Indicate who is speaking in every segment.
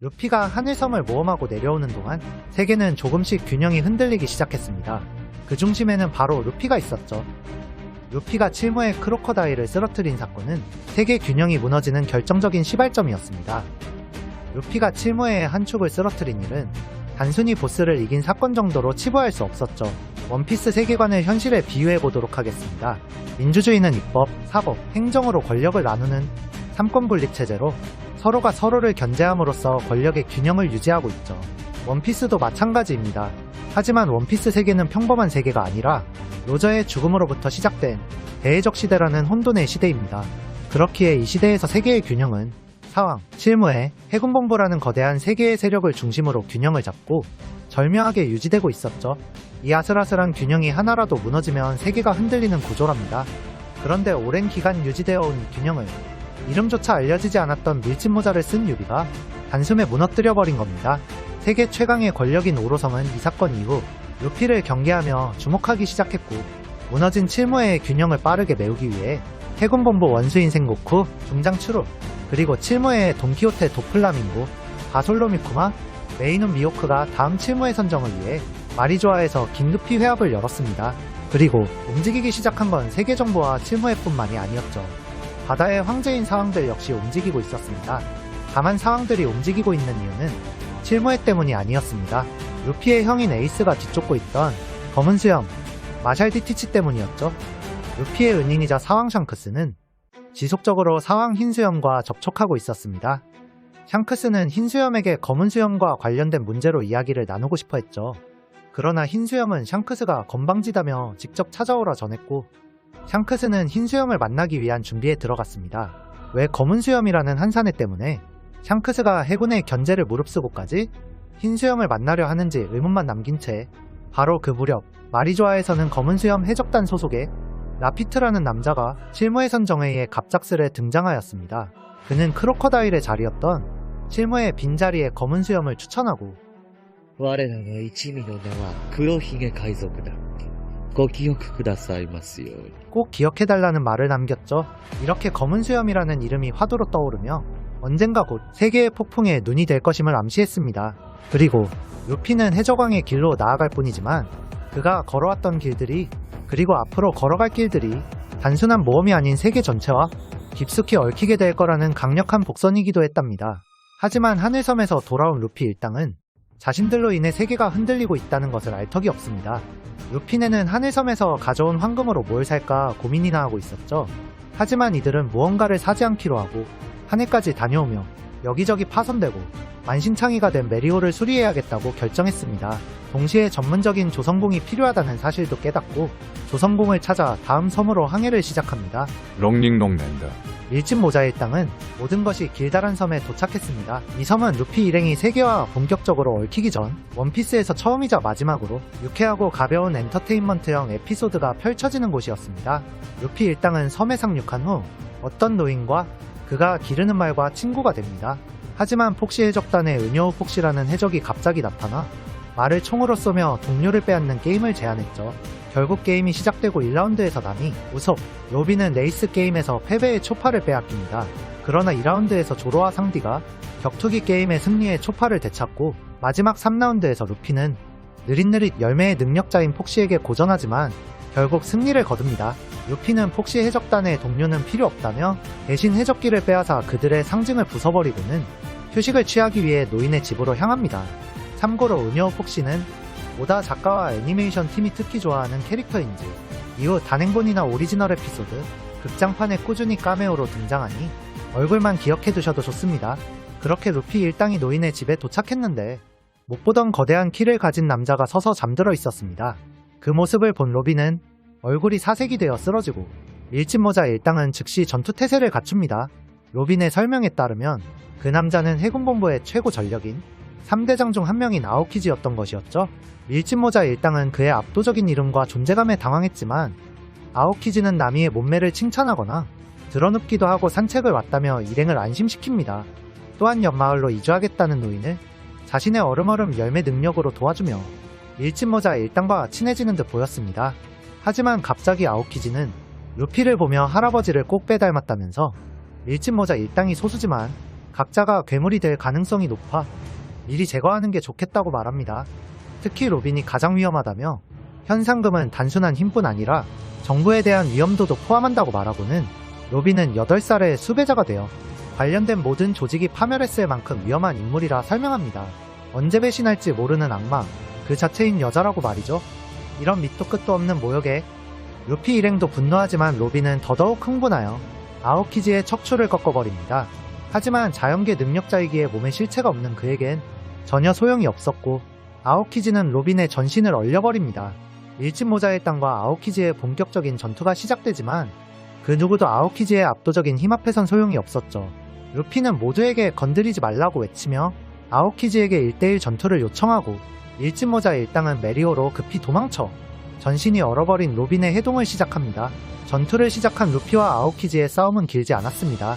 Speaker 1: 루피가 하늘섬을 모험하고 내려오는 동안 세계는 조금씩 균형이 흔들리기 시작했습니다. 그 중심에는 바로 루피가 있었죠. 루피가 칠무의 크로커다일을 쓰러뜨린 사건은 세계 균형이 무너지는 결정적인 시발점이었습니다. 루피가 칠무의 한 축을 쓰러뜨린 일은 단순히 보스를 이긴 사건 정도로 치부할 수 없었죠. 원피스 세계관을 현실에 비유해보도록 하겠습니다. 민주주의는 입법, 사법, 행정으로 권력을 나누는 삼권분립 체제로 서로가 서로를 견제함으로써 권력의 균형을 유지하고 있죠. 원피스도 마찬가지입니다. 하지만 원피스 세계는 평범한 세계가 아니라 로저의 죽음으로부터 시작된 대해적 시대라는 혼돈의 시대입니다. 그렇기에 이 시대에서 세계의 균형은 사왕, 칠무의 해군본부라는 거대한 세계의 세력을 중심으로 균형을 잡고 절묘하게 유지되고 있었죠. 이 아슬아슬한 균형이 하나라도 무너지면 세계가 흔들리는 구조랍니다. 그런데 오랜 기간 유지되어 온 균형을 이름조차 알려지지 않았던 밀짚모자를 쓴 유비가 단숨에 무너뜨려버린 겁니다. 세계 최강의 권력인 오로성은 이 사건 이후 루피를 경계하며 주목하기 시작했고, 무너진 칠무의 균형을 빠르게 메우기 위해 해군본부 원수인 생고쿠, 중장 추루, 그리고 칠무의 돈키호테 도플라밍고, 바솔로미쿠마, 메이눈 미호크가 다음 칠무의 선정을 위해 마리조아에서 긴급히 회합을 열었습니다. 그리고 움직이기 시작한 건 세계 정부와 칠무의뿐만이 아니었죠. 바다의 황제인 사왕들 역시 움직이고 있었습니다. 다만 사왕들이 움직이고 있는 이유는 칠무회 때문이 아니었습니다. 루피의 형인 에이스가 뒤쫓고 있던 검은 수염 마샬 디티치 때문이었죠. 루피의 은인이자 사왕 샹크스는 지속적으로 사왕 흰수염과 접촉하고 있었습니다. 샹크스는 흰수염에게 검은 수염과 관련된 문제로 이야기를 나누고 싶어 했죠. 그러나 흰수염은 샹크스가 건방지다며 직접 찾아오라 전했고, 샹크스는 흰수염을 만나기 위한 준비에 들어갔습니다. 왜 검은 수염이라는 한사내 때문에 샹크스가 해군의 견제를 무릅쓰고까지 흰수염을 만나려 하는지 의문만 남긴 채 바로 그 무렵 마리조아에서는 검은 수염 해적단 소속의 라피트라는 남자가 칠무의 선정회의에 갑작스레 등장하였습니다. 그는 크로커다일의 자리였던 칠무의 빈자리에 검은 수염을 추천하고,
Speaker 2: 我らが一味の名は黒ひげ海賊だ。ご記憶くださいますように。
Speaker 1: 꼭 기억해달라는 말을 남겼죠. 이렇게 검은 수염이라는 이름이 화두로 떠오르며 언젠가 곧 세계의 폭풍에 눈이 될 것임을 암시했습니다. 그리고 루피는 해적왕의 길로 나아갈 뿐이지만 그가 걸어왔던 길들이, 그리고 앞으로 걸어갈 길들이 단순한 모험이 아닌 세계 전체와 깊숙이 얽히게 될 거라는 강력한 복선이기도 했답니다. 하지만 하늘섬에서 돌아온 루피 일당은 자신들로 인해 세계가 흔들리고 있다는 것을 알 턱이 없습니다. 루피네는 하늘섬에서 가져온 황금으로 뭘 살까 고민이나 하고 있었죠. 하지만 이들은 무언가를 사지 않기로 하고 하늘까지 다녀오며 여기저기 파손되고 만신창이가 된 메리오를 수리해야겠다고 결정했습니다. 동시에 전문적인 조성공이 필요하다는 사실도 깨닫고 조성공을 찾아 다음 섬으로 항해를 시작합니다.
Speaker 3: 롱링롱랜드.
Speaker 1: 밀짚모자의 땅은 모든 것이 길다란 섬에 도착했습니다. 이 섬은 루피 일행이 세계와 본격적으로 얽히기 전 원피스에서 처음이자 마지막으로 유쾌하고 가벼운 엔터테인먼트형 에피소드가 펼쳐지는 곳이었습니다. 루피 일당은 섬에 상륙한 후 어떤 노인과 그가 기르는 말과 친구가 됩니다. 하지만 폭시 해적단의 은여우 폭시라는 해적이 갑자기 나타나 말을 총으로 쏘며 동료를 빼앗는 게임을 제안했죠. 결국 게임이 시작되고 1라운드에서 남이 우섭, 로비는 레이스 게임에서 패배의 초파를 빼앗깁니다. 그러나 2라운드에서 조로와 상디가 격투기 게임의 승리에 초파를 되찾고 마지막 3라운드에서 루피는 느릿느릿 열매의 능력자인 폭시에게 고전하지만 결국 승리를 거둡니다. 루피는 폭시 해적단의 동료는 필요 없다며 대신 해적기를 빼앗아 그들의 상징을 부숴버리고는 휴식을 취하기 위해 노인의 집으로 향합니다. 참고로 은여우 폭시는 오다 작가와 애니메이션 팀이 특히 좋아하는 캐릭터인지 이후 단행본이나 오리지널 에피소드, 극장판에 꾸준히 카메오로 등장하니 얼굴만 기억해두셔도 좋습니다. 그렇게 루피 일당이 노인의 집에 도착했는데 못 보던 거대한 키를 가진 남자가 서서 잠들어 있었습니다. 그 모습을 본 로비는 얼굴이 사색이 되어 쓰러지고 밀짚모자 일당은 즉시 전투태세를 갖춥니다. 로빈의 설명에 따르면 그 남자는 해군본부의 최고 전력인 3대장 중 한 명인 아오키지였던 것이었죠. 밀짚모자 일당은 그의 압도적인 이름과 존재감에 당황했지만 아오키지는 나미의 몸매를 칭찬하거나 드러눕기도 하고 산책을 왔다며 일행을 안심시킵니다. 또한 옆마을로 이주하겠다는 노인을 자신의 얼음얼음 열매 능력으로 도와주며 밀짚모자 일당과 친해지는 듯 보였습니다. 하지만 갑자기 아오키지는 루피를 보며 할아버지를 꼭 빼닮았다면서 밀짚모자 일당이 소수지만 각자가 괴물이 될 가능성이 높아 미리 제거하는 게 좋겠다고 말합니다. 특히 로빈이 가장 위험하다며 현상금은 단순한 힘뿐 아니라 정부에 대한 위험도도 포함한다고 말하고는 로빈은 8살의 수배자가 되어 관련된 모든 조직이 파멸했을 만큼 위험한 인물이라 설명합니다. 언제 배신할지 모르는 악마, 그 자체인 여자라고 말이죠. 이런 밑도 끝도 없는 모욕에 루피 일행도 분노하지만 로빈은 더더욱 흥분하여 아오키지의 척추를 꺾어버립니다. 하지만 자연계 능력자이기에 몸에 실체가 없는 그에겐 전혀 소용이 없었고 아오키지는 로빈의 전신을 얼려버립니다. 일진모자의 땅과 아오키지의 본격적인 전투가 시작되지만 그 누구도 아오키지의 압도적인 힘 앞에선 소용이 없었죠. 루피는 모두에게 건드리지 말라고 외치며 아오키지에게 1대1 전투를 요청하고 일진모자 일당은 메리오로 급히 도망쳐 전신이 얼어버린 로빈의 해동을 시작합니다. 전투를 시작한 루피와 아오키지의 싸움은 길지 않았습니다.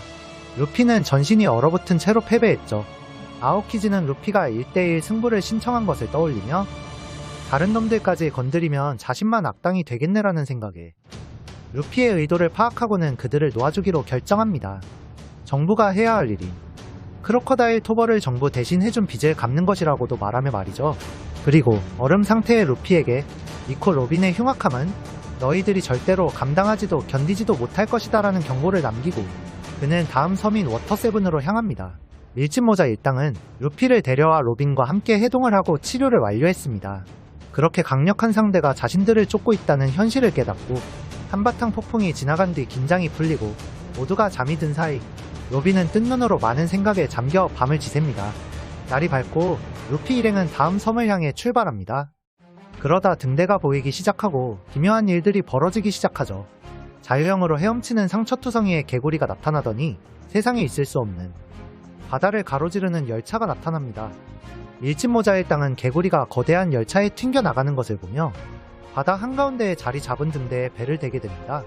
Speaker 1: 루피는 전신이 얼어붙은 채로 패배했죠. 아오키지는 루피가 1대1 승부를 신청한 것을 떠올리며 다른 놈들까지 건드리면 자신만 악당이 되겠네라는 생각에 루피의 의도를 파악하고는 그들을 놓아주기로 결정합니다. 정부가 해야 할 일이 크로커다일 토벌을 정부 대신 해준 빚을 갚는 것이라고도 말하며 말이죠. 그리고 얼음 상태의 루피에게 니코 로빈의 흉악함은 너희들이 절대로 감당하지도 견디지도 못할 것이다 라는 경고를 남기고 그는 다음 섬인 워터세븐으로 향합니다. 밀짚모자 일당은 루피를 데려와 로빈과 함께 해동을 하고 치료를 완료했습니다. 그렇게 강력한 상대가 자신들을 쫓고 있다는 현실을 깨닫고 한바탕 폭풍이 지나간 뒤 긴장이 풀리고 모두가 잠이 든 사이 로빈은 뜬 눈으로 많은 생각에 잠겨 밤을 지셉니다. 날이 밝고 루피 일행은 다음 섬을 향해 출발합니다. 그러다 등대가 보이기 시작하고 기묘한 일들이 벌어지기 시작하죠. 자유형으로 헤엄치는 상처투성이의 개구리가 나타나더니 세상에 있을 수 없는 바다를 가로지르는 열차가 나타납니다. 밀짚모자의 땅은 개구리가 거대한 열차에 튕겨나가는 것을 보며 바다 한가운데에 자리 잡은 등대에 배를 대게 됩니다.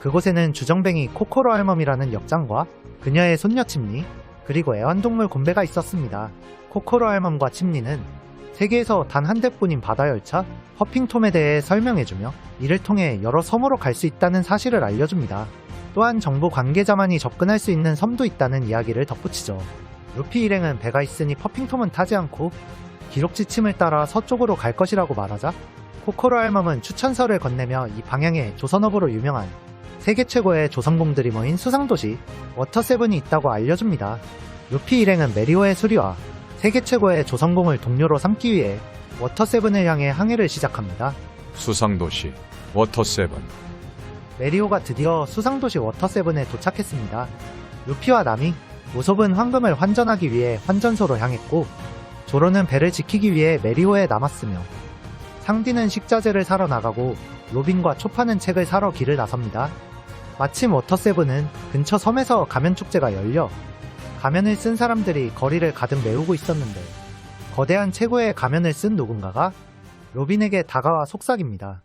Speaker 1: 그곳에는 주정뱅이 코코로 할멈이라는 역장과 그녀의 손녀 침리, 그리고 애완동물 곰배가 있었습니다. 코코로 할멈과 침리는 세계에서 단 한 대뿐인 바다열차 허핑톰에 대해 설명해주며 이를 통해 여러 섬으로 갈 수 있다는 사실을 알려줍니다. 또한 정부 관계자만이 접근할 수 있는 섬도 있다는 이야기를 덧붙이죠. 루피 일행은 배가 있으니 퍼핑톰은 타지 않고 기록지침을 따라 서쪽으로 갈 것이라고 말하자 코코로 할멈은 추천서를 건네며 이 방향에 조선업으로 유명한 세계 최고의 조선공들이 모인 수상도시 워터세븐이 있다고 알려줍니다. 루피 일행은 메리오의 수리와 세계 최고의 조선공을 동료로 삼기 위해 워터세븐을 향해 항해를 시작합니다.
Speaker 3: 수상도시 워터세븐.
Speaker 1: 메리오가 드디어 수상도시 워터세븐에 도착했습니다. 루피와 나미, 우솝은 황금을 환전하기 위해 환전소로 향했고 조로는 배를 지키기 위해 메리오에 남았으며 상디는 식자재를 사러 나가고 로빈과 초파는 책을 사러 길을 나섭니다. 마침 워터세븐은 근처 섬에서 가면축제가 열려 가면을 쓴 사람들이 거리를 가득 메우고 있었는데 거대한 최고의 가면을 쓴 누군가가 로빈에게 다가와 속삭입니다.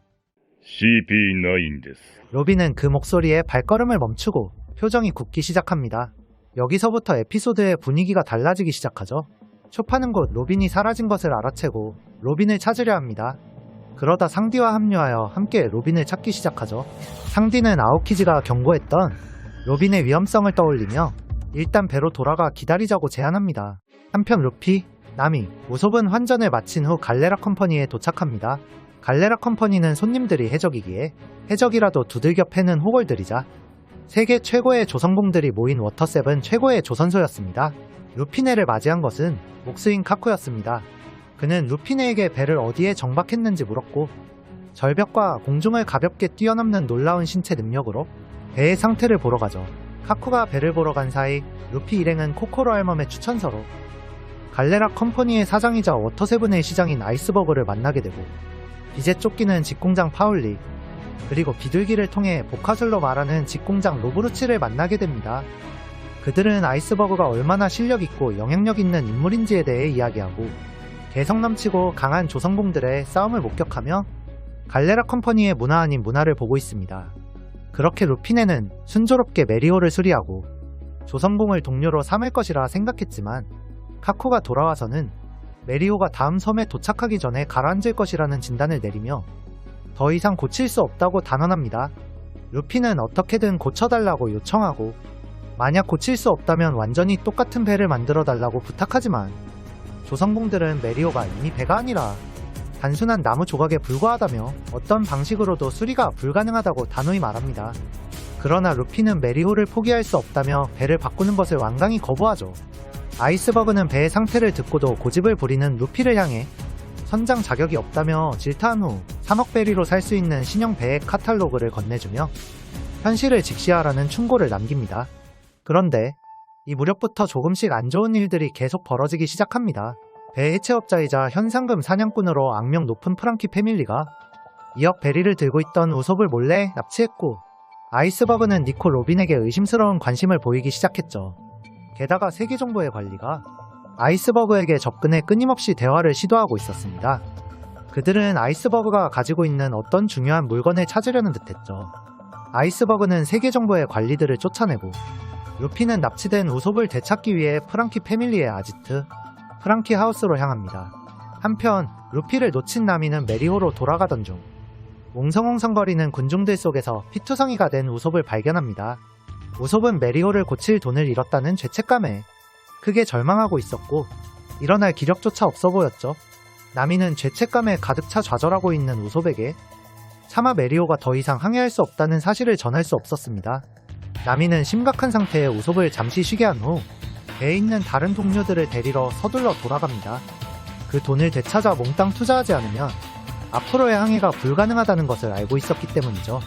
Speaker 4: CP9 です.
Speaker 1: 로빈은 그 목소리에 발걸음을 멈추고 표정이 굳기 시작합니다. 여기서부터 에피소드의 분위기가 달라지기 시작하죠. 초파는 곧 로빈이 사라진 것을 알아채고 로빈을 찾으려 합니다. 그러다 상디와 합류하여 함께 로빈을 찾기 시작하죠. 상디는 아오키지가 경고했던 로빈의 위험성을 떠올리며 일단 배로 돌아가 기다리자고 제안합니다. 한편 루피, 나미, 우솝은 환전을 마친 후 갈레라 컴퍼니에 도착합니다. 갈레라 컴퍼니는 손님들이 해적이기에 해적이라도 두들겨 패는 호걸들이자 세계 최고의 조선공들이 모인 워터세븐 최고의 조선소였습니다. 루피네를 맞이한 것은 목수인 카쿠였습니다. 그는 루피네에게 배를 어디에 정박했는지 물었고 절벽과 공중을 가볍게 뛰어넘는 놀라운 신체 능력으로 배의 상태를 보러 가죠. 카쿠가 배를 보러 간 사이 루피 일행은 코코로 할멈의 추천서로 갈레라 컴퍼니의 사장이자 워터세븐의 시장인 아이스버그를 만나게 되고 빛에 쫓기는 직공장 파울리 그리고 비둘기를 통해 복화술로 말하는 직공장 로브루치를 만나게 됩니다. 그들은 아이스버그가 얼마나 실력있고 영향력 있는 인물인지에 대해 이야기하고 개성 넘치고 강한 조선공들의 싸움을 목격하며 갈레라 컴퍼니의 문화 아닌 문화를 보고 있습니다. 그렇게 루피네는 순조롭게 메리오를 수리하고 조선공을 동료로 삼을 것이라 생각했지만 카쿠가 돌아와서는 메리오가 다음 섬에 도착하기 전에 가라앉을 것이라는 진단을 내리며 더 이상 고칠 수 없다고 단언합니다. 루피는 어떻게든 고쳐달라고 요청하고 만약 고칠 수 없다면 완전히 똑같은 배를 만들어 달라고 부탁하지만 조선공들은 메리오가 이미 배가 아니라 단순한 나무 조각에 불과하다며 어떤 방식으로도 수리가 불가능하다고 단호히 말합니다. 그러나 루피는 메리오를 포기할 수 없다며 배를 바꾸는 것을 완강히 거부하죠. 아이스버그는 배의 상태를 듣고도 고집을 부리는 루피를 향해 선장 자격이 없다며 질타한 후 3억 베리로 살 수 있는 신형 배의 카탈로그를 건네주며 현실을 직시하라는 충고를 남깁니다. 그런데 이 무렵부터 조금씩 안 좋은 일들이 계속 벌어지기 시작합니다. 배 해체업자이자 현상금 사냥꾼으로 악명 높은 프랑키 패밀리가 2억 베리를 들고 있던 우솝을 몰래 납치했고 아이스버그는 니코 로빈에게 의심스러운 관심을 보이기 시작했죠. 게다가 세계정보의 관리가 아이스버그에게 접근해 끊임없이 대화를 시도하고 있었습니다. 그들은 아이스버그가 가지고 있는 어떤 중요한 물건을 찾으려는 듯했죠. 아이스버그는 세계정보의 관리들을 쫓아내고 루피는 납치된 우솝을 되찾기 위해 프랑키 패밀리의 아지트 프랑키 하우스로 향합니다. 한편 루피를 놓친 나미는 메리호로 돌아가던 중 옹성옹성거리는 군중들 속에서 피투성이가 된 우솝을 발견합니다. 우솝은 메리호를 고칠 돈을 잃었다는 죄책감에 크게 절망하고 있었고 일어날 기력조차 없어 보였죠. 나미는 죄책감에 가득 차 좌절하고 있는 우솝에게 차마 메리호가 더 이상 항해할 수 없다는 사실을 전할 수 없었습니다. 나미는 심각한 상태의 우솝을 잠시 쉬게 한 후 배에 있는 다른 동료들을 데리러 서둘러 돌아갑니다. 그 돈을 되찾아 몽땅 투자하지 않으면 앞으로의 항해가 불가능하다는 것을 알고 있었기 때문이죠.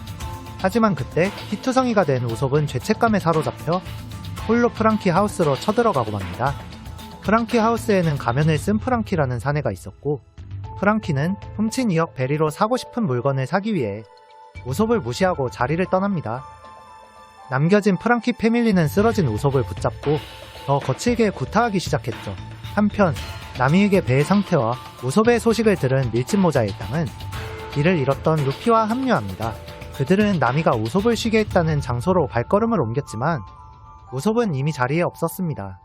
Speaker 1: 하지만 그때 피투성이가 된 우솝은 죄책감에 사로잡혀 홀로 프랑키 하우스로 쳐들어가고 맙니다. 프랑키 하우스에는 가면을 쓴 프랑키라는 사내가 있었고 프랑키는 훔친 2억 베리로 사고 싶은 물건을 사기 위해 우솝을 무시하고 자리를 떠납니다. 남겨진 프랑키 패밀리는 쓰러진 우솝을 붙잡고 더 거칠게 구타하기 시작했죠. 한편 나미에게 배의 상태와 우솝의 소식을 들은 밀짚모자 일당은 길을 잃었던 루피와 합류합니다. 그들은 나미가 우솝을 쉬게 했다는 장소로 발걸음을 옮겼지만 우솝은 이미 자리에 없었습니다.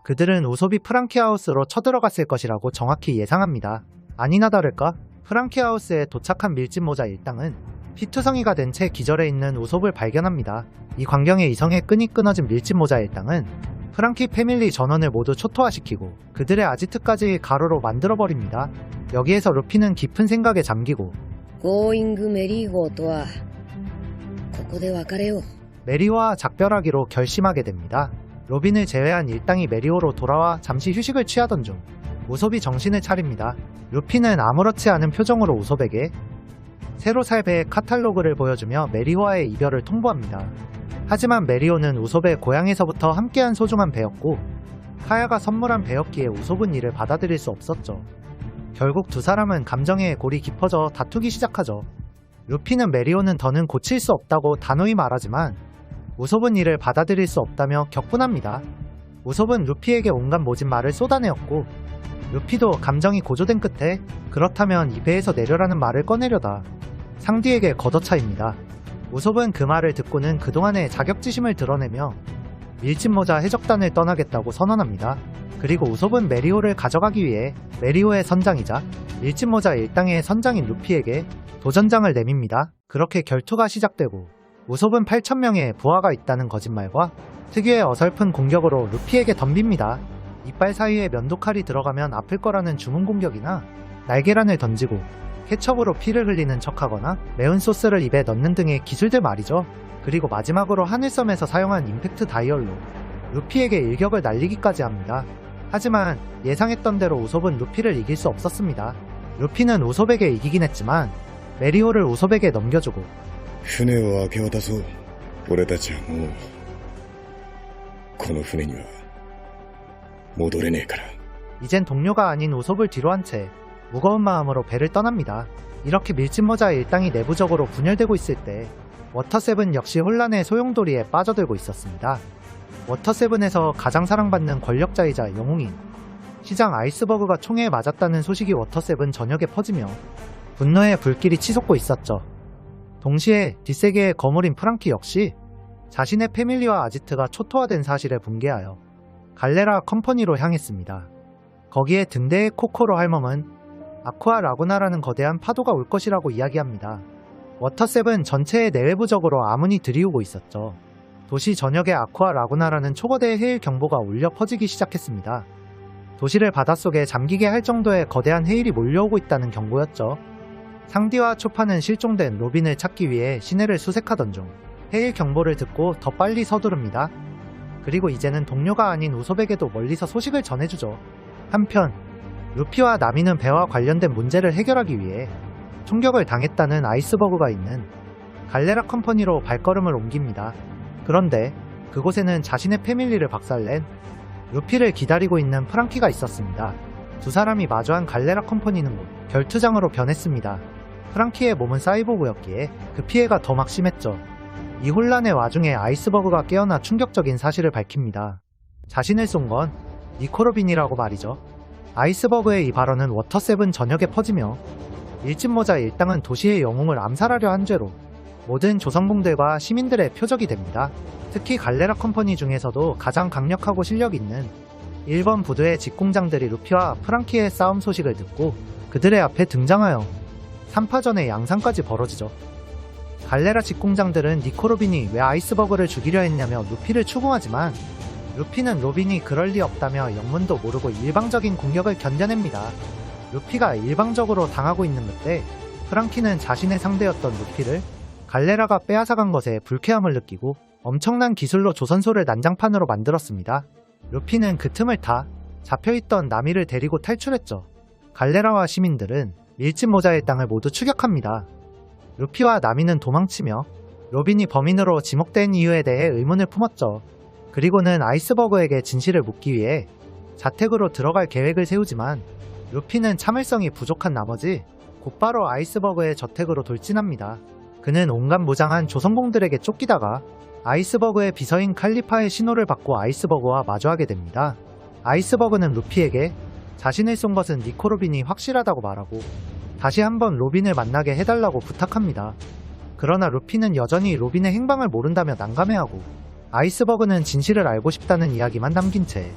Speaker 1: 그들은 우솝이 프랑키 하우스로 쳐들어갔을 것이라고 정확히 예상합니다. 아니나 다를까 프랑키 하우스에 도착한 밀짚모자 일당은 피투성이가 된 채 기절해 있는 우솝을 발견합니다. 이 광경에 이성의 끈이 끊어진 밀짚모자 일당은 프랑키 패밀리 전원을 모두 초토화시키고 그들의 아지트까지 가루로 만들어버립니다. 여기에서 루피는 깊은 생각에 잠기고
Speaker 5: ゴーイングメリー号とはここで別れよう。
Speaker 1: 메리오와 작별하기로 결심하게 됩니다. 로빈을 제외한 일당이 메리오로 돌아와 잠시 휴식을 취하던 중 우솝이 정신을 차립니다. 루피는 아무렇지 않은 표정으로 우솝에게 새로 살 배의 카탈로그를 보여주며 메리오와의 이별을 통보합니다. 하지만 메리오는 우솝의 고향에서부터 함께한 소중한 배였고 카야가 선물한 배였기에 우솝은 이를 받아들일 수 없었죠. 결국 두 사람은 감정에 골이 깊어져 다투기 시작하죠. 루피는 메리오는 더는 고칠 수 없다고 단호히 말하지만 우솝은 이를 받아들일 수 없다며 격분합니다. 우솝은 루피에게 온갖 모진 말을 쏟아내었고 루피도 감정이 고조된 끝에 그렇다면 이 배에서 내려라는 말을 꺼내려다 상디에게 걷어차입니다. 우솝은 그 말을 듣고는 그동안의 자격지심을 드러내며 밀짚모자 해적단을 떠나겠다고 선언합니다. 그리고 우솝은 메리오를 가져가기 위해 메리오의 선장이자 밀짚모자 일당의 선장인 루피에게 도전장을 내밉니다. 그렇게 결투가 시작되고 우솝은 8,000명의 부하가 있다는 거짓말과 특유의 어설픈 공격으로 루피에게 덤빕니다. 이빨 사이에 면도칼이 들어가면 아플 거라는 주문 공격이나 날계란을 던지고 케첩으로 피를 흘리는 척하거나 매운 소스를 입에 넣는 등의 기술들 말이죠. 그리고 마지막으로 하늘섬에서 사용한 임팩트 다이얼로 루피에게 일격을 날리기까지 합니다. 하지만 예상했던 대로 우솝은 루피를 이길 수 없었습니다. 루피는 우솝에게 이기긴 했지만 메리오를 우솝에게 넘겨주고
Speaker 6: 船を明け渡そう。俺たちはもうこの船には戻れねえから。
Speaker 1: 이젠 동료가 아닌 우솝을 뒤로 한 채 무거운 마음으로 배를 떠납니다. 이렇게 밀짚모자 일당이 내부적으로 분열되고 있을 때 워터세븐 역시 혼란의 소용돌이에 빠져들고 있었습니다. 워터세븐에서 가장 사랑받는 권력자이자 영웅인 시장 아이스버그가 총에 맞았다는 소식이 워터세븐 전역에 퍼지며 분노의 불길이 치솟고 있었죠. 동시에 뒷세계의 거물인 프랑키 역시 자신의 패밀리와 아지트가 초토화된 사실을 분개하여 갈레라 컴퍼니로 향했습니다. 거기에 등대의 코코로 할멈은 아쿠아 라구나라는 거대한 파도가 올 것이라고 이야기합니다. 워터세븐 전체에 내외부적으로 아문이 들이우고 있었죠. 도시 전역에 아쿠아 라구나라는 초거대의 해일 경보가 울려 퍼지기 시작했습니다. 도시를 바닷속에 잠기게 할 정도의 거대한 해일이 몰려오고 있다는 경고였죠. 상디와 초파는 실종된 로빈을 찾기 위해 시내를 수색하던 중 해일 경보를 듣고 더 빨리 서두릅니다. 그리고 이제는 동료가 아닌 우소백에도 멀리서 소식을 전해주죠. 한편 루피와 나미는 배와 관련된 문제를 해결하기 위해 총격을 당했다는 아이스버그가 있는 갈레라 컴퍼니로 발걸음을 옮깁니다. 그런데 그곳에는 자신의 패밀리를 박살낸 루피를 기다리고 있는 프랑키가 있었습니다. 두 사람이 마주한 갈레라 컴퍼니는 곧 결투장으로 변했습니다. 프랑키의 몸은 사이보그였기에 그 피해가 더 막심했죠. 이 혼란의 와중에 아이스버그가 깨어나 충격적인 사실을 밝힙니다. 자신을 쏜 건 니코로빈이라고 말이죠. 아이스버그의 이 발언은 워터7 전역에 퍼지며 일진모자 일당은 도시의 영웅을 암살하려 한 죄로 모든 조선공들과 시민들의 표적이 됩니다. 특히 갈레라 컴퍼니 중에서도 가장 강력하고 실력 있는 1번 부두의 직공장들이 루피와 프랑키의 싸움 소식을 듣고 그들의 앞에 등장하여 3파전의 양상까지 벌어지죠. 갈레라 직공장들은 니코로빈이 왜 아이스버그를 죽이려 했냐며 루피를 추궁하지만 루피는 로빈이 그럴 리 없다며 영문도 모르고 일방적인 공격을 견뎌냅니다. 루피가 일방적으로 당하고 있는 그때 프랑키는 자신의 상대였던 루피를 갈레라가 빼앗아간 것에 불쾌함을 느끼고 엄청난 기술로 조선소를 난장판으로 만들었습니다. 루피는 그 틈을 타 잡혀있던 나미를 데리고 탈출했죠. 갈레라와 시민들은 밀짚 모자의 땅을 모두 추격합니다. 루피와 나미는 도망치며 로빈이 범인으로 지목된 이유에 대해 의문을 품었죠. 그리고는 아이스버그에게 진실을 묻기 위해 자택으로 들어갈 계획을 세우지만 루피는 참을성이 부족한 나머지 곧바로 아이스버그의 저택으로 돌진합니다. 그는 온갖 무장한 조선공들에게 쫓기다가 아이스버그의 비서인 칼리파의 신호를 받고 아이스버그와 마주하게 됩니다. 아이스버그는 루피에게 자신을 쏜 것은 니코로빈이 확실하다고 말하고 다시 한번 로빈을 만나게 해달라고 부탁합니다. 그러나 루피는 여전히 로빈의 행방을 모른다며 난감해하고 아이스버그는 진실을 알고 싶다는 이야기만 남긴 채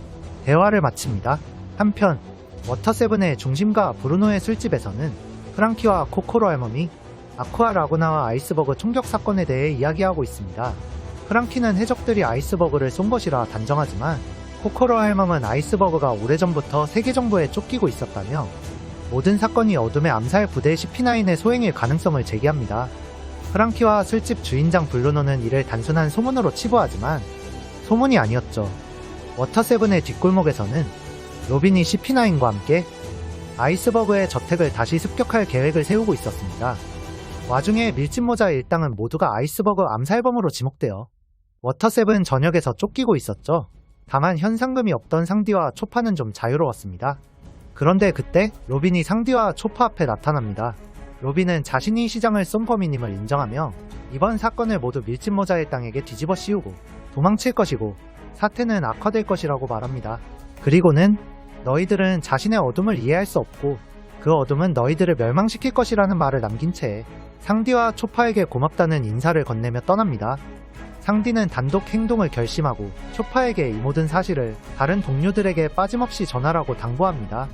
Speaker 1: 대화를 마칩니다. 한편 워터7의 중심가 브루노의 술집에서는 프랑키와 코코로 할멈이 아쿠아 라구나와 아이스버그 총격 사건에 대해 이야기하고 있습니다. 프랑키는 해적들이 아이스버그를 쏜 것이라 단정하지만 코코로 할멈은 아이스버그가 오래전부터 세계정부에 쫓기고 있었다며 모든 사건이 어둠의 암살 부대 CP9의 소행일 가능성을 제기합니다. 프랑키와 술집 주인장 블루노는 이를 단순한 소문으로 치부하지만 소문이 아니었죠. 워터7의 뒷골목에서는 로빈이 CP9과 함께 아이스버그의 저택을 다시 습격할 계획을 세우고 있었습니다. 와중에 밀짚모자 일당은 모두가 아이스버그 암살범으로 지목되어 워터7 전역에서 쫓기고 있었죠. 다만 현상금이 없던 상디와 초파는 좀 자유로웠습니다. 그런데 그때 로빈이 상디와 초파 앞에 나타납니다. 로빈은 자신이 시장을 쏜 범인임을 인정하며 이번 사건을 모두 밀짚모자 일당에게 뒤집어 씌우고 도망칠 것이고 사태는 악화될 것이라고 말합니다. 그리고는 너희들은 자신의 어둠을 이해할 수 없고 그 어둠은 너희들을 멸망시킬 것이라는 말을 남긴 채 상디와 초파에게 고맙다는 인사를 건네며 떠납니다. 상디는 단독 행동을 결심하고 초파에게 이 모든 사실을 다른 동료들에게 빠짐없이 전하라고 당부합니다.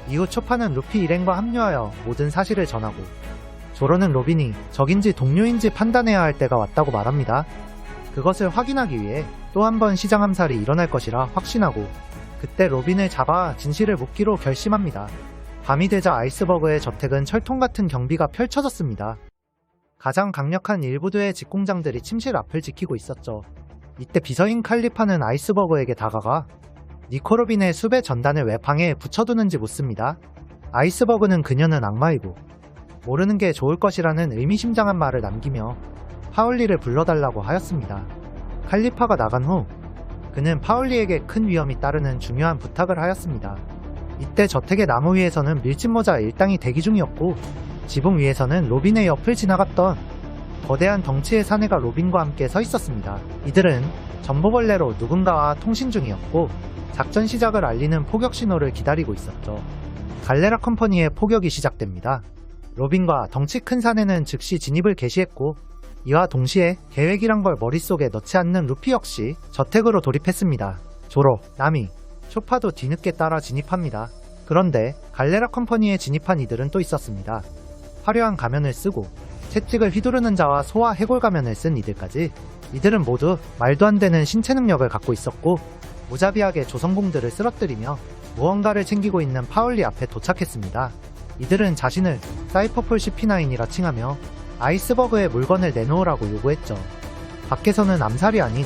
Speaker 1: 이후 초파는 루피 일행과 합류하여 모든 사실을 전하고 조로는 로빈이 적인지 동료인지 판단해야 할 때가 왔다고 말합니다. 그것을 확인하기 위해 또 한 번 시장 암살이 일어날 것이라 확신하고 그때 로빈을 잡아 진실을 묻기로 결심합니다. 밤이 되자 아이스버그의 저택은 철통 같은 경비가 펼쳐졌습니다. 가장 강력한 일부두의 직공장들이 침실 앞을 지키고 있었죠. 이때 비서인 칼리파는 아이스버그에게 다가가 니코로빈의 수배 전단을 왜 방에 붙여두는지 묻습니다. 아이스버그는 그녀는 악마이고 모르는 게 좋을 것이라는 의미심장한 말을 남기며 파울리를 불러달라고 하였습니다. 칼리파가 나간 후 그는 파울리에게 큰 위험이 따르는 중요한 부탁을 하였습니다. 이때 저택의 나무 위에서는 밀짚모자 일당이 대기 중이었고 지붕 위에서는 로빈의 옆을 지나갔던 거대한 덩치의 사내가 로빈과 함께 서 있었습니다. 이들은 전보벌레로 누군가와 통신 중이었고 작전 시작을 알리는 포격 신호를 기다리고 있었죠. 갈레라 컴퍼니의 포격이 시작됩니다. 로빈과 덩치 큰 사내는 즉시 진입을 개시했고 이와 동시에 계획이란 걸 머릿속에 넣지 않는 루피 역시 저택으로 돌입했습니다. 조로, 나미, 초파도 뒤늦게 따라 진입합니다. 그런데 갈레라 컴퍼니에 진입한 이들은 또 있었습니다. 화려한 가면을 쓰고 채찍을 휘두르는 자와 소와 해골 가면을 쓴 이들까지 이들은 모두 말도 안 되는 신체 능력을 갖고 있었고 무자비하게 조선공들을 쓰러뜨리며 무언가를 챙기고 있는 파울리 앞에 도착했습니다. 이들은 자신을 사이퍼폴 CP9이라 칭하며 아이스버그의 물건을 내놓으라고 요구했죠. 밖에서는 암살이 아닌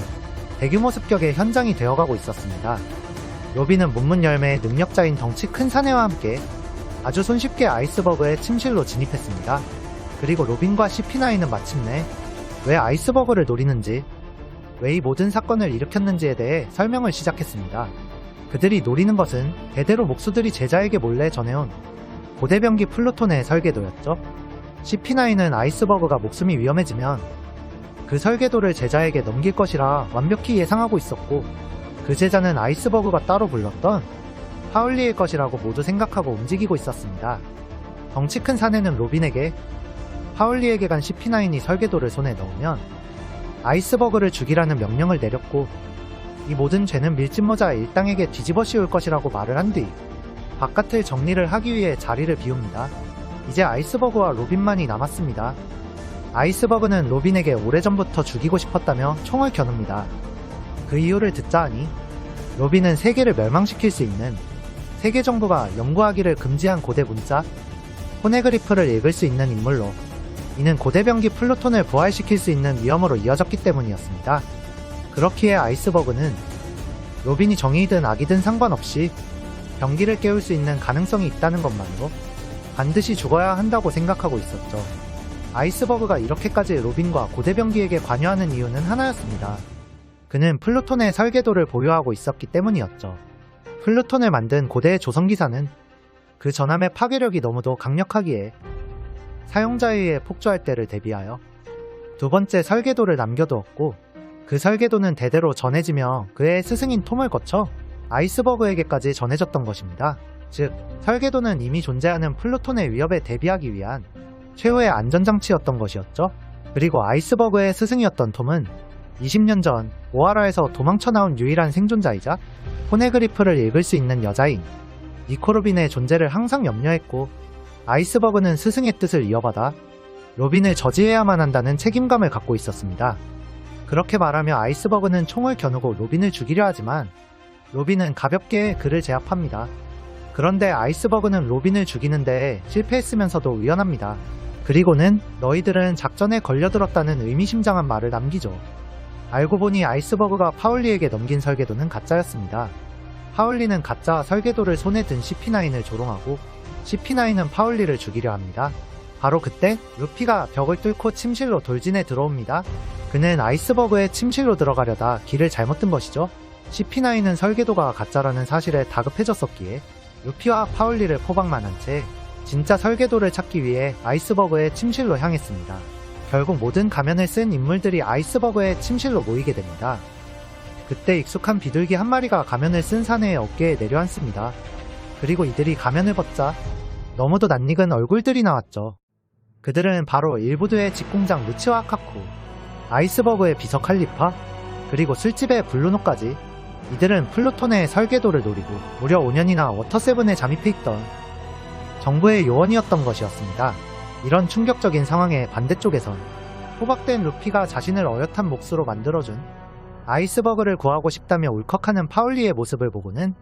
Speaker 1: 대규모 습격의 현장이 되어가고 있었습니다. 로빈은 문문 열매의 능력자인 덩치 큰 사내와 함께 아주 손쉽게 아이스버그의 침실로 진입했습니다. 그리고 로빈과 CP9은 마침내 왜 아이스버그를 노리는지, 왜 이 모든 사건을 일으켰는지에 대해 설명을 시작했습니다. 그들이 노리는 것은 대대로 목수들이 제자에게 몰래 전해온 고대병기 플루톤의 설계도였죠. CP9은 아이스버그가 목숨이 위험해지면 그 설계도를 제자에게 넘길 것이라 완벽히 예상하고 있었고, 그 제자는 아이스버그가 따로 불렀던 파울리의 것이라고 모두 생각하고 움직이고 있었습니다. 덩치 큰 사내는 로빈에게 파울리에게 간 CP9이 설계도를 손에 넣으면 아이스버그를 죽이라는 명령을 내렸고, 이 모든 죄는 밀짚모자 일당에게 뒤집어 씌울 것이라고 말을 한 뒤 바깥을 정리를 하기 위해 자리를 비웁니다. 이제 아이스버그와 로빈만이 남았습니다. 아이스버그는 로빈에게 오래전부터 죽이고 싶었다며 총을 겨눕니다. 그 이유를 듣자 하니 로빈은 세계를 멸망시킬 수 있는 세계 정부가 연구하기를 금지한 고대 문자 포네그리프를 읽을 수 있는 인물로, 이는 고대병기 플루톤을 부활시킬 수 있는 위험으로 이어졌기 때문이었습니다. 그렇기에 아이스버그는 로빈이 정의이든 악이든 상관없이 병기를 깨울 수 있는 가능성이 있다는 것만으로 반드시 죽어야 한다고 생각하고 있었죠. 아이스버그가 이렇게까지 로빈과 고대병기에게 관여하는 이유는 하나였습니다. 그는 플루톤의 설계도를 보유하고 있었기 때문이었죠. 플루톤을 만든 고대의 조선기사는 그 전함의 파괴력이 너무도 강력하기에 사용자에 의해 폭주할 때를 대비하여 두 번째 설계도를 남겨두었고, 그 설계도는 대대로 전해지며 그의 스승인 톰을 거쳐 아이스버그에게까지 전해졌던 것입니다. 즉, 설계도는 이미 존재하는 플루톤의 위협에 대비하기 위한 최후의 안전장치였던 것이었죠. 그리고 아이스버그의 스승이었던 톰은 20년 전 오하라에서 도망쳐 나온 유일한 생존자이자 포네그리프를 읽을 수 있는 여자인 니코로빈의 존재를 항상 염려했고, 아이스버그는 스승의 뜻을 이어받아 로빈을 저지해야만 한다는 책임감을 갖고 있었습니다. 그렇게 말하며 아이스버그는 총을 겨누고 로빈을 죽이려 하지만 로빈은 가볍게 그를 제압합니다. 그런데 아이스버그는 로빈을 죽이는데 실패했으면서도 의연합니다. 그리고는 너희들은 작전에 걸려들었다는 의미심장한 말을 남기죠. 알고 보니 아이스버그가 파울리에게 넘긴 설계도는 가짜였습니다. 파울리는 가짜 설계도를 손에 든 CP9을 조롱하고 CP9은 파울리를 죽이려 합니다. 바로 그때 루피가 벽을 뚫고 침실로 돌진해 들어옵니다. 그는 아이스버그의 침실로 들어가려다 길을 잘못 든 것이죠. CP9은 설계도가 가짜라는 사실에 다급해졌었기에 루피와 파울리를 포박만 한 채 진짜 설계도를 찾기 위해 아이스버그의 침실로 향했습니다. 결국 모든 가면을 쓴 인물들이 아이스버그의 침실로 모이게 됩니다. 그때 익숙한 비둘기 한 마리가 가면을 쓴 사내의 어깨에 내려앉습니다. 그리고 이들이 가면을 벗자 너무도 낯익은 얼굴들이 나왔죠. 그들은 바로 일부두의 직공장 루치와 카쿠, 아이스버그의 비서 칼리파, 그리고 술집의 블루노까지. 이들은 플루톤의 설계도를 노리고 무려 5년이나 워터7에 잠입해 있던 정부의 요원이었던 것이었습니다. 이런 충격적인 상황의 반대쪽에선 포박된 루피가 자신을 어엿한 몫으로 만들어준 아이스버그를 구하고 싶다며 울컥하는 파울리의 모습을 보고는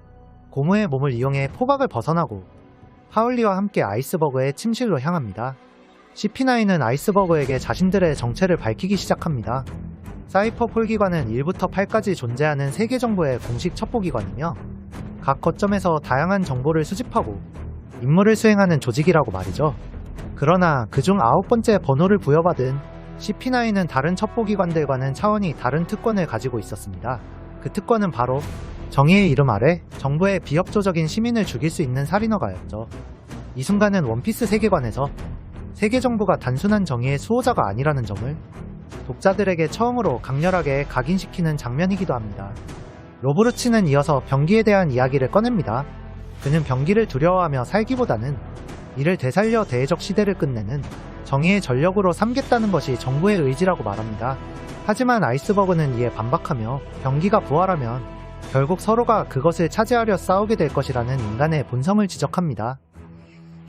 Speaker 1: 고무의 몸을 이용해 포박을 벗어나고 파울리와 함께 아이스버그의 침실로 향합니다. CP9은 아이스버그에게 자신들의 정체를 밝히기 시작합니다. 사이퍼폴 기관은 1부터 8까지 존재하는 세계 정부의 공식 첩보기관이며 각 거점에서 다양한 정보를 수집하고 임무를 수행하는 조직이라고 말이죠. 그러나 그중 9번째 번호를 부여받은 CP9은 다른 첩보기관들과는 차원이 다른 특권을 가지고 있었습니다. 그 특권은 바로 정의의 이름 아래 정부의 비협조적인 시민을 죽일 수 있는 살인어가였죠. 이 순간은 원피스 세계관에서 세계 정부가 단순한 정의의 수호자가 아니라는 점을 독자들에게 처음으로 강렬하게 각인시키는 장면이기도 합니다. 로브루치는 이어서 병기에 대한 이야기를 꺼냅니다. 그는 병기를 두려워하며 살기보다는 이를 되살려 대외적 시대를 끝내는 정의의 전력으로 삼겠다는 것이 정부의 의지라고 말합니다. 하지만 아이스버그는 이에 반박하며 병기가 부활하면 결국 서로가 그것을 차지하려 싸우게 될 것이라는 인간의 본성을 지적합니다.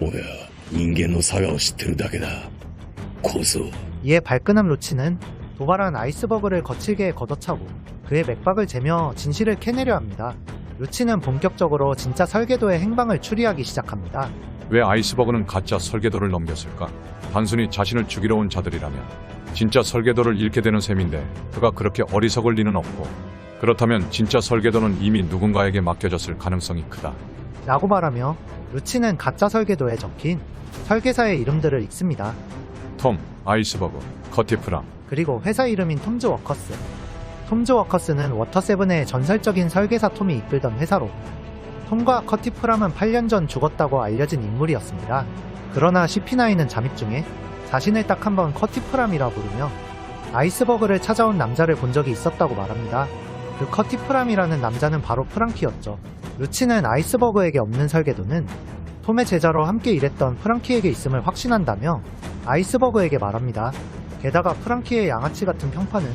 Speaker 6: 俺は人間の差がを知ってるだけだ。小僧。
Speaker 1: 이에 발끈한 루치는 도발한 아이스버그를 거칠게 걷어차고 그의 맥박을 재며 진실을 캐내려 합니다. 루치는 본격적으로 진짜 설계도의 행방을 추리하기 시작합니다.
Speaker 3: 왜 아이스버그는 가짜 설계도를 넘겼을까? 단순히 자신을 죽이러 온 자들이라면 진짜 설계도를 잃게 되는 셈인데 그가 그렇게 어리석을 리는 없고, 그렇다면 진짜 설계도는 이미 누군가에게 맡겨졌을 가능성이 크다.
Speaker 1: 라고 말하며 루치는 가짜 설계도에 적힌 설계사의 이름들을 읽습니다.
Speaker 3: 톰, 아이스버그, 커티프람.
Speaker 1: 그리고 회사 이름인 톰즈 워커스. 톰즈 워커스는 워터7의 전설적인 설계사 톰이 이끌던 회사로, 톰과 커티프람은 8년 전 죽었다고 알려진 인물이었습니다. 그러나 CP9은 잠입 중에 자신을 딱 한 번 커티프람이라 부르며 아이스버그를 찾아온 남자를 본 적이 있었다고 말합니다. 그 커티프람이라는 남자는 바로 프랑키였죠. 루치는 아이스버그에게 없는 설계도는 톰의 제자로 함께 일했던 프랑키에게 있음을 확신한다며 아이스버그에게 말합니다. 게다가 프랑키의 양아치 같은 평판은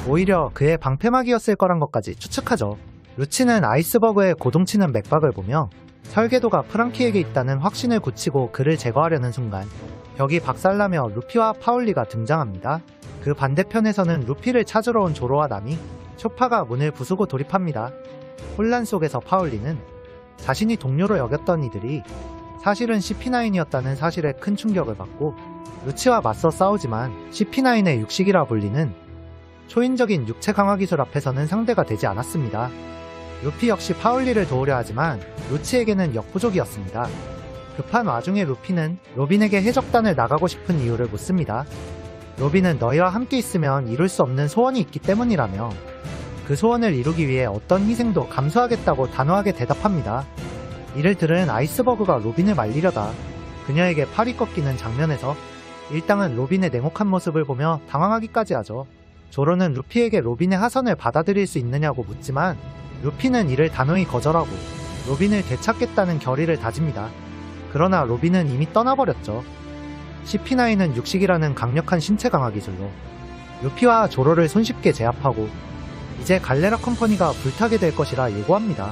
Speaker 1: 오히려 그의 방패막이었을 거란 것까지 추측하죠. 루치는 아이스버그의 고동치는 맥박을 보며 설계도가 프랑키에게 있다는 확신을 굳히고 그를 제거하려는 순간 벽이 박살나며 루피와 파울리가 등장합니다. 그 반대편에서는 루피를 찾으러 온 조로와 나미, 쇼파가 문을 부수고 돌입합니다. 혼란 속에서 파울리는 자신이 동료로 여겼던 이들이 사실은 CP9이었다는 사실에 큰 충격을 받고 루치와 맞서 싸우지만 CP9의 육식이라 불리는 초인적인 육체 강화 기술 앞에서는 상대가 되지 않았습니다. 루피 역시 파울리를 도우려 하지만 루치에게는 역부족이었습니다. 급한 와중에 루피는 로빈에게 해적단을 나가고 싶은 이유를 묻습니다. 로빈은 너희와 함께 있으면 이룰 수 없는 소원이 있기 때문이라며 그 소원을 이루기 위해 어떤 희생도 감수하겠다고 단호하게 대답합니다. 이를 들은 아이스버그가 로빈을 말리려다 그녀에게 팔이 꺾이는 장면에서 일당은 로빈의 냉혹한 모습을 보며 당황하기까지 하죠. 조로는 루피에게 로빈의 하선을 받아들일 수 있느냐고 묻지만 루피는 이를 단호히 거절하고 로빈을 되찾겠다는 결의를 다집니다. 그러나 로빈은 이미 떠나버렸죠. CP9은 육식이라는 강력한 신체 강화 기술로 루피와 조로를 손쉽게 제압하고 이제 갈레라 컴퍼니가 불타게 될 것이라 예고합니다.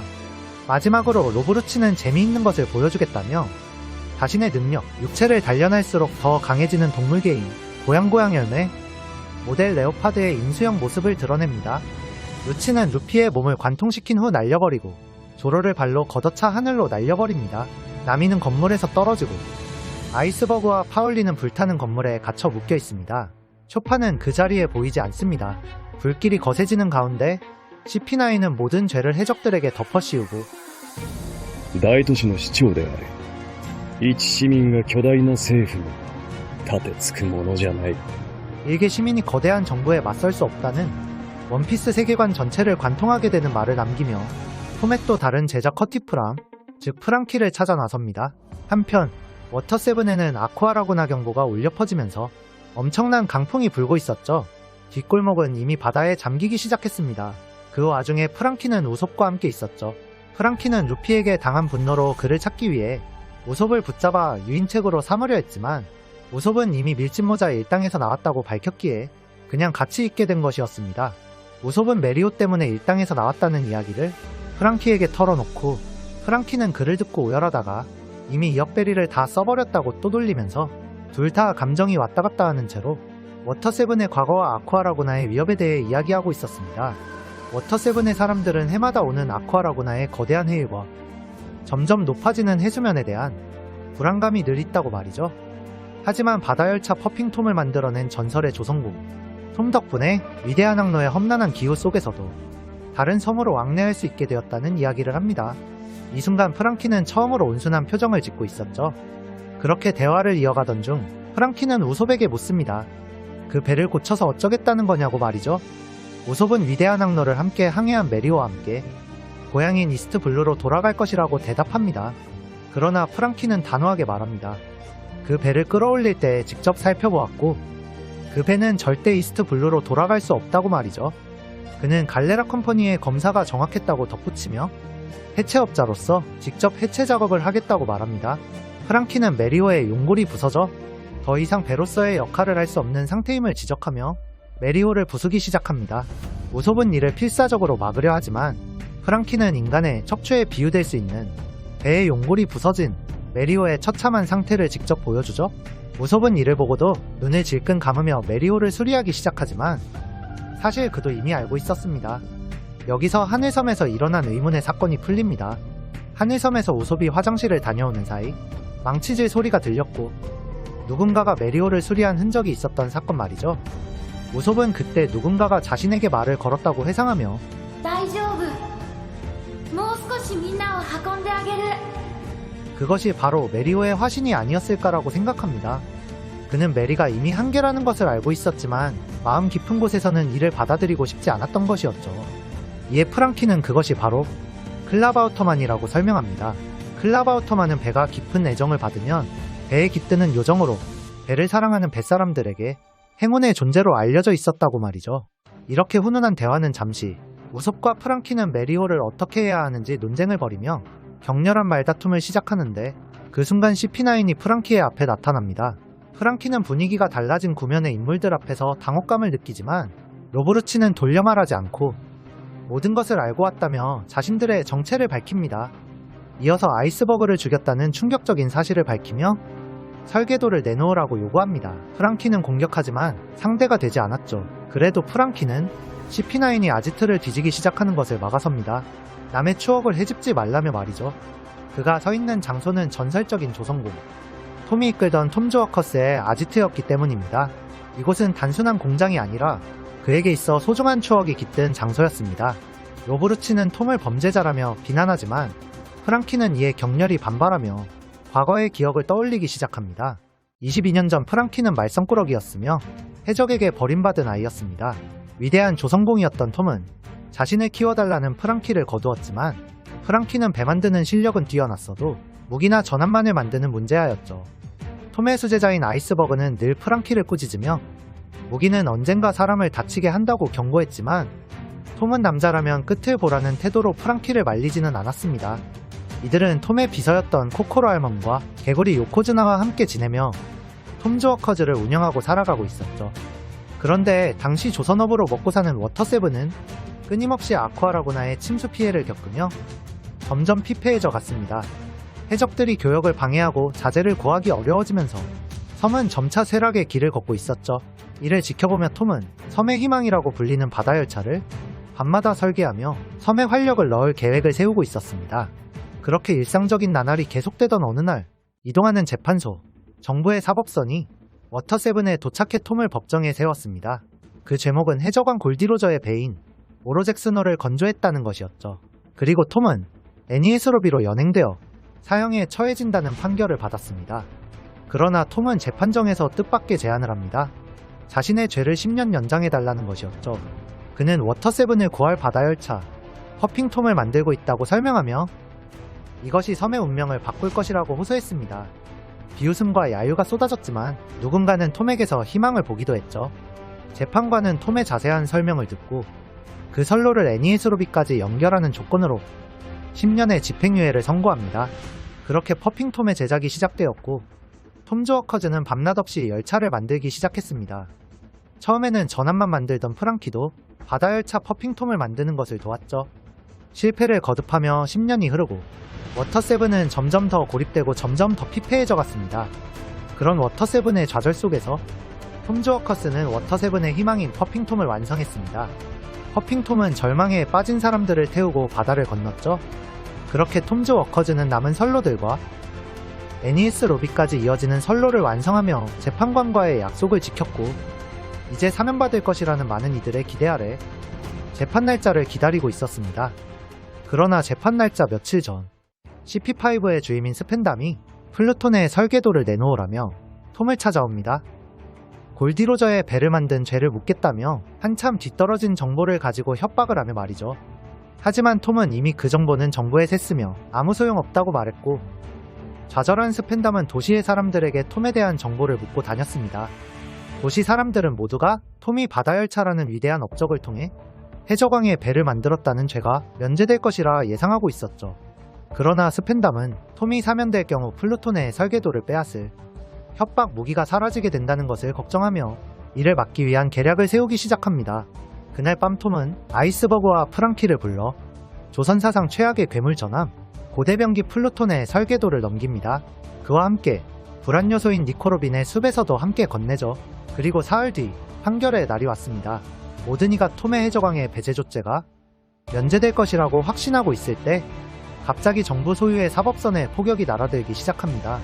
Speaker 1: 마지막으로 로브루치는 재미있는 것을 보여주겠다며 자신의 능력, 육체를 단련할수록 더 강해지는 동물계인 고양고양 열매 모델 레오파드의 인수형 모습을 드러냅니다. 루치는 루피의 몸을 관통시킨 후 날려버리고 조로를 발로 걷어차 하늘로 날려버립니다. 나미는 건물에서 떨어지고 아이스버그와 파울리는 불타는 건물에 갇혀 묶여 있습니다. 쇼파는 그 자리에 보이지 않습니다. 불길이 거세지는 가운데 CP9은 모든 죄를 해적들에게 덮어씌우고
Speaker 6: 大都市の市長である。一市民が巨大な政府に立てつくものじゃない。
Speaker 1: 일개 시민이 거대한 정부에 맞설 수 없다는 원피스 세계관 전체를 관통하게 되는 말을 남기며 톰의 또 다른 제자 커티프람, 즉 프랑키를 찾아 나섭니다. 한편 워터7에는 아쿠아라구나 경보가 울려 퍼지면서 엄청난 강풍이 불고 있었죠. 뒷골목은 이미 바다에 잠기기 시작했습니다. 그 와중에 프랑키는 우솝과 함께 있었죠. 프랑키는 루피에게 당한 분노로 그를 찾기 위해 우솝을 붙잡아 유인책으로 삼으려 했지만 우솝은 이미 밀짚모자 일당에서 나왔다고 밝혔기에 그냥 같이 있게 된 것이었습니다. 우솝은 메리오 때문에 일당에서 나왔다는 이야기를 프랑키에게 털어놓고 프랑키는 그를 듣고 오열하다가 이미 이역베리를 다 써버렸다고 떠돌리면서 둘 다 감정이 왔다 갔다 하는 채로 워터7의 과거와 아쿠아라구나의 위협에 대해 이야기하고 있었습니다. 워터7의 사람들은 해마다 오는 아쿠아라구나의 거대한 해일과 점점 높아지는 해수면에 대한 불안감이 늘 있다고 말이죠. 하지만 바다열차 퍼핑톰을 만들어낸 전설의 조성공 톰 덕분에 위대한 항로의 험난한 기후 속에서도 다른 섬으로 왕래할 수 있게 되었다는 이야기를 합니다. 이 순간 프랑키는 처음으로 온순한 표정을 짓고 있었죠. 그렇게 대화를 이어가던 중 프랑키는 우솝에게 묻습니다. 그 배를 고쳐서 어쩌겠다는 거냐고 말이죠. 우솝은 위대한 항로를 함께 항해한 메리오와 함께 고향인 이스트 블루로 돌아갈 것이라고 대답합니다. 그러나 프랑키는 단호하게 말합니다. 그 배를 끌어올릴 때 직접 살펴보았고 그 배는 절대 이스트 블루로 돌아갈 수 없다고 말이죠. 그는 갈레라 컴퍼니의 검사가 정확했다고 덧붙이며 해체업자로서 직접 해체 작업을 하겠다고 말합니다. 프랑키는 메리오의 용골이 부서져 더 이상 배로서의 역할을 할 수 없는 상태임을 지적하며 메리오를 부수기 시작합니다. 우솝은 이를 필사적으로 막으려 하지만 프랑키는 인간의 척추에 비유될 수 있는 배의 용골이 부서진 메리오의 처참한 상태를 직접 보여주죠. 우솝은 이를 보고도 눈을 질끈 감으며 메리오를 수리하기 시작하지만 사실 그도 이미 알고 있었습니다. 여기서 하늘섬에서 일어난 의문의 사건이 풀립니다. 하늘섬에서 우솝이 화장실을 다녀오는 사이 망치질 소리가 들렸고 누군가가 메리오를 수리한 흔적이 있었던 사건 말이죠. 우솝은 그때 누군가가 자신에게 말을 걸었다고 회상하며
Speaker 7: 大丈夫もう少しみんなを運んであげる
Speaker 1: 그것이 바로 메리오의 화신이 아니었을까라고 생각합니다. 그는 메리가 이미 한계라는 것을 알고 있었지만 마음 깊은 곳에서는 이를 받아들이고 싶지 않았던 것이었죠. 이에 프랑키는 그것이 바로 클라바우터만이라고 설명합니다. 클라바우터만은 배가 깊은 애정을 받으면 배에 깃드는 요정으로 배를 사랑하는 뱃사람들에게 행운의 존재로 알려져 있었다고 말이죠. 이렇게 훈훈한 대화는 잠시 우솝과 프랑키는 메리오를 어떻게 해야 하는지 논쟁을 벌이며 격렬한 말다툼을 시작하는데 그 순간 CP9이 프랑키의 앞에 나타납니다. 프랑키는 분위기가 달라진 구면의 인물들 앞에서 당혹감을 느끼지만 로브루치는 돌려 말하지 않고 모든 것을 알고 왔다며 자신들의 정체를 밝힙니다. 이어서 아이스버그를 죽였다는 충격적인 사실을 밝히며 설계도를 내놓으라고 요구합니다. 프랑키는 공격하지만 상대가 되지 않았죠. 그래도 프랑키는 CP9이 아지트를 뒤지기 시작하는 것을 막아섭니다. 남의 추억을 헤집지 말라며 말이죠. 그가 서 있는 장소는 전설적인 조성궁, 톰이 이끌던 톰 조어커스의 아지트였기 때문입니다. 이곳은 단순한 공장이 아니라 그에게 있어 소중한 추억이 깃든 장소였습니다. 로브루치는 톰을 범죄자라며 비난하지만 프랑키는 이에 격렬히 반발하며 과거의 기억을 떠올리기 시작합니다. 22년 전 프랑키는 말썽꾸러기였으며 해적에게 버림받은 아이였습니다. 위대한 조성공이었던 톰은 자신을 키워달라는 프랑키를 거두었지만 프랑키는 배 만드는 실력은 뛰어났어도 무기나 전함만을 만드는 문제아였죠. 톰의 수제자인 아이스버그는 늘 프랑키를 꾸짖으며 무기는 언젠가 사람을 다치게 한다고 경고했지만 톰은 남자라면 끝을 보라는 태도로 프랑키를 말리지는 않았습니다. 이들은 톰의 비서였던 코코로 할멈과 개구리 요코즈나와 함께 지내며 톰 조어커즈를 운영하고 살아가고 있었죠. 그런데 당시 조선업으로 먹고 사는 워터세븐은 끊임없이 아쿠아라구나의 침수 피해를 겪으며 점점 피폐해져 갔습니다. 해적들이 교역을 방해하고 자재를 구하기 어려워지면서 섬은 점차 쇠락의 길을 걷고 있었죠. 이를 지켜보며 톰은 섬의 희망이라고 불리는 바다열차를 밤마다 설계하며 섬에 활력을 넣을 계획을 세우고 있었습니다. 그렇게 일상적인 나날이 계속되던 어느 날 이동하는 재판소, 정부의 사법선이 워터세븐에 도착해 톰을 법정에 세웠습니다. 그 제목은 해적왕 골디로저의 배인 오로잭스너를 건조했다는 것이었죠. 그리고 톰은 애니에스로비로 연행되어 사형에 처해진다는 판결을 받았습니다. 그러나 톰은 재판정에서 뜻밖의 제안을 합니다. 자신의 죄를 10년 연장해달라는 것이었죠. 그는 워터세븐을 구할 바다열차 퍼핑톰을 만들고 있다고 설명하며 이것이 섬의 운명을 바꿀 것이라고 호소했습니다. 비웃음과 야유가 쏟아졌지만 누군가는 톰에게서 희망을 보기도 했죠. 재판관은 톰의 자세한 설명을 듣고 그 선로를 애니에스로비까지 연결하는 조건으로 10년의 집행유예를 선고합니다. 그렇게 퍼핑톰의 제작이 시작되었고 톰 조어커즈는 밤낮 없이 열차를 만들기 시작했습니다. 처음에는 전함만 만들던 프랑키도 바다열차 퍼핑톰을 만드는 것을 도왔죠. 실패를 거듭하며 10년이 흐르고 워터세븐은 점점 더 고립되고 점점 더 피폐해져 갔습니다. 그런 워터세븐의 좌절 속에서 톰 조어커스는 워터세븐의 희망인 퍼핑톰을 완성했습니다. 퍼핑톰은 절망에 빠진 사람들을 태우고 바다를 건넜죠. 그렇게 톰 조어커즈는 남은 선로들과 애니에스 로비까지 이어지는 선로를 완성하며 재판관과의 약속을 지켰고 이제 사면받을 것이라는 많은 이들의 기대 아래 재판 날짜를 기다리고 있었습니다. 그러나 재판 날짜 며칠 전 CP5의 주임인 스펜담이 플루톤의 설계도를 내놓으라며 톰을 찾아옵니다. 골디로저의 배를 만든 죄를 묻겠다며 한참 뒤떨어진 정보를 가지고 협박을 하며 말이죠. 하지만 톰은 이미 그 정보는 정부에 샜으며 아무 소용없다고 말했고 좌절한 스펜담은 도시의 사람들에게 톰에 대한 정보를 묻고 다녔습니다. 도시 사람들은 모두가 톰이 바다열차라는 위대한 업적을 통해 해적왕의 배를 만들었다는 죄가 면제될 것이라 예상하고 있었죠. 그러나 스펜담은 톰이 사면될 경우 플루톤의 설계도를 빼앗을 협박 무기가 사라지게 된다는 것을 걱정하며 이를 막기 위한 계략을 세우기 시작합니다. 그날 밤 톰은 아이스버그와 프랑키를 불러 조선사상 최악의 괴물 전함 고대병기 플루톤의 설계도를 넘깁니다. 그와 함께 불안 요소인 니코로빈의 숲에서도 함께 건네죠. 그리고 사흘 뒤 판결의 날이 왔습니다. 모든 이가 톰의 해적왕의 배제 조치가 면제될 것이라고 확신하고 있을 때 갑자기 정부 소유의 사법선에 폭격이 날아들기 시작합니다.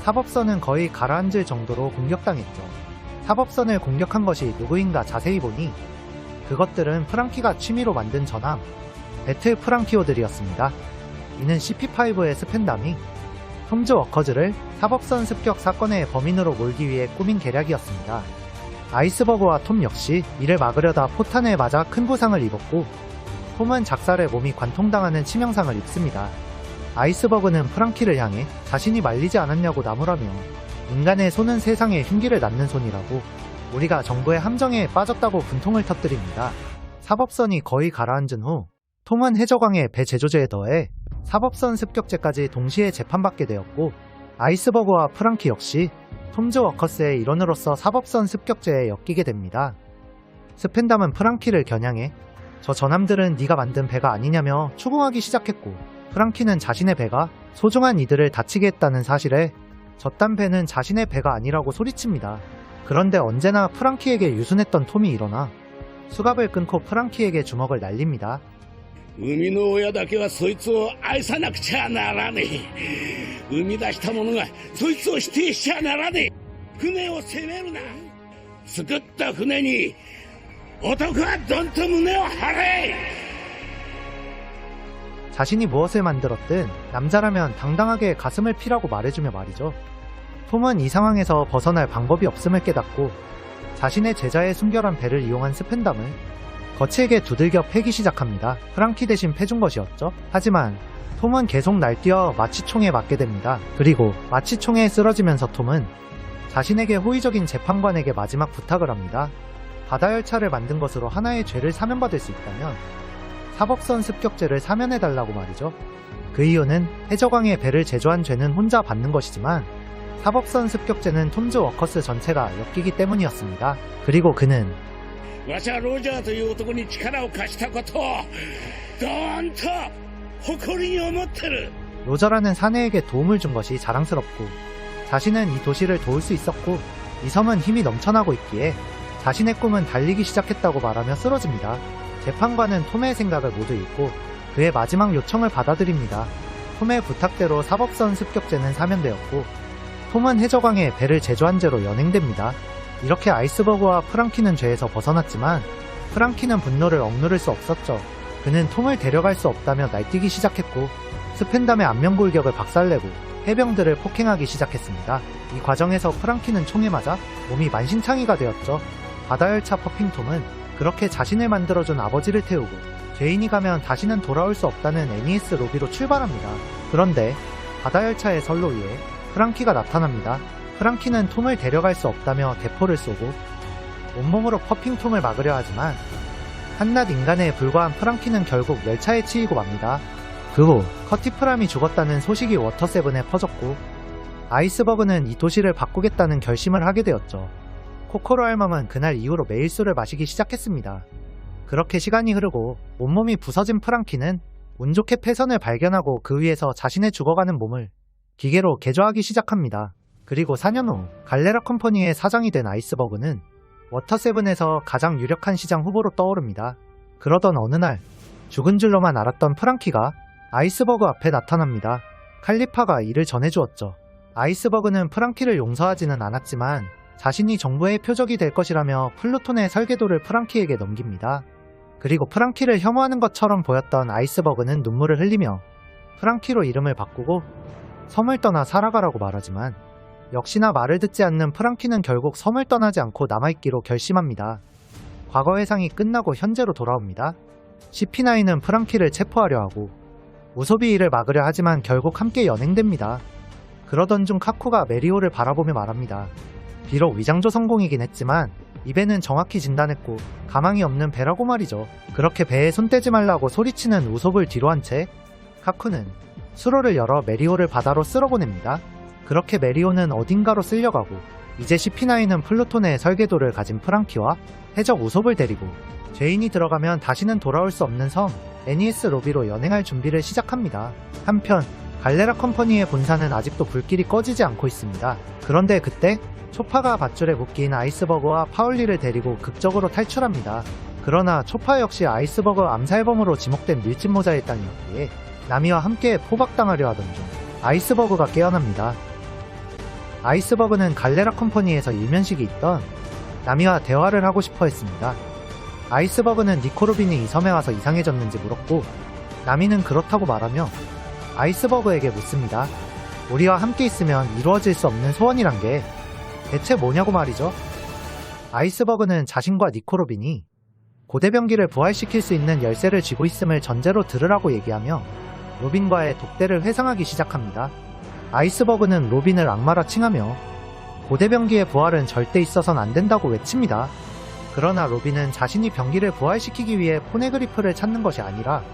Speaker 1: 사법선은 거의 가라앉을 정도로 공격당했죠. 사법선을 공격한 것이 누구인가 자세히 보니 그것들은 프랑키가 취미로 만든 전함 배틀 프랑키오들이었습니다. 이는 CP5의 스펜담이 톰즈 워커즈를 사법선 습격 사건의 범인으로 몰기 위해 꾸민 계략이었습니다. 아이스버그와 톰 역시 이를 막으려다 포탄에 맞아 큰 부상을 입었고 톰은 작살에 몸이 관통당하는 치명상을 입습니다. 아이스버그는 프랑키를 향해 자신이 말리지 않았냐고 나무라며 인간의 손은 세상에 흉기를 낳는 손이라고 우리가 정부의 함정에 빠졌다고 분통을 터뜨립니다. 사법선이 거의 가라앉은 후 톰은 해적왕의 배 제조제에 더해 사법선 습격죄까지 동시에 재판받게 되었고 아이스버그와 프랑키 역시 톰즈 워커스의 일원으로서 사법선 습격죄에 엮이게 됩니다. 스펜담은 프랑키를 겨냥해 저 전함들은 네가 만든 배가 아니냐며 추궁하기 시작했고 프랑키는 자신의 배가 소중한 이들을 다치게 했다는 사실에 저딴 배는 자신의 배가 아니라고 소리칩니다. 그런데 언제나 프랑키에게 유순했던 톰이 일어나 수갑을 끊고 프랑키에게 주먹을 날립니다.
Speaker 8: 生みの親だけはそいつを愛さなくちゃならねえ。生み出した者がそいつを否定しちゃならねえ。船を責めるな。作った船に男はどんと胸を張れ。
Speaker 1: 자신이 무엇을 만들었든 남자라면 당당하게 가슴을 피라고 말해주며 말이죠. 톰은 이 상황에서 벗어날 방법이 없음을 깨닫고 자신의 제자의 순결한 배를 이용한 스펜담을 거칠게 두들겨 패기 시작합니다. 프랑키 대신 패준 것이었죠. 하지만 톰은 계속 날뛰어 마취총에 맞게 됩니다. 그리고 마취총에 쓰러지면서 톰은 자신에게 호의적인 재판관에게 마지막 부탁을 합니다. 바다열차를 만든 것으로 하나의 죄를 사면받을 수 있다면 사법선 습격죄를 사면해달라고 말이죠. 그 이유는 해적왕의 배를 제조한 죄는 혼자 받는 것이지만 사법선 습격죄는 톰즈 워커스 전체가 엮이기 때문이었습니다. 그리고 그는
Speaker 8: わしはロジャーという男に力を貸したことをどーんと誇りに思ってる。
Speaker 1: 로저라는 사내에게 도움을 준 것이 자랑스럽고 자신은 이 도시를 도울 수 있었고 이 섬은 힘이 넘쳐나고 있기에 자신의 꿈은 달리기 시작했다고 말하며 쓰러집니다. 재판관은 톰의 생각을 모두 읽고 그의 마지막 요청을 받아들입니다. 톰의 부탁대로 사법선 습격죄는 사면되었고 톰은 해적왕의 배를 제조한 죄로 연행됩니다. 이렇게 아이스버그와 프랑키는 죄에서 벗어났지만 프랑키는 분노를 억누를 수 없었죠. 그는 톰을 데려갈 수 없다며 날뛰기 시작했고 스펜담의 안면골격을 박살내고 해병들을 폭행하기 시작했습니다. 이 과정에서 프랑키는 총에 맞아 몸이 만신창이가 되었죠. 바다열차 퍼핑 톰은 그렇게 자신을 만들어준 아버지를 태우고 죄인이 가면 다시는 돌아올 수 없다는 애니에스 로비로 출발합니다. 그런데 바다열차의 선로 위에 프랑키가 나타납니다. 프랑키는 톰을 데려갈 수 없다며 대포를 쏘고 온몸으로 퍼핑 톰을 막으려 하지만 한낱 인간에 불과한 프랑키는 결국 열차에 치이고 맙니다. 그 후 커티프람이 죽었다는 소식이 워터세븐에 퍼졌고 아이스버그는 이 도시를 바꾸겠다는 결심을 하게 되었죠. 코코로 알멈은 그날 이후로 매일 술을 마시기 시작했습니다. 그렇게 시간이 흐르고 온몸이 부서진 프랑키는 운 좋게 패선을 발견하고 그 위에서 자신의 죽어가는 몸을 기계로 개조하기 시작합니다. 그리고 4년 후 갈레라 컴퍼니의 사장이 된 아이스버그는 워터세븐에서 가장 유력한 시장 후보로 떠오릅니다. 그러던 어느 날 죽은 줄로만 알았던 프랑키가 아이스버그 앞에 나타납니다. 칼리파가 이를 전해주었죠. 아이스버그는 프랑키를 용서하지는 않았지만 자신이 정부의 표적이 될 것이라며 플루톤의 설계도를 프랑키에게 넘깁니다. 그리고 프랑키를 혐오하는 것처럼 보였던 아이스버그는 눈물을 흘리며 프랑키로 이름을 바꾸고 섬을 떠나 살아가라고 말하지만 역시나 말을 듣지 않는 프랑키는 결국 섬을 떠나지 않고 남아있기로 결심합니다. 과거 회상이 끝나고 현재로 돌아옵니다. CP9은 프랑키를 체포하려 하고 우소비 이를 막으려 하지만 결국 함께 연행됩니다. 그러던 중 카쿠가 메리오를 바라보며 말합니다. 비록 위장조 성공이긴 했지만 이 배는 정확히 진단했고 가망이 없는 배라고 말이죠. 그렇게 배에 손 떼지 말라고 소리치는 우솝을 뒤로 한 채 카쿠는 수로를 열어 메리오를 바다로 쓸어보냅니다. 그렇게 메리오는 어딘가로 쓸려가고 이제 CP9은 플루톤의 설계도를 가진 프랑키와 해적 우솝을 데리고 죄인이 들어가면 다시는 돌아올 수 없는 섬 NES 로비로 연행할 준비를 시작합니다. 한편 갈레라 컴퍼니의 본사는 아직도 불길이 꺼지지 않고 있습니다. 그런데 그때 초파가 밧줄에 묶인 아이스버그와 파울리를 데리고 극적으로 탈출합니다. 그러나 초파 역시 아이스버그 암살범으로 지목된 밀짚모자 일당이었기에 나미와 함께 포박당하려 하던 중 아이스버그가 깨어납니다. 아이스버그는 갈레라 컴퍼니에서 일면식이 있던 나미와 대화를 하고 싶어 했습니다. 아이스버그는 니코로빈이 이 섬에 와서 이상해졌는지 물었고 나미는 그렇다고 말하며 아이스버그에게 묻습니다. 우리와 함께 있으면 이루어질 수 없는 소원이란 게 대체 뭐냐고 말이죠. 아이스버그는 자신과 니코로빈이 고대병기를 부활시킬 수 있는 열쇠를 쥐고 있음을 전제로 들으라고 얘기하며 로빈과의 독대를 회상하기 시작합니다. 아이스버그는 로빈을 악마라 칭하며 고대병기의 부활은 절대 있어선 안 된다고 외칩니다. 그러나 로빈은 자신이 병기를 부활시키기 위해 포네그리프를 찾는 것이 아니라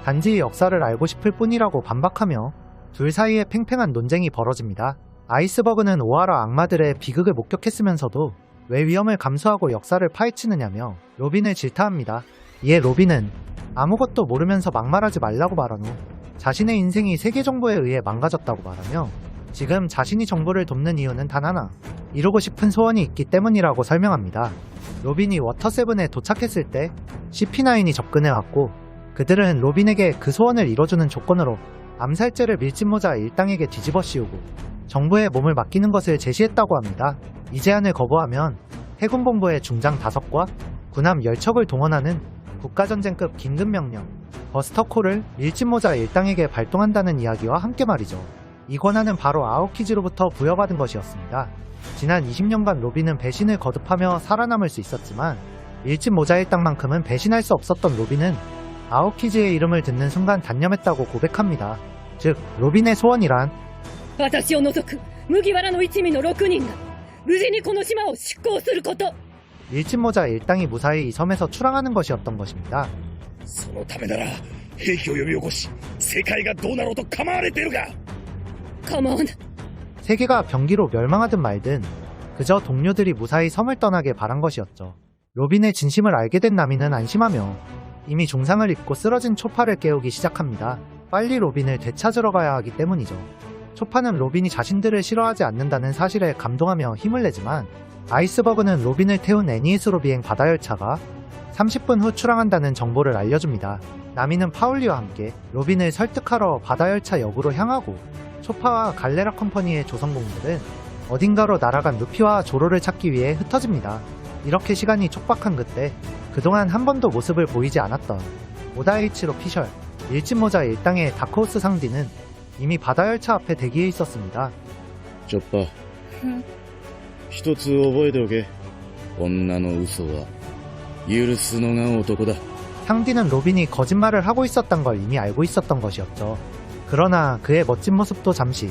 Speaker 1: 단지 역사를 알고 싶을 뿐이라고 반박하며 둘 사이에 팽팽한 논쟁이 벌어집니다. 아이스버그는 오하라 악마들의 비극을 목격했으면서도 왜 위험을 감수하고 역사를 파헤치느냐며 로빈을 질타합니다. 이에 로빈은 아무것도 모르면서 막말하지 말라고 말한 후 자신의 인생이 세계 정부에 의해 망가졌다고 말하며 지금 자신이 정부를 돕는 이유는 단 하나, 이루고 싶은 소원이 있기 때문이라고 설명합니다. 로빈이 워터7에 도착했을 때 CP9이 접근해왔고 그들은 로빈에게 그 소원을 이뤄주는 조건으로 암살죄를 밀짚모자 일당에게 뒤집어 씌우고 정부에 몸을 맡기는 것을 제시했다고 합니다. 이 제안을 거부하면 해군본부의 중장 5과 군함 10척을 동원하는 국가전쟁급 긴급명령 버스터콜을 밀짚모자 일당에게 발동한다는 이야기와 함께 말이죠. 이 권한은 바로 아오키즈로부터 부여받은 것이었습니다. 지난 20년간 로빈은 배신을 거듭하며 살아남을 수 있었지만 밀짚모자 일당만큼은 배신할 수 없었던 로빈은 아오키즈의 이름을 듣는 순간 단념했다고 고백합니다. 즉 로빈의 소원이란
Speaker 5: 私を除く麦わらの一味の6人が無事にこの島を執行すること。
Speaker 1: 밀짚모자 일당이 무사히 이 섬에서 출항하는 것이었던 것입니다.
Speaker 8: そのためなら兵器を呼び起こし世界がどうなろうと構われているが
Speaker 5: 構わぬ。
Speaker 1: 세계가 병기로 멸망하든 말든 그저 동료들이 무사히 섬을 떠나길 바란 것이었죠. 로빈의 진심을 알게 된 나미는 안심하며 이미 중상을 입고 쓰러진 초파를 깨우기 시작합니다. 빨리 로빈을 되찾으러 가야 하기 때문이죠. 초파는 로빈이 자신들을 싫어하지 않는다는 사실에 감동하며 힘을 내지만 아이스버그는 로빈을 태운 NES로 비행 바다열차가 30분 후 출항한다는 정보를 알려줍니다. 나미는 파울리와 함께 로빈을 설득하러 바다열차 역으로 향하고 초파와 갈레라 컴퍼니의 조선공들은 어딘가로 날아간 루피와 조로를 찾기 위해 흩어집니다. 이렇게 시간이 촉박한 그때 그동안 한 번도 모습을 보이지 않았던 오다이치로 피셜, 밀짚모자 일당의 다크호스 상디는 이미 바다열차 앞에 대기해 있었습니다.
Speaker 6: チョッパー一つ覚えておけ。女の嘘は許すのが男だ。
Speaker 1: 상디는 로빈이 거짓말을 하고 있었던 걸 이미 알고 있었던 것이었죠. 그러나 그의 멋진 모습도 잠시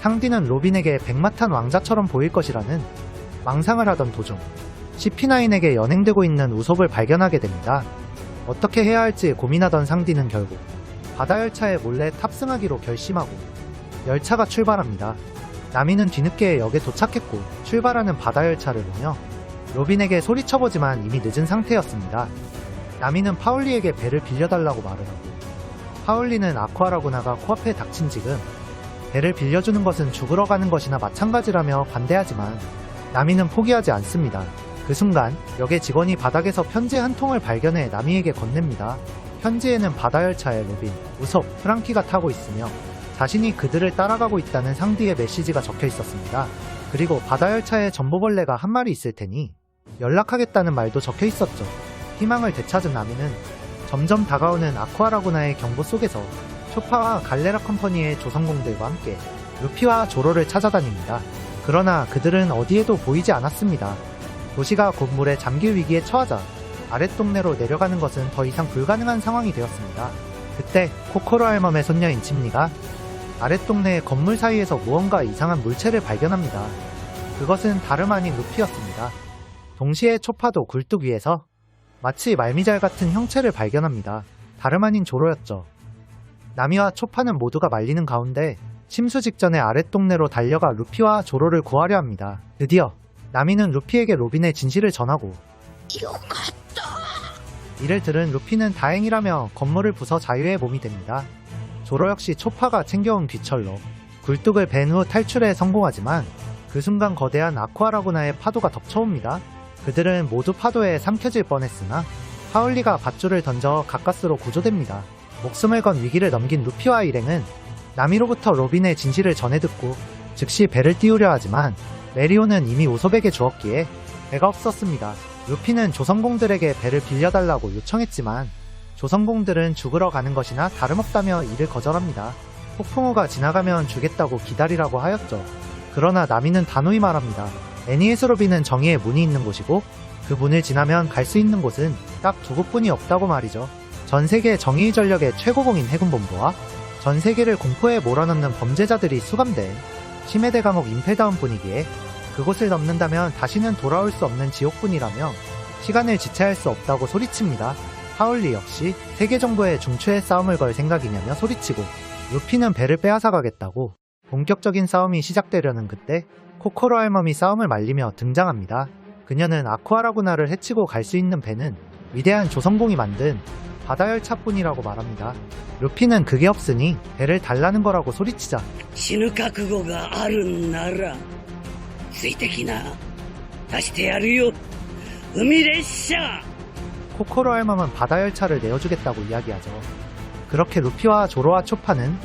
Speaker 1: 상디는 로빈에게 백마탄 왕자처럼 보일 것이라는 망상을 하던 도중 CP9에게 연행되고 있는 우섭을 발견하게 됩니다. 어떻게 해야 할지 고민하던 상디는 결국 바다열차에 몰래 탑승하기로 결심하고 열차가 출발합니다. 나미는 뒤늦게 역에 도착했고 출발하는 바다열차를 보며 로빈에게 소리쳐보지만 이미 늦은 상태였습니다. 나미는 파울리에게 배를 빌려달라고 말을 하고 파울리는 아쿠아라구나가 코앞에 닥친 지금 배를 빌려주는 것은 죽으러 가는 것이나 마찬가지라며 반대하지만 나미는 포기하지 않습니다. 그 순간 역의 직원이 바닥에서 편지 한 통을 발견해 나미에게 건넵니다. 편지에는 바다열차에 로빈, 우섭, 프랑키가 타고 있으며 자신이 그들을 따라가고 있다는 상디의 메시지가 적혀 있었습니다. 그리고 바다열차에 전보벌레가 한 마리 있을 테니 연락하겠다는 말도 적혀 있었죠. 희망을 되찾은 나미는 점점 다가오는 아쿠아라구나의 경보 속에서 초파와 갈레라 컴퍼니의 조선공들과 함께 루피와 조로를 찾아다닙니다. 그러나 그들은 어디에도 보이지 않았습니다. 도시가 곧 물에 잠길 위기에 처하자 아랫동네로 내려가는 것은 더 이상 불가능한 상황이 되었습니다. 그때 코코로 알멈의 손녀인 침리가 아랫동네의 건물 사이에서 무언가 이상한 물체를 발견합니다. 그것은 다름 아닌 루피였습니다. 동시에 초파도 굴뚝 위에서 마치 말미잘 같은 형체를 발견합니다. 다름 아닌 조로였죠. 나미와 초파는 모두가 말리는 가운데 침수 직전에 아랫동네로 달려가 루피와 조로를 구하려 합니다. 드디어 나미는 루피에게 로빈의 진실을 전하고 이를 들은 루피는 다행이라며 건물을 부숴 자유의 몸이 됩니다. 조로 역시 초파가 챙겨온 귀철로 굴뚝을 벤 후 탈출에 성공하지만 그 순간 거대한 아쿠아라구나의 파도가 덮쳐옵니다. 그들은 모두 파도에 삼켜질 뻔했으나 하울리가 밧줄을 던져 가까스로 구조됩니다. 목숨을 건 위기를 넘긴 루피와 일행은 나미로부터 로빈의 진실을 전해 듣고 즉시 배를 띄우려 하지만 메리오는 이미 우섭에게 주었기에 배가 없었습니다. 루피는 조선공들에게 배를 빌려달라고 요청했지만 조선공들은 죽으러 가는 것이나 다름없다며 이를 거절합니다. 폭풍우가 지나가면 주겠다고 기다리라고 하였죠. 그러나 나미는 단호히 말합니다. 애니에스 로빈은 정의의 문이 있는 곳이고 그 문을 지나면 갈 수 있는 곳은 딱 두 곳뿐이 없다고 말이죠. 전 세계 정의 전력의 최고봉인 해군본부와 전 세계를 공포에 몰아넣는 범죄자들이 수감된 심해대 감옥 임펠다운 뿐이기에 그곳을 넘는다면 다시는 돌아올 수 없는 지옥뿐이라며 시간을 지체할 수 없다고 소리칩니다. 하울리 역시 세계 정부의 중추에 싸움을 걸 생각이냐며 소리치고 루피는 배를 빼앗아가겠다고 본격적인 싸움이 시작되려는 그때 코코로 할멈이 싸움을 말리며 등장합니다. 그녀는 아쿠아라구나를 해치고 갈 수 있는 배는 위대한 조선공이 만든 바다열차뿐이라고 말합니다. 루피는 그게 없으니 배를 달라는 거라고 소리치자
Speaker 8: 死ぬ覚悟があるんならついてきな出してやるよ海列車
Speaker 1: 코코로 할멈은 바다열차를 내어주겠다고 이야기하죠. 그렇게 루피와 조로와 초파는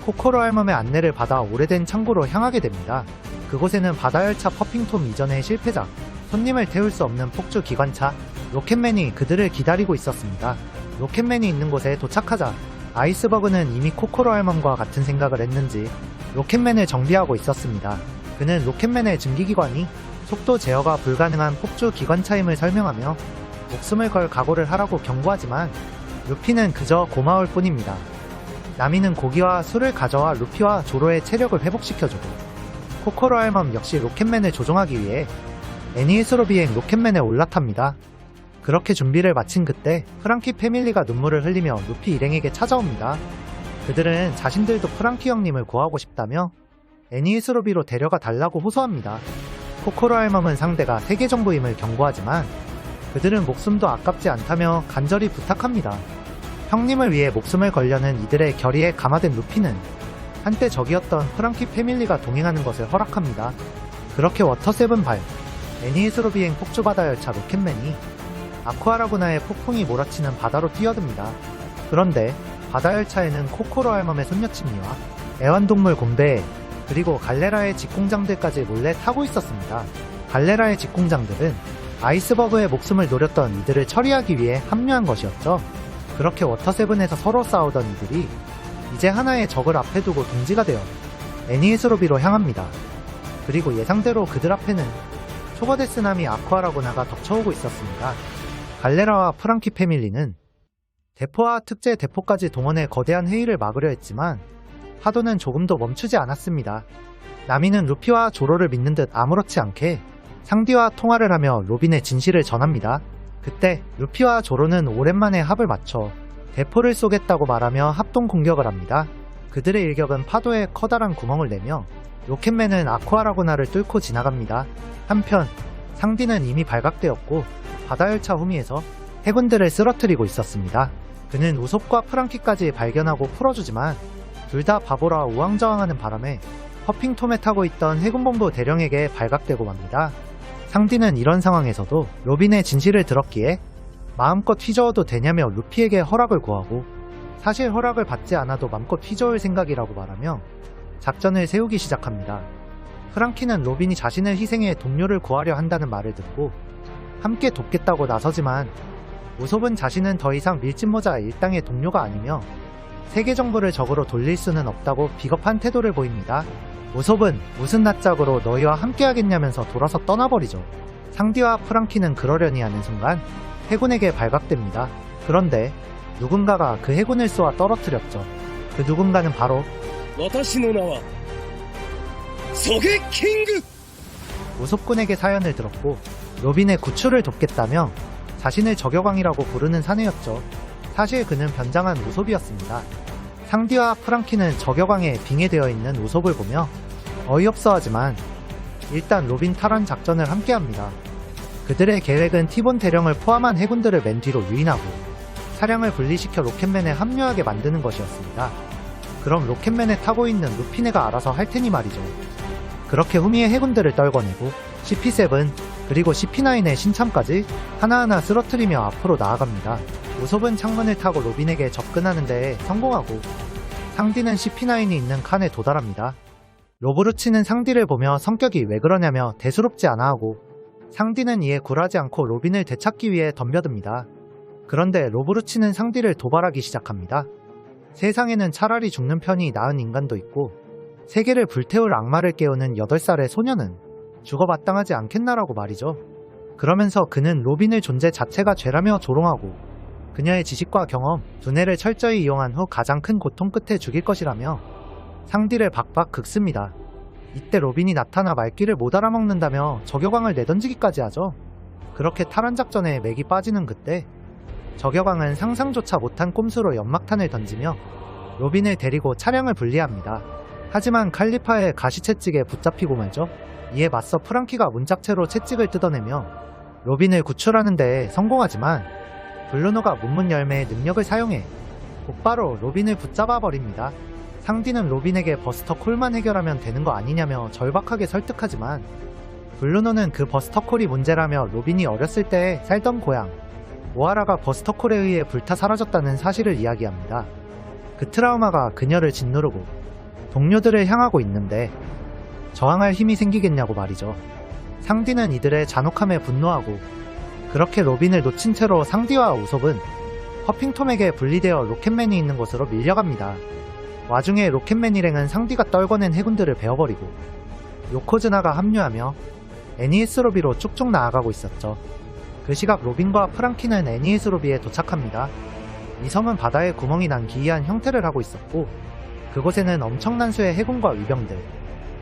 Speaker 1: 코코로 할멈의 안내를 받아 오래된 창고로 향하게 됩니다. 그곳에는 바다열차 퍼핑톰 이전의 실패작, 손님을 태울 수 없는 폭주 기관차 로켓맨이 그들을 기다리고 있었습니다. 로켓맨이 있는 곳에 도착하자 아이스버그는 이미 코코로 할멈과 같은 생각을 했는지 로켓맨을 정비하고 있었습니다. 그는 로켓맨의 증기기관이 속도 제어가 불가능한 폭주 기관차임을 설명하며 목숨을 걸 각오를 하라고 경고하지만 루피는 그저 고마울 뿐입니다. 나미는 고기와 술을 가져와 루피와 조로의 체력을 회복시켜주고 코코로 할멈 역시 로켓맨을 조종하기 위해 애니에스로 비행 로켓맨에 올라탑니다. 그렇게 준비를 마친 그때 프랑키 패밀리가 눈물을 흘리며 루피 일행에게 찾아옵니다. 그들은 자신들도 프랑키 형님을 구하고 싶다며 애니에스로비로 데려가 달라고 호소합니다. 코코로 할멈은 상대가 세계 정부임을 경고하지만 그들은 목숨도 아깝지 않다며 간절히 부탁합니다. 형님을 위해 목숨을 걸려는 이들의 결의에 감화된 루피는 한때 적이었던 프랑키 패밀리가 동행하는 것을 허락합니다. 그렇게 워터세븐 발, 애니에스로 비행 폭주바다 열차 로켓맨이 아쿠아라구나의 폭풍이 몰아치는 바다로 뛰어듭니다. 그런데 바다 열차에는 코코로 할멈의 손녀친미와 애완동물 곰베 그리고 갈레라의 직공장들까지 몰래 타고 있었습니다. 갈레라의 직공장들은 아이스버그의 목숨을 노렸던 이들을 처리하기 위해 합류한 것이었죠. 그렇게 워터세븐에서 서로 싸우던 이들이 이제 하나의 적을 앞에 두고 동지가 되어 애니에스로비로 향합니다. 그리고 예상대로 그들 앞에는 초거대 쓰나미 아쿠아라구나가 덮쳐오고 있었습니다. 갈레라와 프랑키 패밀리는 대포와 특제 대포까지 동원해 거대한 회의를 막으려 했지만 파도는 조금도 멈추지 않았습니다. 나미는 루피와 조로를 믿는 듯 아무렇지 않게 상디와 통화를 하며 로빈의 진실을 전합니다. 그때 루피와 조로는 오랜만에 합을 맞춰 대포를 쏘겠다고 말하며 합동 공격을 합니다. 그들의 일격은 파도에 커다란 구멍을 내며 로켓맨은 아쿠아라구나를 뚫고 지나갑니다. 한편 상디는 이미 발각되었고 바다열차 후미에서 해군들을 쓰러뜨리고 있었습니다. 그는 우솝과 프랑키까지 발견하고 풀어주지만 둘 다 바보라 우왕좌왕하는 바람에 허핑톰에 타고 있던 해군본부 대령에게 발각되고 맙니다. 상디는 이런 상황에서도 로빈의 진실을 들었기에 마음껏 휘저어도 되냐며 루피에게 허락을 구하고 사실 허락을 받지 않아도 맘껏 휘저을 생각이라고 말하며 작전을 세우기 시작합니다. 프랑키는 로빈이 자신을 희생해 동료를 구하려 한다는 말을 듣고 함께 돕겠다고 나서지만 우솝은 자신은 더 이상 밀짚모자 일당의 동료가 아니며 세계 정부를 적으로 돌릴 수는 없다고 비겁한 태도를 보입니다. 우솝은 무슨 낯짝으로 너희와 함께하겠냐면서 돌아서 떠나버리죠. 상디와 프랑키는 그러려니 하는 순간 해군에게 발각됩니다. 그런데 누군가가 그 해군을 쏘아 떨어뜨렸죠. 그 누군가는 바로
Speaker 8: 私の名はソゲキング
Speaker 1: 우솝군에게 사연을 들었고 로빈의 구출을 돕겠다며 자신을 저격왕이라고 부르는 사내였죠. 사실 그는 변장한 우솝이었습니다. 상디와 프랑키는 저격왕에 빙의되어 있는 우솝을 보며 어이없어하지만 일단 로빈 탈환 작전을 함께합니다. 그들의 계획은 티본 대령을 포함한 해군들을 맨 뒤로 유인하고 차량을 분리시켜 로켓맨에 합류하게 만드는 것이었습니다. 그럼 로켓맨에 타고 있는 루피네가 알아서 할 테니 말이죠. 그렇게 후미의 해군들을 떨궈내고 CP7 그리고 CP9의 신참까지 하나하나 쓰러뜨리며 앞으로 나아갑니다. 우섭은 창문을 타고 로빈에게 접근하는 데 성공하고 상디는 CP9이 있는 칸에 도달합니다. 로브루치는 상디를 보며 성격이 왜 그러냐며 대수롭지 않아 하고 상디는 이에 굴하지 않고 로빈을 되찾기 위해 덤벼듭니다. 그런데 로브루치는 상디를 도발하기 시작합니다. 세상에는 차라리 죽는 편이 나은 인간도 있고 세계를 불태울 악마를 깨우는 8살의 소녀는 죽어마땅하지 않겠나라고 말이죠. 그러면서 그는 로빈의 존재 자체가 죄라며 조롱하고 그녀의 지식과 경험, 두뇌를 철저히 이용한 후 가장 큰 고통 끝에 죽일 것이라며 상디를 박박 긁습니다. 이때 로빈이 나타나 말귀를 못 알아먹는다며 저격왕을 내던지기까지 하죠. 그렇게 탈환 작전에 맥이 빠지는 그때 저격왕은 상상조차 못한 꼼수로 연막탄을 던지며 로빈을 데리고 차량을 분리합니다. 하지만 칼리파의 가시채찍에 붙잡히고 말죠. 이에 맞서 프랑키가 문짝채로 채찍을 뜯어내며 로빈을 구출하는 데 성공하지만 블루노가 문문 열매의 능력을 사용해 곧바로 로빈을 붙잡아 버립니다. 상디는 로빈에게 버스터 콜만 해결하면 되는 거 아니냐며 절박하게 설득하지만 블루노는 그 버스터 콜이 문제라며 로빈이 어렸을 때 살던 고향 오하라가 버스터 콜에 의해 불타 사라졌다는 사실을 이야기합니다. 그 트라우마가 그녀를 짓누르고 동료들을 향하고 있는데 저항할 힘이 생기겠냐고 말이죠. 상디는 이들의 잔혹함에 분노하고 그렇게 로빈을 놓친 채로 상디와 우섭은 허핑톰에게 분리되어 로켓맨이 있는 곳으로 밀려갑니다. 와중에 로켓맨 일행은 상디가 떨궈낸 해군들을 베어버리고 요코즈나가 합류하며 애니에스 로비로 쭉쭉 나아가고 있었죠. 그 시각 로빈과 프랑키는 애니에스 로비에 도착합니다. 이 섬은 바다에 구멍이 난 기이한 형태를 하고 있었고 그곳에는 엄청난 수의 해군과 위병들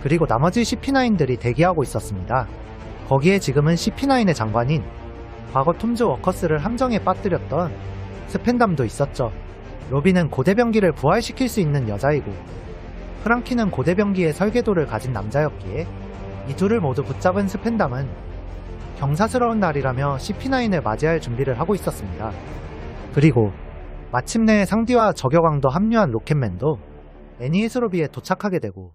Speaker 1: 그리고 나머지 CP9들이 대기하고 있었습니다. 거기에 지금은 CP9의 장관인 과거 톰즈 워커스를 함정에 빠뜨렸던 스펜담도 있었죠. 로빈은 고대병기를 부활시킬 수 있는 여자이고 프랑키는 고대병기의 설계도를 가진 남자였기에 이 둘을 모두 붙잡은 스펜담은 경사스러운 날이라며 CP9을 맞이할 준비를 하고 있었습니다. 그리고 마침내 상디와 저격왕도 합류한 로켓맨도 애니에스 로비에 도착하게 되고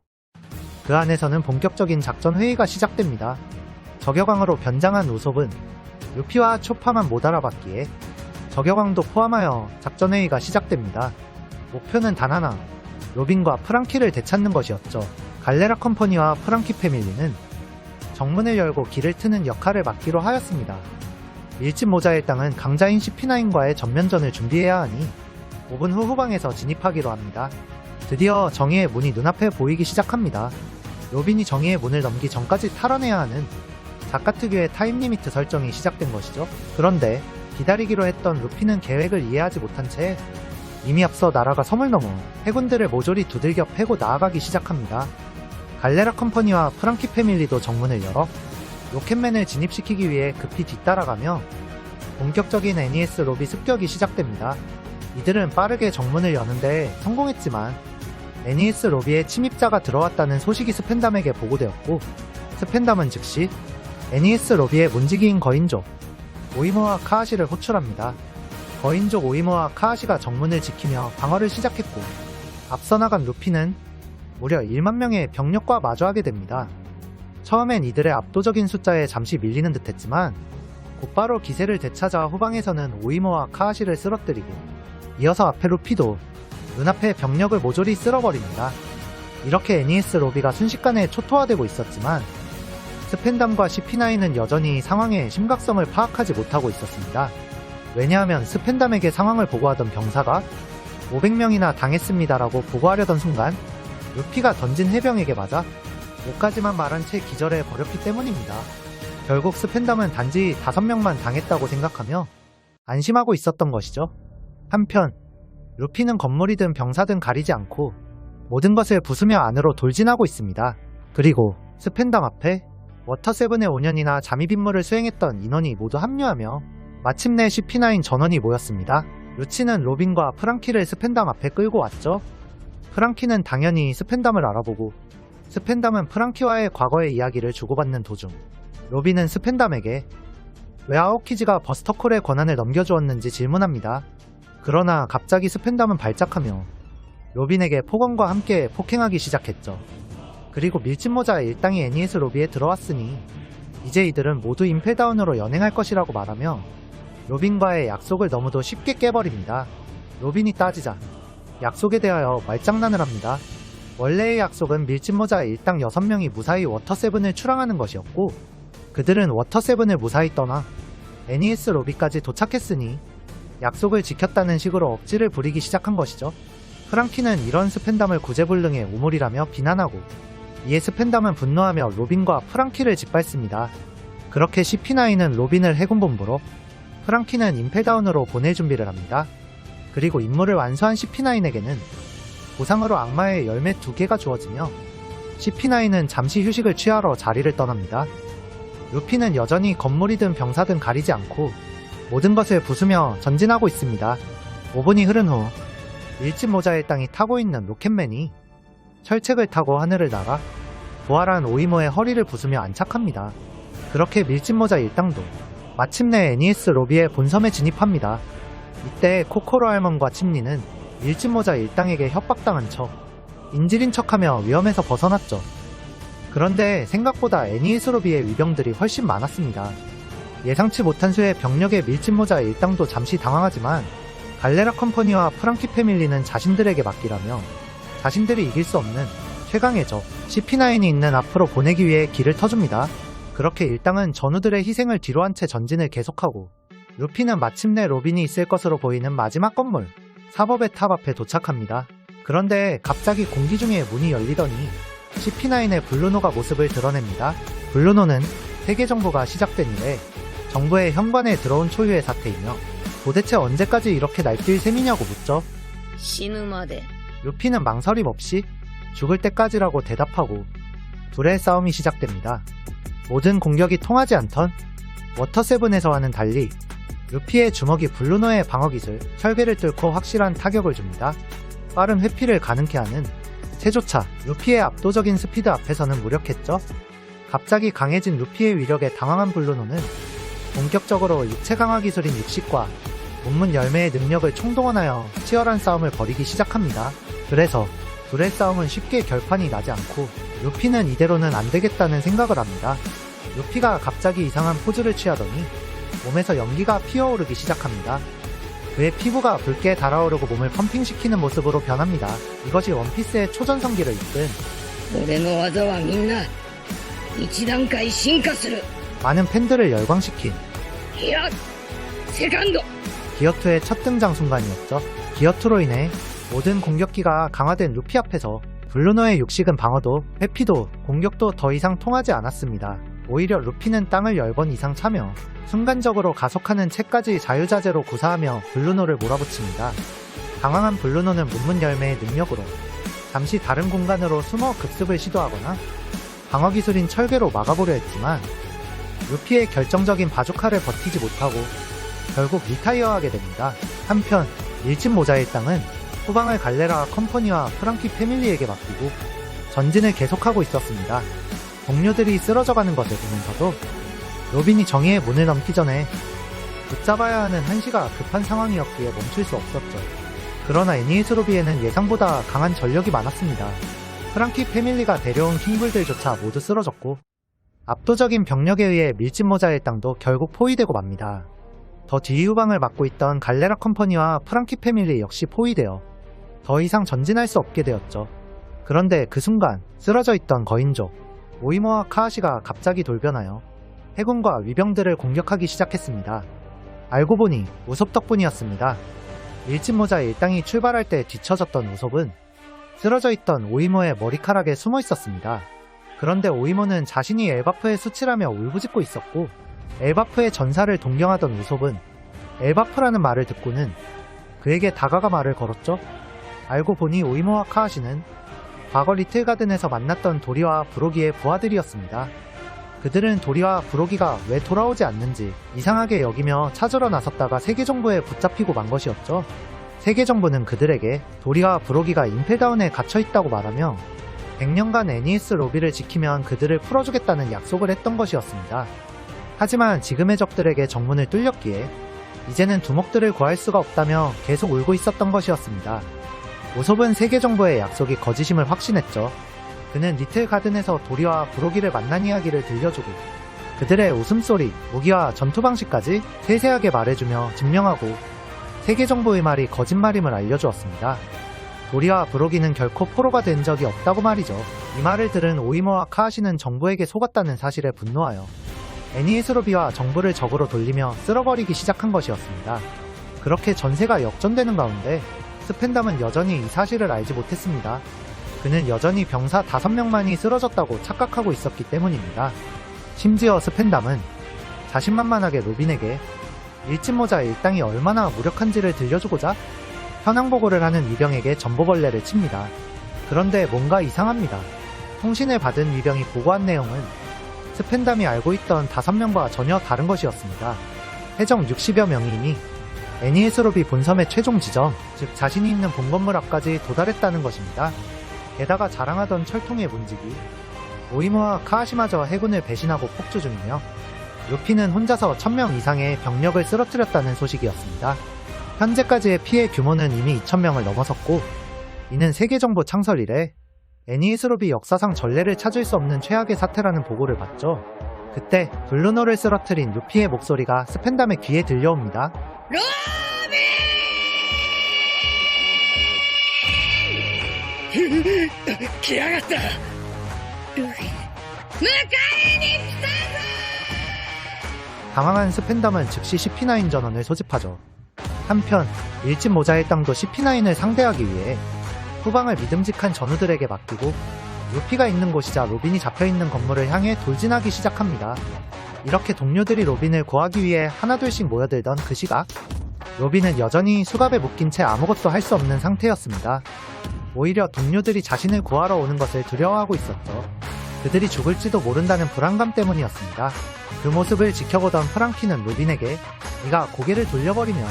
Speaker 1: 그 안에서는 본격적인 작전 회의가 시작됩니다. 저격왕으로 변장한 우섭은 루피와 초파만 못 알아봤기에 저격왕도 포함하여 작전 회의가 시작됩니다. 목표는 단 하나, 로빈과 프랑키를 되찾는 것이었죠. 갈레라 컴퍼니와 프랑키 패밀리는 정문을 열고 길을 트는 역할을 맡기로 하였습니다. 밀집 모자의 땅은 강자인 CP9과의 전면전을 준비해야 하니 5분 후 후방에서 진입하기로 합니다. 드디어 정의의 문이 눈앞에 보이기 시작합니다. 로빈이 정의의 문을 넘기 전까지 탈환해야 하는 작가 특유의 타임리미트 설정이 시작된 것이죠. 그런데 기다리기로 했던 루피는 계획을 이해하지 못한 채 이미 앞서 나라가 섬을 넘어 해군들을 모조리 두들겨 패고 나아가기 시작합니다. 갈레라 컴퍼니와 프랑키 패밀리도 정문을 열어 로켓맨을 진입시키기 위해 급히 뒤따라가며 본격적인 애니에스 로비 습격이 시작됩니다. 이들은 빠르게 정문을 여는데 성공했지만 애니에스 로비에 침입자가 들어왔다는 소식이 스펜담에게 보고되었고 스펜담은 즉시 애니에스 로비의 문지기인 거인족 오이모와 카하시를 호출합니다. 거인족 오이모와 카하시가 정문을 지키며 방어를 시작했고 앞서 나간 루피는 무려 1만 명의 병력과 마주하게 됩니다. 처음엔 이들의 압도적인 숫자에 잠시 밀리는 듯했지만 곧바로 기세를 되찾아 후방에서는 오이모와 카하시를 쓰러뜨리고 이어서 앞에 루피도 눈앞에 병력을 모조리 쓸어버립니다. 이렇게 애니에스 로비가 순식간에 초토화되고 있었지만 스펜담과 CP9은 여전히 상황의 심각성을 파악하지 못하고 있었습니다. 왜냐하면 스펜담에게 상황을 보고하던 병사가 500명이나 당했습니다라고 보고하려던 순간 루피가 던진 해병에게 맞아 목까지만 말한 채 기절해 버렸기 때문입니다. 결국 스펜담은 단지 5명만 당했다고 생각하며 안심하고 있었던 것이죠. 한편 루피는 건물이든 병사든 가리지 않고 모든 것을 부수며 안으로 돌진하고 있습니다. 그리고 스펜담 앞에 워터7의 5년이나 잠입 임무를 수행했던 인원이 모두 합류하며 마침내 CP9 전원이 모였습니다. 루치는 로빈과 프랑키를 스펜담 앞에 끌고 왔죠. 프랑키는 당연히 스펜담을 알아보고 스펜담은 프랑키와의 과거의 이야기를 주고받는 도중 로빈은 스펜담에게 왜 아오키지가 버스터콜의 권한을 넘겨주었는지 질문합니다. 그러나 갑자기 스펜담은 발작하며 로빈에게 폭언과 함께 폭행하기 시작했죠. 그리고 밀짚모자의 일당이 애니에스 로비에 들어왔으니 이제 이들은 모두 임펠다운으로 연행할 것이라고 말하며 로빈과의 약속을 너무도 쉽게 깨버립니다. 로빈이 따지자 약속에 대하여 말장난을 합니다. 원래의 약속은 밀짚모자의 일당 6명이 무사히 워터세븐을 출항하는 것이었고 그들은 워터세븐을 무사히 떠나 애니에스 로비까지 도착했으니 약속을 지켰다는 식으로 억지를 부리기 시작한 것이죠. 프랑키는 이런 스펜담을 구제불능의 우물이라며 비난하고 이에 스펜담은 분노하며 로빈과 프랑키를 짓밟습니다. 그렇게 CP9은 로빈을 해군본부로 프랑키는 임펠다운으로 보낼 준비를 합니다. 그리고 임무를 완수한 CP9에게는 보상으로 악마의 열매 2개가 주어지며 CP9은 잠시 휴식을 취하러 자리를 떠납니다. 루피는 여전히 건물이든 병사든 가리지 않고 모든 것을 부수며 전진하고 있습니다. 5분이 흐른 후 밀짚모자의 땅이 타고 있는 로켓맨이 철책을 타고 하늘을 날아 부활한 오이모의 허리를 부수며 안착합니다. 그렇게 밀짚모자 일당도 마침내 애니에스 로비의 본섬에 진입합니다. 이때 코코로 할멈과 침리는 밀짚모자 일당에게 협박당한 척 인질인 척하며 위험에서 벗어났죠. 그런데 생각보다 애니에스 로비의 위병들이 훨씬 많았습니다. 예상치 못한 수의 병력의 밀짚모자 일당도 잠시 당황하지만 갈레라 컴퍼니와 프랑키 패밀리는 자신들에게 맡기라며 자신들이 이길 수 없는 최강의 적 CP9이 있는 앞으로 보내기 위해 길을 터줍니다. 그렇게 일당은 전우들의 희생을 뒤로한 채 전진을 계속하고 루피는 마침내 로빈이 있을 것으로 보이는 마지막 건물 사법의 탑 앞에 도착합니다. 그런데 갑자기 공기 중에 문이 열리더니 CP9의 블루노가 모습을 드러냅니다. 블루노는 세계 정부가 시작된 이래 정부의 현관에 들어온 초유의 사태이며 도대체 언제까지 이렇게 날뛸 셈이냐고 묻죠.
Speaker 5: 死ぬまで
Speaker 1: 루피는 망설임 없이 죽을 때까지라고 대답하고 둘의 싸움이 시작됩니다. 모든 공격이 통하지 않던 워터세븐에서와는 달리 루피의 주먹이 블루노의 방어기술 철개를 뚫고 확실한 타격을 줍니다. 빠른 회피를 가능케 하는 체조차 루피의 압도적인 스피드 앞에서는 무력했죠. 갑자기 강해진 루피의 위력에 당황한 블루노는 본격적으로 육체 강화 기술인 육식과 문문 열매의 능력을 총동원하여 치열한 싸움을 벌이기 시작합니다. 그래서 둘의 싸움은 쉽게 결판이 나지 않고 루피는 이대로는 안되겠다는 생각을 합니다. 루피가 갑자기 이상한 포즈를 취하더니 몸에서 연기가 피어오르기 시작합니다. 그의 피부가 붉게 달아오르고 몸을 펌핑시키는 모습으로 변합니다. 이것이 원피스의 초전성기를 이끈
Speaker 5: 俺の技はみんな一段階進化する
Speaker 1: 많은 팬들을 열광시킨
Speaker 5: いやセカンド
Speaker 1: 기어2의 첫 등장 순간이었죠. 기어2로 인해 모든 공격기가 강화된 루피 앞에서 블루노의 육식은 방어도, 회피도, 공격도 더 이상 통하지 않았습니다. 오히려 루피는 땅을 10번 이상 차며 순간적으로 가속하는 채까지 자유자재로 구사하며 블루노를 몰아붙입니다. 당황한 블루노는 문문 열매의 능력으로 잠시 다른 공간으로 숨어 급습을 시도하거나 방어기술인 철괴로 막아보려 했지만 루피의 결정적인 바주카를 버티지 못하고 결국 리타이어하게 됩니다. 한편 밀짚모자의 땅은 후방을 갈레라 컴퍼니와 프랑키 패밀리에게 맡기고 전진을 계속하고 있었습니다. 동료들이 쓰러져가는 것을 보면서도 로빈이 정의의 문을 넘기 전에 붙잡아야 하는 한시가 급한 상황이었기에 멈출 수 없었죠. 그러나 애니에스 로비에는 예상보다 강한 전력이 많았습니다. 프랑키 패밀리가 데려온 킹불들조차 모두 쓰러졌고 압도적인 병력에 의해 밀짚모자의 땅도 결국 포위되고 맙니다. 더 뒤후방을 맡고 있던 갈레라 컴퍼니와 프랑키 패밀리 역시 포위되어 더 이상 전진할 수 없게 되었죠. 그런데 그 순간 쓰러져 있던 거인족 오이모와 카하시가 갑자기 돌변하여 해군과 위병들을 공격하기 시작했습니다. 알고 보니 우솝 덕분이었습니다. 밀짚모자의 일당이 출발할 때 뒤처졌던 우솝은 쓰러져 있던 오이모의 머리카락에 숨어 있었습니다. 그런데 오이모는 자신이 엘바프에 수치라며 울부짖고 있었고 엘바프의 전사를 동경하던 우솝은 엘바프라는 말을 듣고는 그에게 다가가 말을 걸었죠. 알고 보니 오이모와 카하시는 과거 리틀가든에서 만났던 도리와 브로기의 부하들이었습니다. 그들은 도리와 브로기가 왜 돌아오지 않는지 이상하게 여기며 찾으러 나섰다가 세계정부에 붙잡히고 만 것이었죠. 세계정부는 그들에게 도리와 브로기가 임펠다운에 갇혀있다고 말하며 100년간 애니에스 로비를 지키면 그들을 풀어주겠다는 약속을 했던 것이었습니다. 하지만 지금의 적들에게 정문을 뚫렸기에 이제는 두목들을 구할 수가 없다며 계속 울고 있었던 것이었습니다. 우솝은 세계정부의 약속이 거짓임을 확신했죠. 그는 리틀 가든에서 도리와 브로기를 만난 이야기를 들려주고 그들의 웃음소리, 무기와 전투 방식까지 세세하게 말해주며 증명하고 세계정부의 말이 거짓말임을 알려주었습니다. 도리와 브로기는 결코 포로가 된 적이 없다고 말이죠. 이 말을 들은 오이모와 카하시는 정부에게 속았다는 사실에 분노하여 애니에스로비와 정부를 적으로 돌리며 쓸어버리기 시작한 것이었습니다. 그렇게 전세가 역전되는 가운데 스펜담은 여전히 이 사실을 알지 못했습니다. 그는 여전히 병사 5명만이 쓰러졌다고 착각하고 있었기 때문입니다. 심지어 스펜담은 자신만만하게 로빈에게 일진모자 일당이 얼마나 무력한지를 들려주고자 현황보고를 하는 위병에게 전보벌레를 칩니다. 그런데 뭔가 이상합니다. 통신을 받은 위병이 보고한 내용은 스펜담이 알고 있던 5명과 전혀 다른 것이었습니다. 해적 60여 명이니 애니에스로비 본섬의 최종 지점, 즉 자신이 있는 본 건물 앞까지 도달했다는 것입니다. 게다가 자랑하던 철통의 문지기, 오이모와 카하시마저 해군을 배신하고 폭주 중이며 루피는 혼자서 1000명 이상의 병력을 쓰러뜨렸다는 소식이었습니다. 현재까지의 피해 규모는 이미 2000명을 넘어섰고 이는 세계정부 창설 이래 애니에스로비 역사상 전례를 찾을 수 없는 최악의 사태라는 보고를 받죠. 그때 블루노를 쓰러뜨린 루피의 목소리가 스펜담의 귀에 들려옵니다.
Speaker 8: 来やがった。
Speaker 1: 당황한 스펜담은 즉시 CP9 전원을 소집하죠. 한편 일진 모자의 땅도 CP9을 상대하기 위해 후방을 믿음직한 전우들에게 맡기고 루피가 있는 곳이자 로빈이 잡혀있는 건물을 향해 돌진하기 시작합니다. 이렇게 동료들이 로빈을 구하기 위해 하나둘씩 모여들던 그 시각, 로빈은 여전히 수갑에 묶인 채 아무것도 할 수 없는 상태였습니다. 오히려 동료들이 자신을 구하러 오는 것을 두려워하고 있었죠. 그들이 죽을지도 모른다는 불안감 때문이었습니다. 그 모습을 지켜보던 프랑키는 로빈에게 네가 고개를 돌려버리면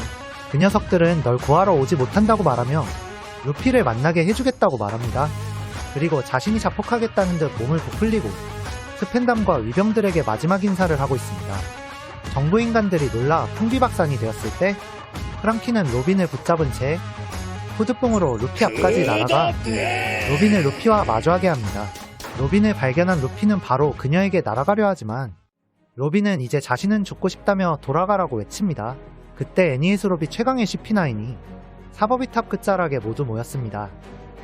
Speaker 1: 그 녀석들은 널 구하러 오지 못한다고 말하며 루피를 만나게 해주겠다고 말합니다. 그리고 자신이 자폭하겠다는 듯 몸을 부풀리고 스펜담과 위병들에게 마지막 인사를 하고 있습니다. 정부 인간들이 놀라 풍비박산이 되었을 때 프랑키는 로빈을 붙잡은 채 후드뽕으로 루피 앞까지 날아가 로빈을 루피와 마주하게 합니다. 로빈을 발견한 루피는 바로 그녀에게 날아가려 하지만 로빈은 이제 자신은 죽고 싶다며 돌아가라고 외칩니다. 그때 애니에스로비 최강의 CP9이 사법이 탑 끝자락에 모두 모였습니다.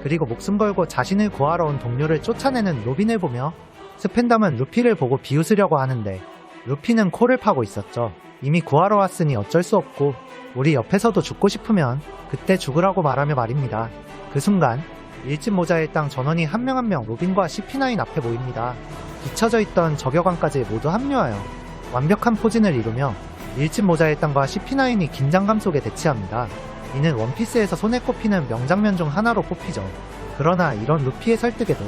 Speaker 1: 그리고 목숨 걸고 자신을 구하러 온 동료를 쫓아내는 로빈을 보며 스펜담은 루피를 보고 비웃으려고 하는데 루피는 코를 파고 있었죠. 이미 구하러 왔으니 어쩔 수 없고 우리 옆에서도 죽고 싶으면 그때 죽으라고 말하며 말입니다. 그 순간 일진 모자의 땅 전원이 한 명 한 명 로빈과 CP9 앞에 모입니다. 뒤처져 있던 저격왕까지 모두 합류하여 완벽한 포진을 이루며 일진 모자의 땅과 CP9이 긴장감 속에 대치합니다. 이는 원피스에서 손에 꼽히는 명장면 중 하나로 뽑히죠. 그러나 이런 루피의 설득에도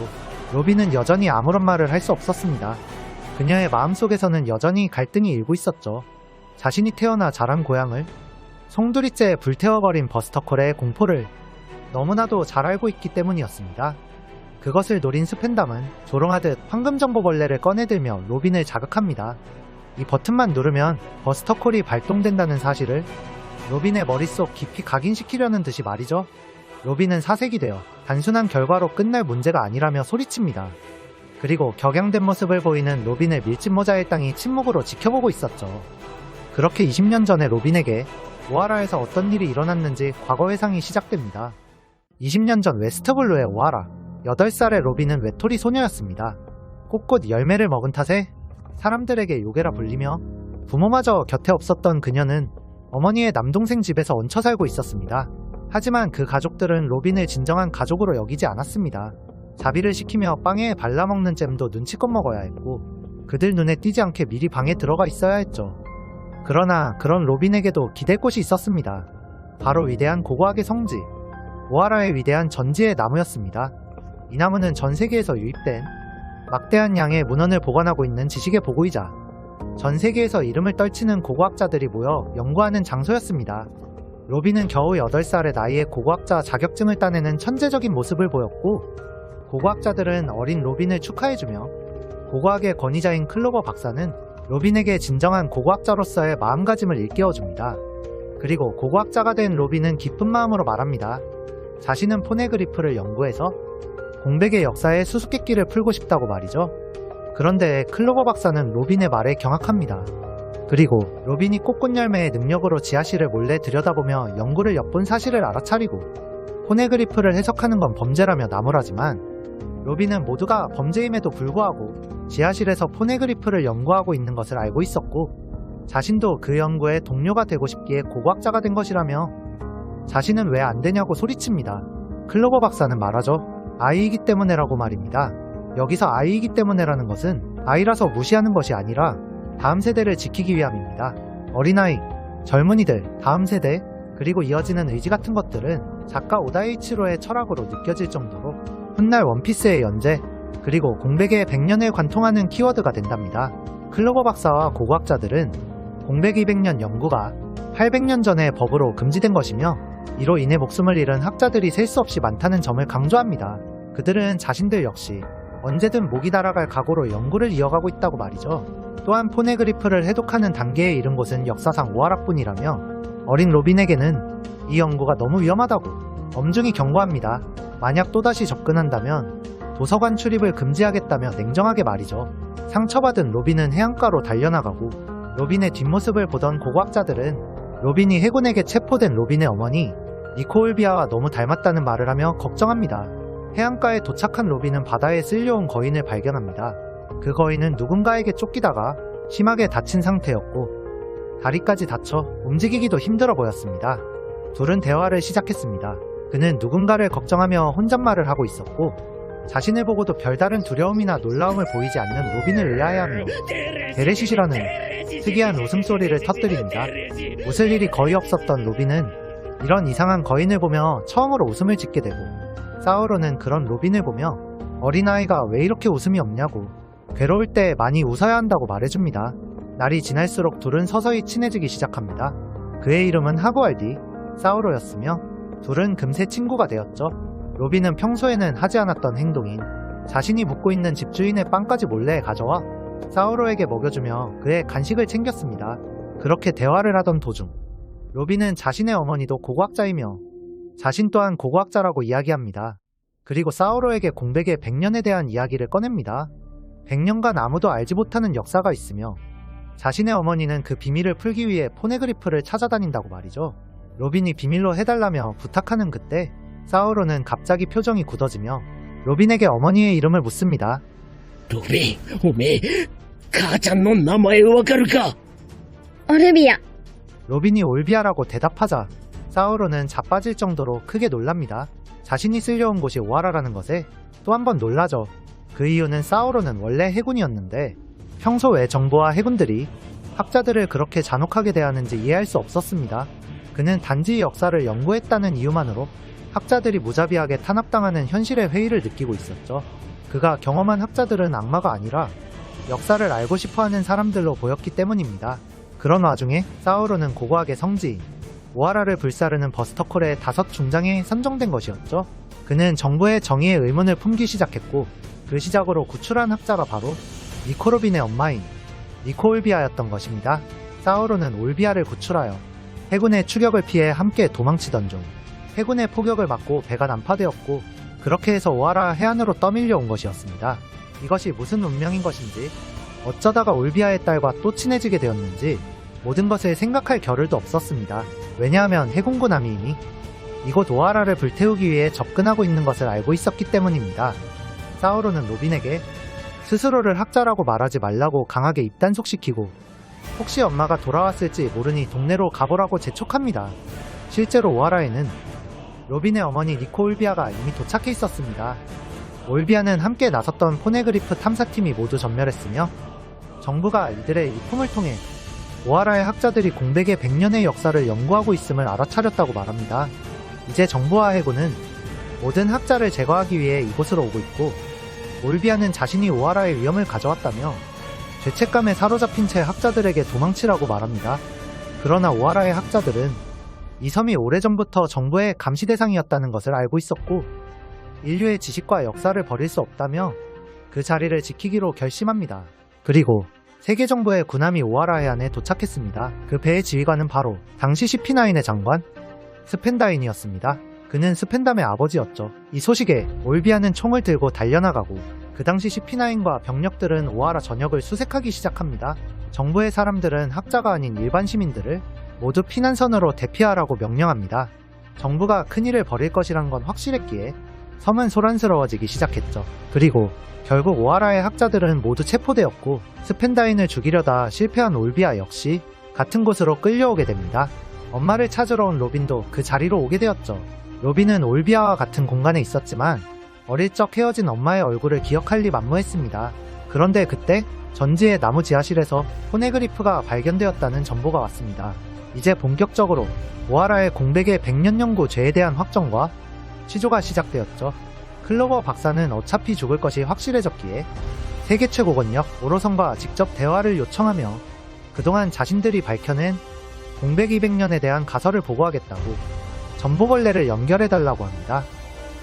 Speaker 1: 로빈은 여전히 아무런 말을 할 수 없었습니다. 그녀의 마음속에서는 여전히 갈등이 일고 있었죠. 자신이 태어나 자란 고향을 송두리째에 불태워버린 버스터콜의 공포를 너무나도 잘 알고 있기 때문이었습니다. 그것을 노린 스펜담은 조롱하듯 황금정보벌레를 꺼내들며 로빈을 자극합니다. 이 버튼만 누르면 버스터콜이 발동된다는 사실을 로빈의 머릿속 깊이 각인시키려는 듯이 말이죠. 로빈은 사색이 되어 단순한 결과로 끝날 문제가 아니라며 소리칩니다. 그리고 격양된 모습을 보이는 로빈을 밀짚모자의 땅이 침묵으로 지켜보고 있었죠. 그렇게 20년 전에 로빈에게 오하라에서 어떤 일이 일어났는지 과거 회상이 시작됩니다. 20년 전 웨스트블루의 오하라, 8살의 로빈은 외톨이 소녀였습니다. 꽃꽃 열매를 먹은 탓에 사람들에게 요괴라 불리며 부모마저 곁에 없었던 그녀는 어머니의 남동생 집에서 얹혀 살고 있었습니다. 하지만 그 가족들은 로빈을 진정한 가족으로 여기지 않았습니다. 자비를 시키며 빵에 발라먹는 잼도 눈치껏 먹어야 했고 그들 눈에 띄지 않게 미리 방에 들어가 있어야 했죠. 그러나 그런 로빈에게도 기댈 곳이 있었습니다. 바로 위대한 고고학의 성지, 오하라의 위대한 전지의 나무였습니다. 이 나무는 전 세계에서 유입된 막대한 양의 문헌을 보관하고 있는 지식의 보고이자 전 세계에서 이름을 떨치는 고고학자들이 모여 연구하는 장소였습니다. 로빈은 겨우 8살의 나이에 고고학자 자격증을 따내는 천재적인 모습을 보였고 고고학자들은 어린 로빈을 축하해주며 고고학의 권위자인 클로버 박사는 로빈에게 진정한 고고학자로서의 마음가짐을 일깨워줍니다. 그리고 고고학자가 된 로빈은 기쁜 마음으로 말합니다. 자신은 포네그리프를 연구해서 공백의 역사의 수수께끼를 풀고 싶다고 말이죠. 그런데 클로버 박사는 로빈의 말에 경악합니다. 그리고 로빈이 꽃꽃열매의 능력으로 지하실을 몰래 들여다보며 연구를 엿본 사실을 알아차리고 포네그리프를 해석하는 건 범죄라며 나무라지만 로빈은 모두가 범죄임에도 불구하고 지하실에서 포네그리프를 연구하고 있는 것을 알고 있었고 자신도 그 연구에 동료가 되고 싶기에 고고학자가 된 것이라며 자신은 왜 안 되냐고 소리칩니다. 클로버 박사는 말하죠. 아이이기 때문에라고 말입니다. 여기서 아이이기 때문에라는 것은 아이라서 무시하는 것이 아니라 다음 세대를 지키기 위함입니다. 어린아이, 젊은이들, 다음 세대, 그리고 이어지는 의지 같은 것들은 작가 오다이치로의 철학으로 느껴질 정도로 훗날 원피스의 연재, 그리고 공백의 100년을 관통하는 키워드가 된답니다. 클로버 박사와 고고학자들은 공백 200년 연구가 800년 전에 법으로 금지된 것이며 이로 인해 목숨을 잃은 학자들이 셀 수 없이 많다는 점을 강조합니다. 그들은 자신들 역시 언제든 목이 날아갈 각오로 연구를 이어가고 있다고 말이죠. 또한 포네그리프를 해독하는 단계에 이른 곳은 역사상 오하라뿐이라며 어린 로빈에게는 이 연구가 너무 위험하다고 엄중히 경고합니다. 만약 또다시 접근한다면 도서관 출입을 금지하겠다며 냉정하게 말이죠. 상처받은 로빈은 해안가로 달려나가고 로빈의 뒷모습을 보던 고고학자들은 로빈이 해군에게 체포된 로빈의 어머니 니코올비아와 너무 닮았다는 말을 하며 걱정합니다. 해안가에 도착한 로빈은 바다에 쓸려온 거인을 발견합니다. 그 거인은 누군가에게 쫓기다가 심하게 다친 상태였고 다리까지 다쳐 움직이기도 힘들어 보였습니다. 둘은 대화를 시작했습니다. 그는 누군가를 걱정하며 혼잣말을 하고 있었고 자신을 보고도 별다른 두려움이나 놀라움을 보이지 않는 로빈을 의아해하며 데레시시라는 특이한 웃음소리를 터뜨립니다. 웃을 일이 거의 없었던 로빈은 이런 이상한 거인을 보며 처음으로 웃음을 짓게 되고 사우로는 그런 로빈을 보며 어린아이가 왜 이렇게 웃음이 없냐고 괴로울 때 많이 웃어야 한다고 말해줍니다. 날이 지날수록 둘은 서서히 친해지기 시작합니다. 그의 이름은 하구알디, 사우로였으며 둘은 금세 친구가 되었죠. 로빈은 평소에는 하지 않았던 행동인 자신이 묵고 있는 집주인의 빵까지 몰래 가져와 사우로에게 먹여주며 그의 간식을 챙겼습니다. 그렇게 대화를 하던 도중 로빈은 자신의 어머니도 고고학자이며 자신 또한 고고학자라고 이야기합니다. 그리고 사우로에게 공백의 100년에 대한 이야기를 꺼냅니다. 100년간 아무도 알지 못하는 역사가 있으며 자신의 어머니는 그 비밀을 풀기 위해 포네그리프를 찾아다닌다고 말이죠. 로빈이 비밀로 해달라며 부탁하는 그때 사우로는 갑자기 표정이 굳어지며 로빈에게 어머니의 이름을 묻습니다.
Speaker 8: ロビン、おめえ、母ちゃんの名前わかるか？
Speaker 5: オルビア。
Speaker 1: 로빈이 올비아라고 대답하자 사우로는 자빠질 정도로 크게 놀랍니다. 자신이 쓸려온 곳이 오하라라는 것에 또 한 번 놀라죠. 그 이유는 사우로는 원래 해군이었는데 평소 왜 정부와 해군들이 학자들을 그렇게 잔혹하게 대하는지 이해할 수 없었습니다. 그는 단지 역사를 연구했다는 이유만으로 학자들이 무자비하게 탄압당하는 현실의 회의를 느끼고 있었죠. 그가 경험한 학자들은 악마가 아니라 역사를 알고 싶어하는 사람들로 보였기 때문입니다. 그런 와중에 사우로는 고고학의 성지인 오하라를 불사르는 버스터콜의 5중장에 선정된 것이었죠. 그는 정부의 정의에 의문을 품기 시작했고 그 시작으로 구출한 학자가 바로 니코로빈의 엄마인 니코올비아였던 것입니다. 사우로는 올비아를 구출하여 해군의 추격을 피해 함께 도망치던 중 해군의 포격을 맞고 배가 난파되었고 그렇게 해서 오하라 해안으로 떠밀려 온 것이었습니다. 이것이 무슨 운명인 것인지 어쩌다가 올비아의 딸과 또 친해지게 되었는지 모든 것을 생각할 겨를도 없었습니다. 왜냐하면 해군군 아미인이 이곳 오하라를 불태우기 위해 접근하고 있는 것을 알고 있었기 때문입니다. 사우로는 로빈에게 스스로를 학자라고 말하지 말라고 강하게 입단속시키고 혹시 엄마가 돌아왔을지 모르니 동네로 가보라고 재촉합니다. 실제로 오하라에는 로빈의 어머니 니코올비아가 이미 도착해 있었습니다. 올비아는 함께 나섰던 포네그리프 탐사팀이 모두 전멸했으며 정부가 이들의 이품을 통해 오하라의 학자들이 공백의 100년의 역사를 연구하고 있음을 알아차렸다고 말합니다. 이제 정부와 해군은 모든 학자를 제거하기 위해 이곳으로 오고 있고 올비아는 자신이 오하라의 위험을 가져왔다며 죄책감에 사로잡힌 채 학자들에게 도망치라고 말합니다. 그러나 오하라의 학자들은 이 섬이 오래전부터 정부의 감시 대상이었다는 것을 알고 있었고 인류의 지식과 역사를 버릴 수 없다며 그 자리를 지키기로 결심합니다. 그리고 세계 정부의 군함이 오하라 해안에 도착했습니다. 그 배의 지휘관은 바로 당시 CP9의 장관 스펜다인이었습니다. 그는 스펜담의 아버지였죠. 이 소식에 올비아는 총을 들고 달려나가고 그 당시 CP9과 병력들은 오하라 전역을 수색하기 시작합니다. 정부의 사람들은 학자가 아닌 일반 시민들을 모두 피난선으로 대피하라고 명령합니다. 정부가 큰일을 벌일 것이란 건 확실했기에 섬은 소란스러워지기 시작했죠. 그리고 결국 오하라의 학자들은 모두 체포되었고 스펜다인을 죽이려다 실패한 올비아 역시 같은 곳으로 끌려오게 됩니다. 엄마를 찾으러 온 로빈도 그 자리로 오게 되었죠. 로빈은 올비아와 같은 공간에 있었지만 어릴 적 헤어진 엄마의 얼굴을 기억할 리 만무했습니다. 그런데 그때 전지의 나무 지하실에서 포네그리프가 발견되었다는 정보가 왔습니다. 이제 본격적으로 오하라의 공백의 100년 연구 죄에 대한 확정과 시조가 시작되었죠. 클로버 박사는 어차피 죽을 것이 확실해졌기에 세계 최고 권력 오로성과 직접 대화를 요청하며 그동안 자신들이 밝혀낸 공백 200년에 대한 가설을 보고하겠다고 전보벌레를 연결해달라고 합니다.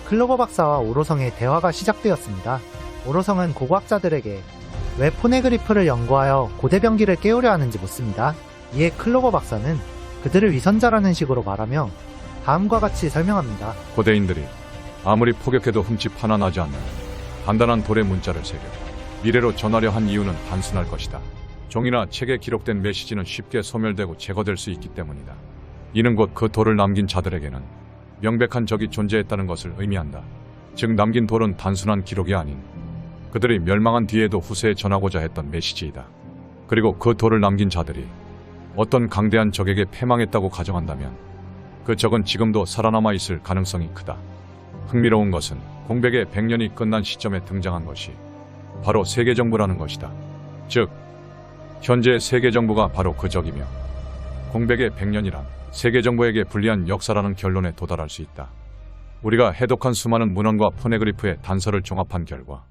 Speaker 1: 클로버 박사와 오로성의 대화가 시작되었습니다. 오로성은 고고학자들에게 왜 포네그리프를 연구하여 고대병기를 깨우려 하는지 묻습니다. 이에 클로버 박사는 그들을 위선자라는 식으로 말하며 다음과 같이 설명합니다.
Speaker 3: 고대인들이 아무리 포격해도 흠집 하나 나지 않는 단단한 돌의 문자를 새겨 미래로 전하려 한 이유는 단순할 것이다. 종이나 책에 기록된 메시지는 쉽게 소멸되고 제거될 수 있기 때문이다. 이는 곧 그 돌을 남긴 자들에게는 명백한 적이 존재했다는 것을 의미한다. 즉 남긴 돌은 단순한 기록이 아닌 그들이 멸망한 뒤에도 후세에 전하고자 했던 메시지이다. 그리고 그 돌을 남긴 자들이 어떤 강대한 적에게 패망했다고 가정한다면 그 적은 지금도 살아남아 있을 가능성이 크다. 흥미로운 것은 공백의 100년이 끝난 시점에 등장한 것이 바로 세계정부라는 것이다. 즉 현재 세계정부가 바로 그 적이며 공백의 100년이란 세계정부에게 불리한 역사라는 결론에 도달할 수 있다. 우리가 해독한 수많은 문헌과 포네그리프의 단서를 종합한 결과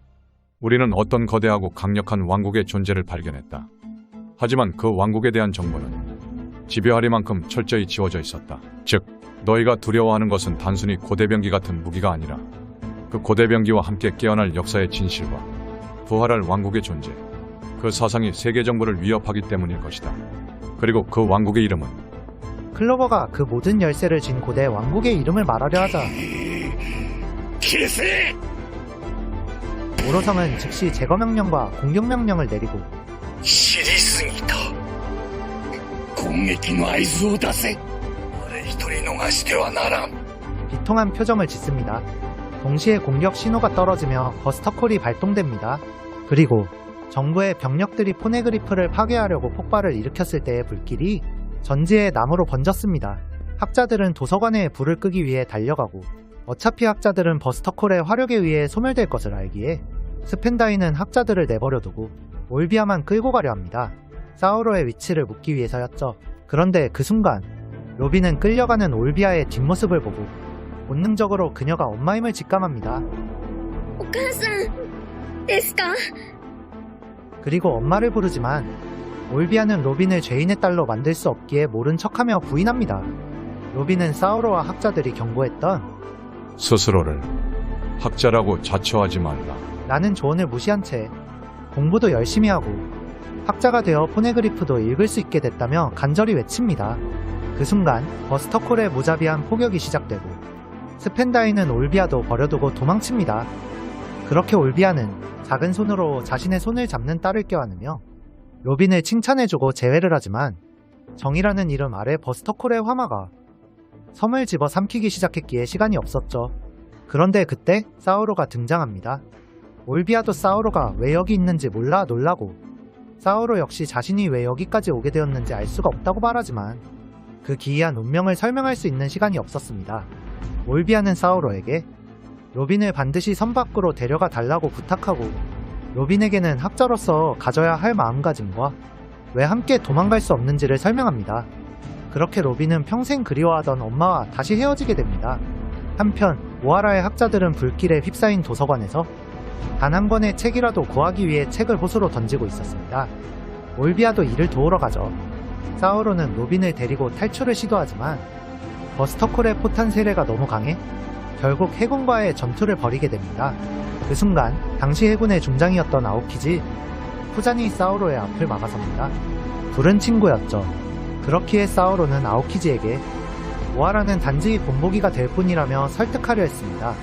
Speaker 3: 우리는 어떤 거대하고 강력한 왕국의 존재를 발견했다. 하지만 그 왕국에 대한 정보는 지배하리만큼 철저히 지워져 있었다. 즉 너희가 두려워하는 것은 단순히 고대병기 같은 무기가 아니라 그 고대병기와 함께 깨어날 역사의 진실과 부활할 왕국의 존재, 그 사상이 세계정부를 위협하기 때문일 것이다. 그리고 그 왕국의 이름은
Speaker 1: 클로버가 그 모든 열쇠를 쥔 고대 왕국의 이름을 말하려 하자
Speaker 8: 기세!
Speaker 1: 오로성은 즉시 제거명령과 공격명령을 내리고
Speaker 8: 知りすぎた攻撃の合図を出せ俺一人逃してはならん
Speaker 1: 비통한 표정을 짓습니다. 동시에 공격 신호가 떨어지며 버스터콜이 발동됩니다. 그리고 정부의 병력들이 포네그리프를 파괴하려고 폭발을 일으켰을 때의 불길이 전지의 나무로 번졌습니다. 학자들은 도서관에 불을 끄기 위해 달려가고 어차피 학자들은 버스터콜의 화력에 의해 소멸될 것을 알기에 스펜다인은 학자들을 내버려두고 올비아만 끌고 가려 합니다. 사우로의 위치를 묻기 위해서였죠. 그런데 그 순간 로빈은 끌려가는 올비아의 뒷모습을 보고 본능적으로 그녀가 엄마임을 직감합니다.
Speaker 5: お母さんですか？
Speaker 1: 그리고 엄마를 부르지만 올비아는 로빈을 죄인의 딸로 만들 수 없기에 모른 척하며 부인합니다. 로빈은 사우로와 학자들이 경고했던
Speaker 3: 스스로를 학자라고 자처하지 말라.
Speaker 1: 라는 조언을 무시한 채 공부도 열심히 하고 학자가 되어 포네그리프도 읽을 수 있게 됐다며 간절히 외칩니다. 그 순간 버스터콜의 무자비한 포격이 시작되고 스펜다인은 올비아도 버려두고 도망칩니다. 그렇게 올비아는 작은 손으로 자신의 손을 잡는 딸을 껴안으며 로빈을 칭찬해주고 제외를 하지만 정이라는 이름 아래 버스터콜의 화마가 섬을 집어 삼키기 시작했기에 시간이 없었죠. 그런데 그때 사우로가 등장합니다. 올비아도 사우로가 왜 여기 있는지 몰라 놀라고 사우로 역시 자신이 왜 여기까지 오게 되었는지 알 수가 없다고 말하지만 그 기이한 운명을 설명할 수 있는 시간이 없었습니다. 올비아는 사우로에게 로빈을 반드시 섬 밖으로 데려가 달라고 부탁하고 로빈에게는 학자로서 가져야 할 마음가짐과 왜 함께 도망갈 수 없는지를 설명합니다. 그렇게 로빈은 평생 그리워하던 엄마와 다시 헤어지게 됩니다. 한편 오하라의 학자들은 불길에 휩싸인 도서관에서 단 한 권의 책이라도 구하기 위해 책을 호수로 던지고 있었습니다. 올비아도 이를 도우러 가죠. 사우로는 로빈을 데리고 탈출을 시도하지만 버스터콜의 포탄 세례가 너무 강해 결국 해군과의 전투를 벌이게 됩니다. 그 순간 당시 해군의 중장이었던 아오키지 쿠자니 사오로의 앞을 막아섭니다. 둘은 친구였죠. 그렇기에 사오로는 아오키지에게 오하라는 단지 본보기가 될 뿐이라며 설득하려 했습니다.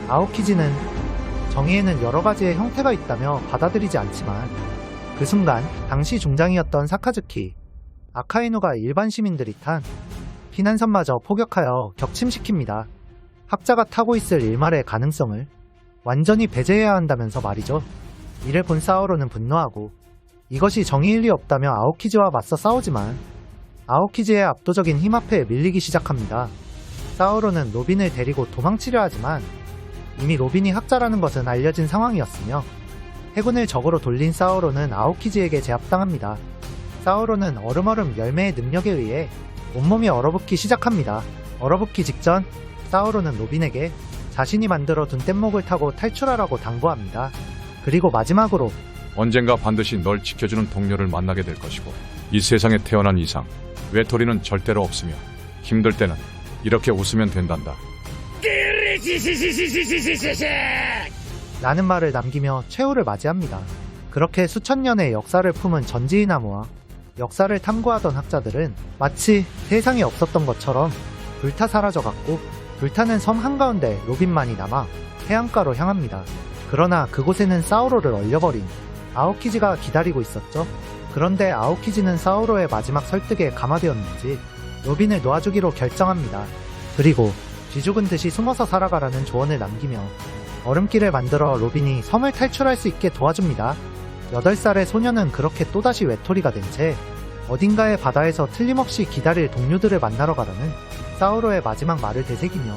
Speaker 1: 아오키지는 정의에는 여러 가지의 형태가 있다며 받아들이지 않지만 그 순간 당시 중장이었던 사카즈키 아카이누가 일반 시민들이 탄 피난선마저 포격하여 격침시킵니다. 학자가 타고 있을 일말의 가능성을 완전히 배제해야 한다면서 말이죠. 이를 본 사오로는 분노하고 이것이 정의일 리 없다며 아오키지와 맞서 싸우지만 아오키지의 압도적인 힘 앞에 밀리기 시작합니다. 사오로는 로빈을 데리고 도망치려 하지만 이미 로빈이 학자라는 것은 알려진 상황이었으며 해군을 적으로 돌린 사오로는 아오키지에게 제압당합니다. 사오로는 얼음얼음 열매의 능력에 의해 온몸이 얼어붙기 시작합니다. 얼어붙기 직전 사오로는 로빈에게 자신이 만들어둔 뗏목을 타고 탈출하라고 당부합니다. 그리고 마지막으로
Speaker 3: 언젠가 반드시 널 지켜주는 동료를 만나게 될 것이고 이 세상에 태어난 이상 외톨이는 절대로 없으며 힘들 때는 이렇게 웃으면 된단다.
Speaker 1: 라는 말을 남기며 최후를 맞이합니다. 그렇게 수천 년의 역사를 품은 전지이나무와 역사를 탐구하던 학자들은 마치 세상에 없었던 것처럼 불타 사라져갔고 불타는 섬 한가운데 로빈만이 남아 해안가로 향합니다. 그러나 그곳에는 사오로를 얼려버린 아오키지가 기다리고 있었죠. 그런데 아오키지는 사오로의 마지막 설득에 감화되었는지 로빈을 놓아주기로 결정합니다. 그리고 쥐죽은 듯이 숨어서 살아가라는 조언을 남기며 얼음길을 만들어 로빈이 섬을 탈출할 수 있게 도와줍니다. 8살의 소녀는 그렇게 또다시 외톨이가 된 채 어딘가의 바다에서 틀림없이 기다릴 동료들을 만나러 가라는 사오로의 마지막 말을 되새기며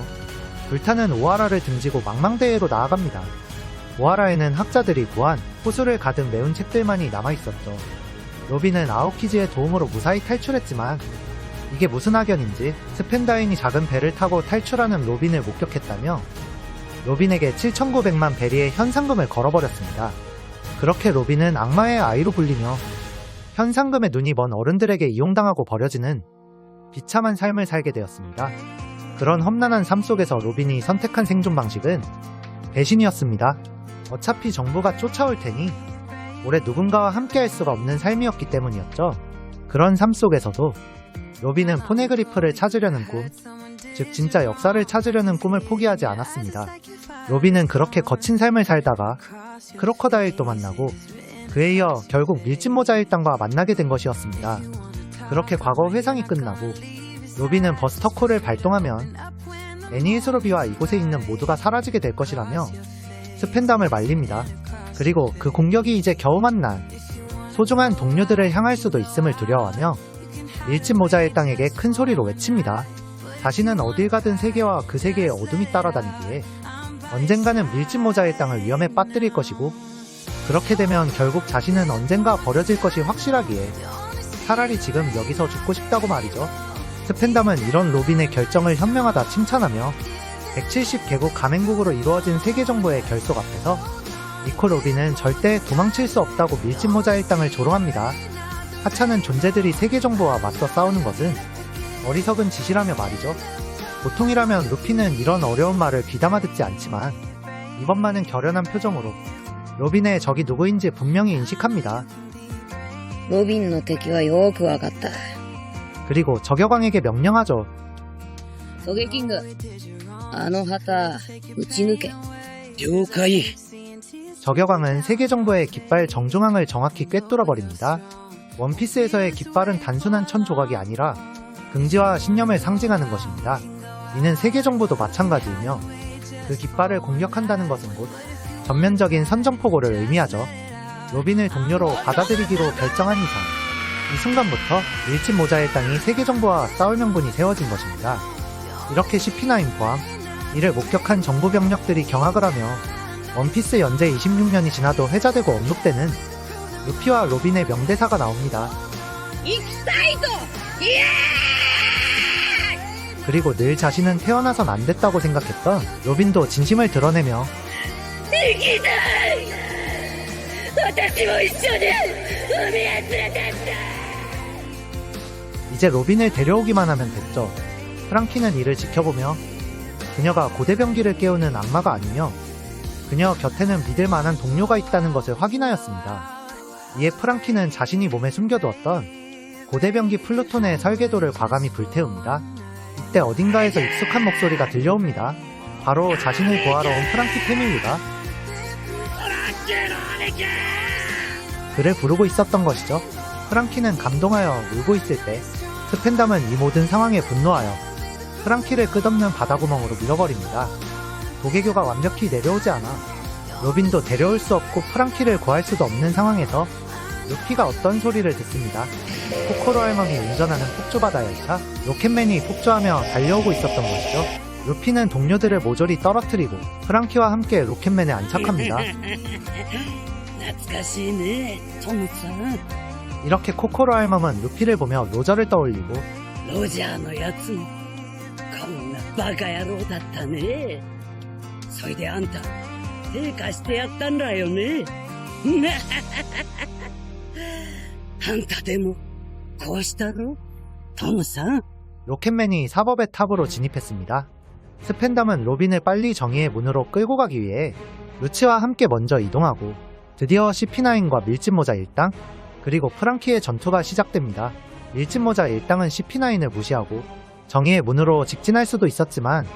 Speaker 1: 불타는 오하라를 등지고 망망대해로 나아갑니다. 오하라에는 학자들이 구한 호수를 가득 메운 책들만이 남아있었죠. 로빈은 아오키지의 도움으로 무사히 탈출했지만 이게 무슨 악연인지 스펜다인이 작은 배를 타고 탈출하는 로빈을 목격했다며 로빈에게 7,900만 베리의 현상금을 걸어버렸습니다. 그렇게 로빈은 악마의 아이로 불리며 현상금의 눈이 먼 어른들에게 이용당하고 버려지는 비참한 삶을 살게 되었습니다. 그런 험난한 삶 속에서 로빈이 선택한 생존 방식은 배신이었습니다. 어차피 정부가 쫓아올 테니 오래 누군가와 함께할 수가 없는 삶이었기 때문이었죠. 그런 삶 속에서도 로빈은 포네그리프를 찾으려는 꿈, 즉 진짜 역사를 찾으려는 꿈을 포기하지 않았습니다. 로빈은 그렇게 거친 삶을 살다가 크로커다일도 만나고 그에 이어 결국 밀짚모자 일당과 만나게 된 것이었습니다. 그렇게 과거 회상이 끝나고 로빈은 버스터콜을 발동하면 애니에스로비와 이곳에 있는 모두가 사라지게 될 것이라며 스펜담을 말립니다. 그리고 그 공격이 이제 겨우 만난 소중한 동료들을 향할 수도 있음을 두려워하며 밀짚모자 일당에게 큰 소리로 외칩니다. 자신은 어딜 가든 세계와 그 세계의 어둠이 따라다니기에 언젠가는 밀짚모자 일당을 위험에 빠뜨릴 것이고 그렇게 되면 결국 자신은 언젠가 버려질 것이 확실하기에 차라리 지금 여기서 죽고 싶다고 말이죠. 스펜담은 이런 로빈의 결정을 현명하다 칭찬하며 170개국 가맹국으로 이루어진 세계정부의 결속 앞에서 니코 로빈은 절대 도망칠 수 없다고 밀짚모자 일당을 조롱합니다. 하찮은 존재들이 세계정부와 맞서 싸우는 것은 어리석은 짓이라며 말이죠. 보통이라면 루피는 이런 어려운 말을 귀담아 듣지 않지만 이번만은 결연한 표정으로 로빈의 적이 누구인지 분명히 인식합니다.
Speaker 5: ロビンの敵はよくわかった。
Speaker 1: 그리고 저격왕에게 명령하죠.
Speaker 5: ソゲキング、あの旗、撃ち抜け。
Speaker 8: 了解。
Speaker 1: 저격왕은 세계정부의 깃발 정중앙을 정확히 꿰뚫어버립니다. 원피스에서의 깃발은 단순한 천 조각이 아니라 긍지와 신념을 상징하는 것입니다. 이는 세계정부도 마찬가지이며 그 깃발을 공격한다는 것은 곧 전면적인 선전포고를 의미하죠. 로빈을 동료로 받아들이기로 결정한 이상 이 순간부터 밀짚모자 일당이 세계정부와 싸울 명분이 세워진 것입니다. 이렇게 CP9 포함 이를 목격한 정부 병력들이 경악을 하며 원피스 연재 26년이 지나도 회자되고 언급되는 루피와 로빈의 명대사가 나옵니다.
Speaker 5: 行きたいと。イエーイ。
Speaker 1: 그리고 늘 자신은 태어나선 안 됐다고 생각했던 로빈도 진심을 드러내며
Speaker 5: 行きたい。私も一緒に海へ連れてって。
Speaker 1: 이제 로빈을 데려오기만 하면 됐죠. 프랑키는 이를 지켜보며 그녀가 고대병기를 깨우는 악마가 아니며 그녀 곁에는 믿을 만한 동료가 있다는 것을 확인하였습니다. 이에 프랑키는 자신이 몸에 숨겨두었던 고대병기 플루톤의 설계도를 과감히 불태웁니다. 이때 어딘가에서 익숙한 목소리가 들려옵니다. 바로 자신을 구하러 온 프랑키 패밀리가 그를 부르고 있었던 것이죠. 프랑키는 감동하여 울고 있을 때 스펜담은 이 모든 상황에 분노하여 프랑키를 끝없는 바다구멍으로 밀어버립니다. 도개교가 완벽히 내려오지 않아 로빈도 데려올 수 없고 프랑키를 구할 수도 없는 상황에서 루피가 어떤 소리를 듣습니다. 코코로 할멈이 운전하는 폭주바다 열차 로켓맨이 폭주하며 달려오고 있었던 것이죠. 루피는 동료들을 모조리 떨어뜨리고 프랑키와 함께 로켓맨에 안착합니다.
Speaker 5: 懐かしいねトムさん
Speaker 1: 이렇게 코코로 할멈은 루피를 보며 로저를 떠올리고
Speaker 5: ロジャーのやつもこんなバカ野郎だったねそれであんた手貸してやったんだよねあんたでもこうしたろトムさん
Speaker 1: 로켓맨이 사법의 탑으로 진입했습니다. 스펜담은 로빈을 빨리 정의의 문으로 끌고 가기 위해 루치와 함께 먼저 이동하고 드디어 CP9과 밀짚모자 일당 그리고 프랑키의 전투가 시작됩니다. 밀짚모자 일당은 CP9을 무시하고 정의의 문으로 직진할 수도 있었지만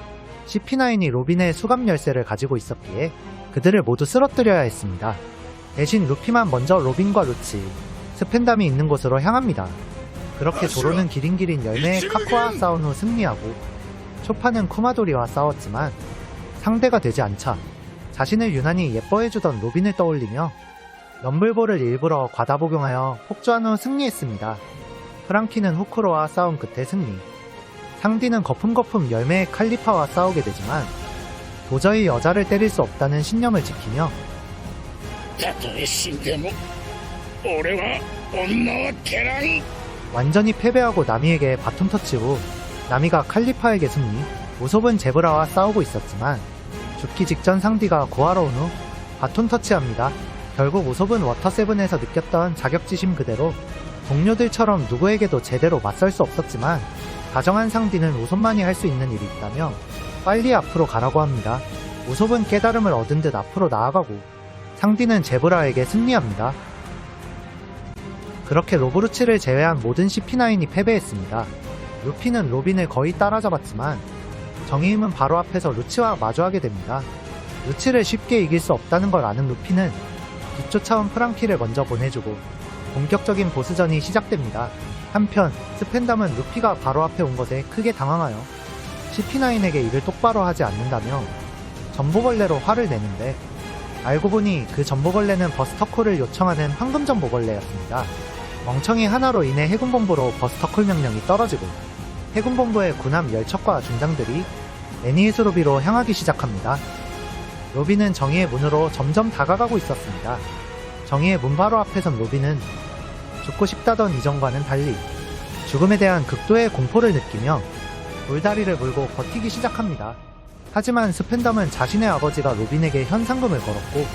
Speaker 1: CP9이 로빈의 수갑 열쇠를 가지고 있었기에 그들을 모두 쓰러뜨려야 했습니다. 대신 루피만 먼저 로빈과 루치, 스펜담이 있는 곳으로 향합니다. 그렇게 조로는 기린기린 열매의 카코와 싸운 후 승리하고 초파는 쿠마도리와 싸웠지만 상대가 되지 않자 자신을 유난히 예뻐해주던 로빈을 떠올리며 럼블볼을 일부러 과다 복용하여 폭주한 후 승리했습니다. 프랑키는 후크로와 싸운 끝에 승리. 상디는 거품거품 열매의 칼리파와 싸우게 되지만 도저히 여자를 때릴 수 없다는 신념을 지키며
Speaker 8: たとえ死んでも俺は女は蹴らん
Speaker 1: 완전히 패배하고 나미에게 바톤 터치 후 나미가 칼리파에게 승리. 우솝은 제브라와 싸우고 있었지만 죽기 직전 상디가 구하러 온 후 바톤 터치합니다. 결국 우솝은 워터7에서 느꼈던 자격지심 그대로 동료들처럼 누구에게도 제대로 맞설 수 없었지만 다정한 상디는 우솝만이 할 수 있는 일이 있다며 빨리 앞으로 가라고 합니다. 우솝은 깨달음을 얻은 듯 앞으로 나아가고 상디는 제브라에게 승리합니다. 그렇게 로브루치를 제외한 모든 CP9이 패배했습니다. 루피는 로빈을 거의 따라잡았지만 정의임은 바로 앞에서 루치와 마주하게 됩니다. 루치를 쉽게 이길 수 없다는 걸 아는 루피는 뒤쫓아온 프랑키를 먼저 보내주고 본격적인 보스전이 시작됩니다. 한편 스펜담은 루피가 바로 앞에 온 것에 크게 당황하여 CP9에게 일을 똑바로 하지 않는다며 전보벌레로 화를 내는데 알고 보니 그 전보벌레는 버스터콜을 요청하는 황금 전보벌레였습니다. 멍청이 하나로 인해 해군본부로 버스터콜 명령이 떨어지고 해군본부의 군함 열척과 중장들이 애니에스로비로 향하기 시작합니다. 로빈은 정의의 문으로 점점 다가가고 있었습니다. 정의의 문 바로 앞에선 로빈은 죽고 싶다던 이전과는 달리 죽음에 대한 극도의 공포를 느끼며 돌다리를 물고 버티기 시작합니다. 하지만 스펜담은 자신의 아버지가 로빈에게 현상금을 걸었고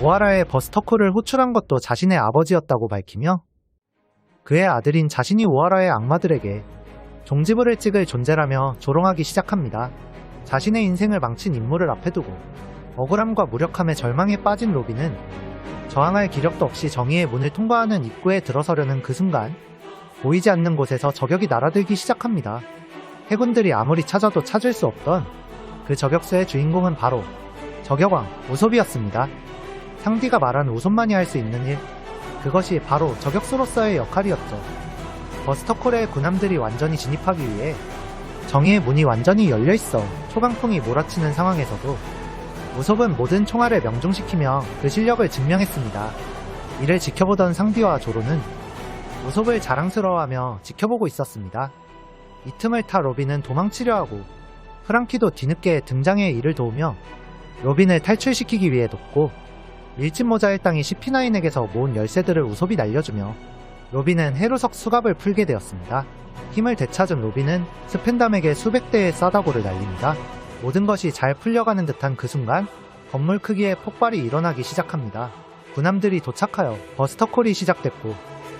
Speaker 1: 오하라의 버스터콜을 호출한 것도 자신의 아버지였다고 밝히며 그의 아들인 자신이 오하라의 악마들에게 종지부를 찍을 존재라며 조롱하기 시작합니다. 자신의 인생을 망친 인물을 앞에 두고 억울함과 무력함에 절망에 빠진 로빈은 저항할 기력도 없이 정의의 문을 통과하는 입구에 들어서려는 그 순간 보이지 않는 곳에서 저격이 날아들기 시작합니다. 해군들이 아무리 찾아도 찾을 수 없던 그 저격수의 주인공은 바로 저격왕 우솝이었습니다. 상디가 말한 우솝만이 할 수 있는 일, 그것이 바로 저격수로서의 역할이었죠. 버스터콜의 군함들이 완전히 진입하기 위해 정의의 문이 완전히 열려있어 초강풍이 몰아치는 상황에서도 우솝은 모든 총알을 명중시키며 그 실력을 증명했습니다. 이를 지켜보던 상디와 조로는 우솝을 자랑스러워하며 지켜보고 있었습니다. 이 틈을 타 로빈은 도망치려 하고 프랑키도 뒤늦게 등장해 이를 도우며 로빈을 탈출시키기 위해 돕고 밀짚모자 일당이 CP9에게서 모은 열쇠들을 우솝이 날려주며 로빈은 해루석 수갑을 풀게 되었습니다. 힘을 되찾은 로빈은 스펜담에게 수백 대의 싸다고를 날립니다. 모든 것이 잘 풀려가는 듯한 그 순간 건물 크기의 폭발이 일어나기 시작합니다. 군함들이 도착하여 버스터콜이 시작됐고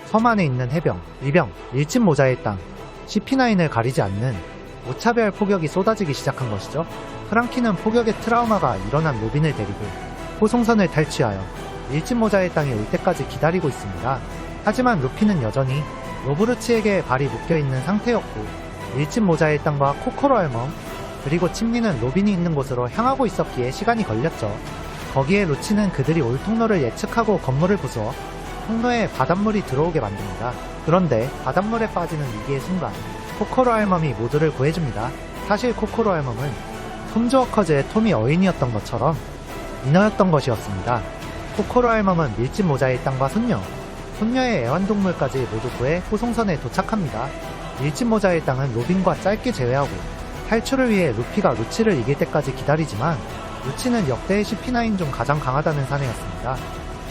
Speaker 1: 섬 안에 있는 해병, 위병, 밀짚모자 일당, CP9을 가리지 않는 무차별 폭격이 쏟아지기 시작한 것이죠. 프랑키는 폭격의 트라우마가 일어난 로빈을 데리고 호송선을 탈취하여 밀짚 모자의 땅에 올 때까지 기다리고 있습니다. 하지만 루피는 여전히 로브루치에게 발이 묶여있는 상태였고 밀짚 모자의 땅과 코코로 알멈 그리고 침리는 로빈이 있는 곳으로 향하고 있었기에 시간이 걸렸죠. 거기에 루치는 그들이 올 통로를 예측하고 건물을 부수어 통로에 바닷물이 들어오게 만듭니다. 그런데 바닷물에 빠지는 위기의 순간 코코로 알멈이 모두를 구해줍니다. 사실 코코로 알멈은 톰 조워커즈의 톰이 어인이었던 것처럼 인어였던 것이었습니다. 코코로 알멈은 밀짚 모자의 땅과 손녀의 애완동물까지 모두 구해 호송선에 도착합니다. 밀짚 모자의 땅은 로빈과 짧게 제외하고 탈출을 위해 루피가 루치를 이길 때까지 기다리지만 루치는 역대의 CP9 중 가장 강하다는 사내였습니다.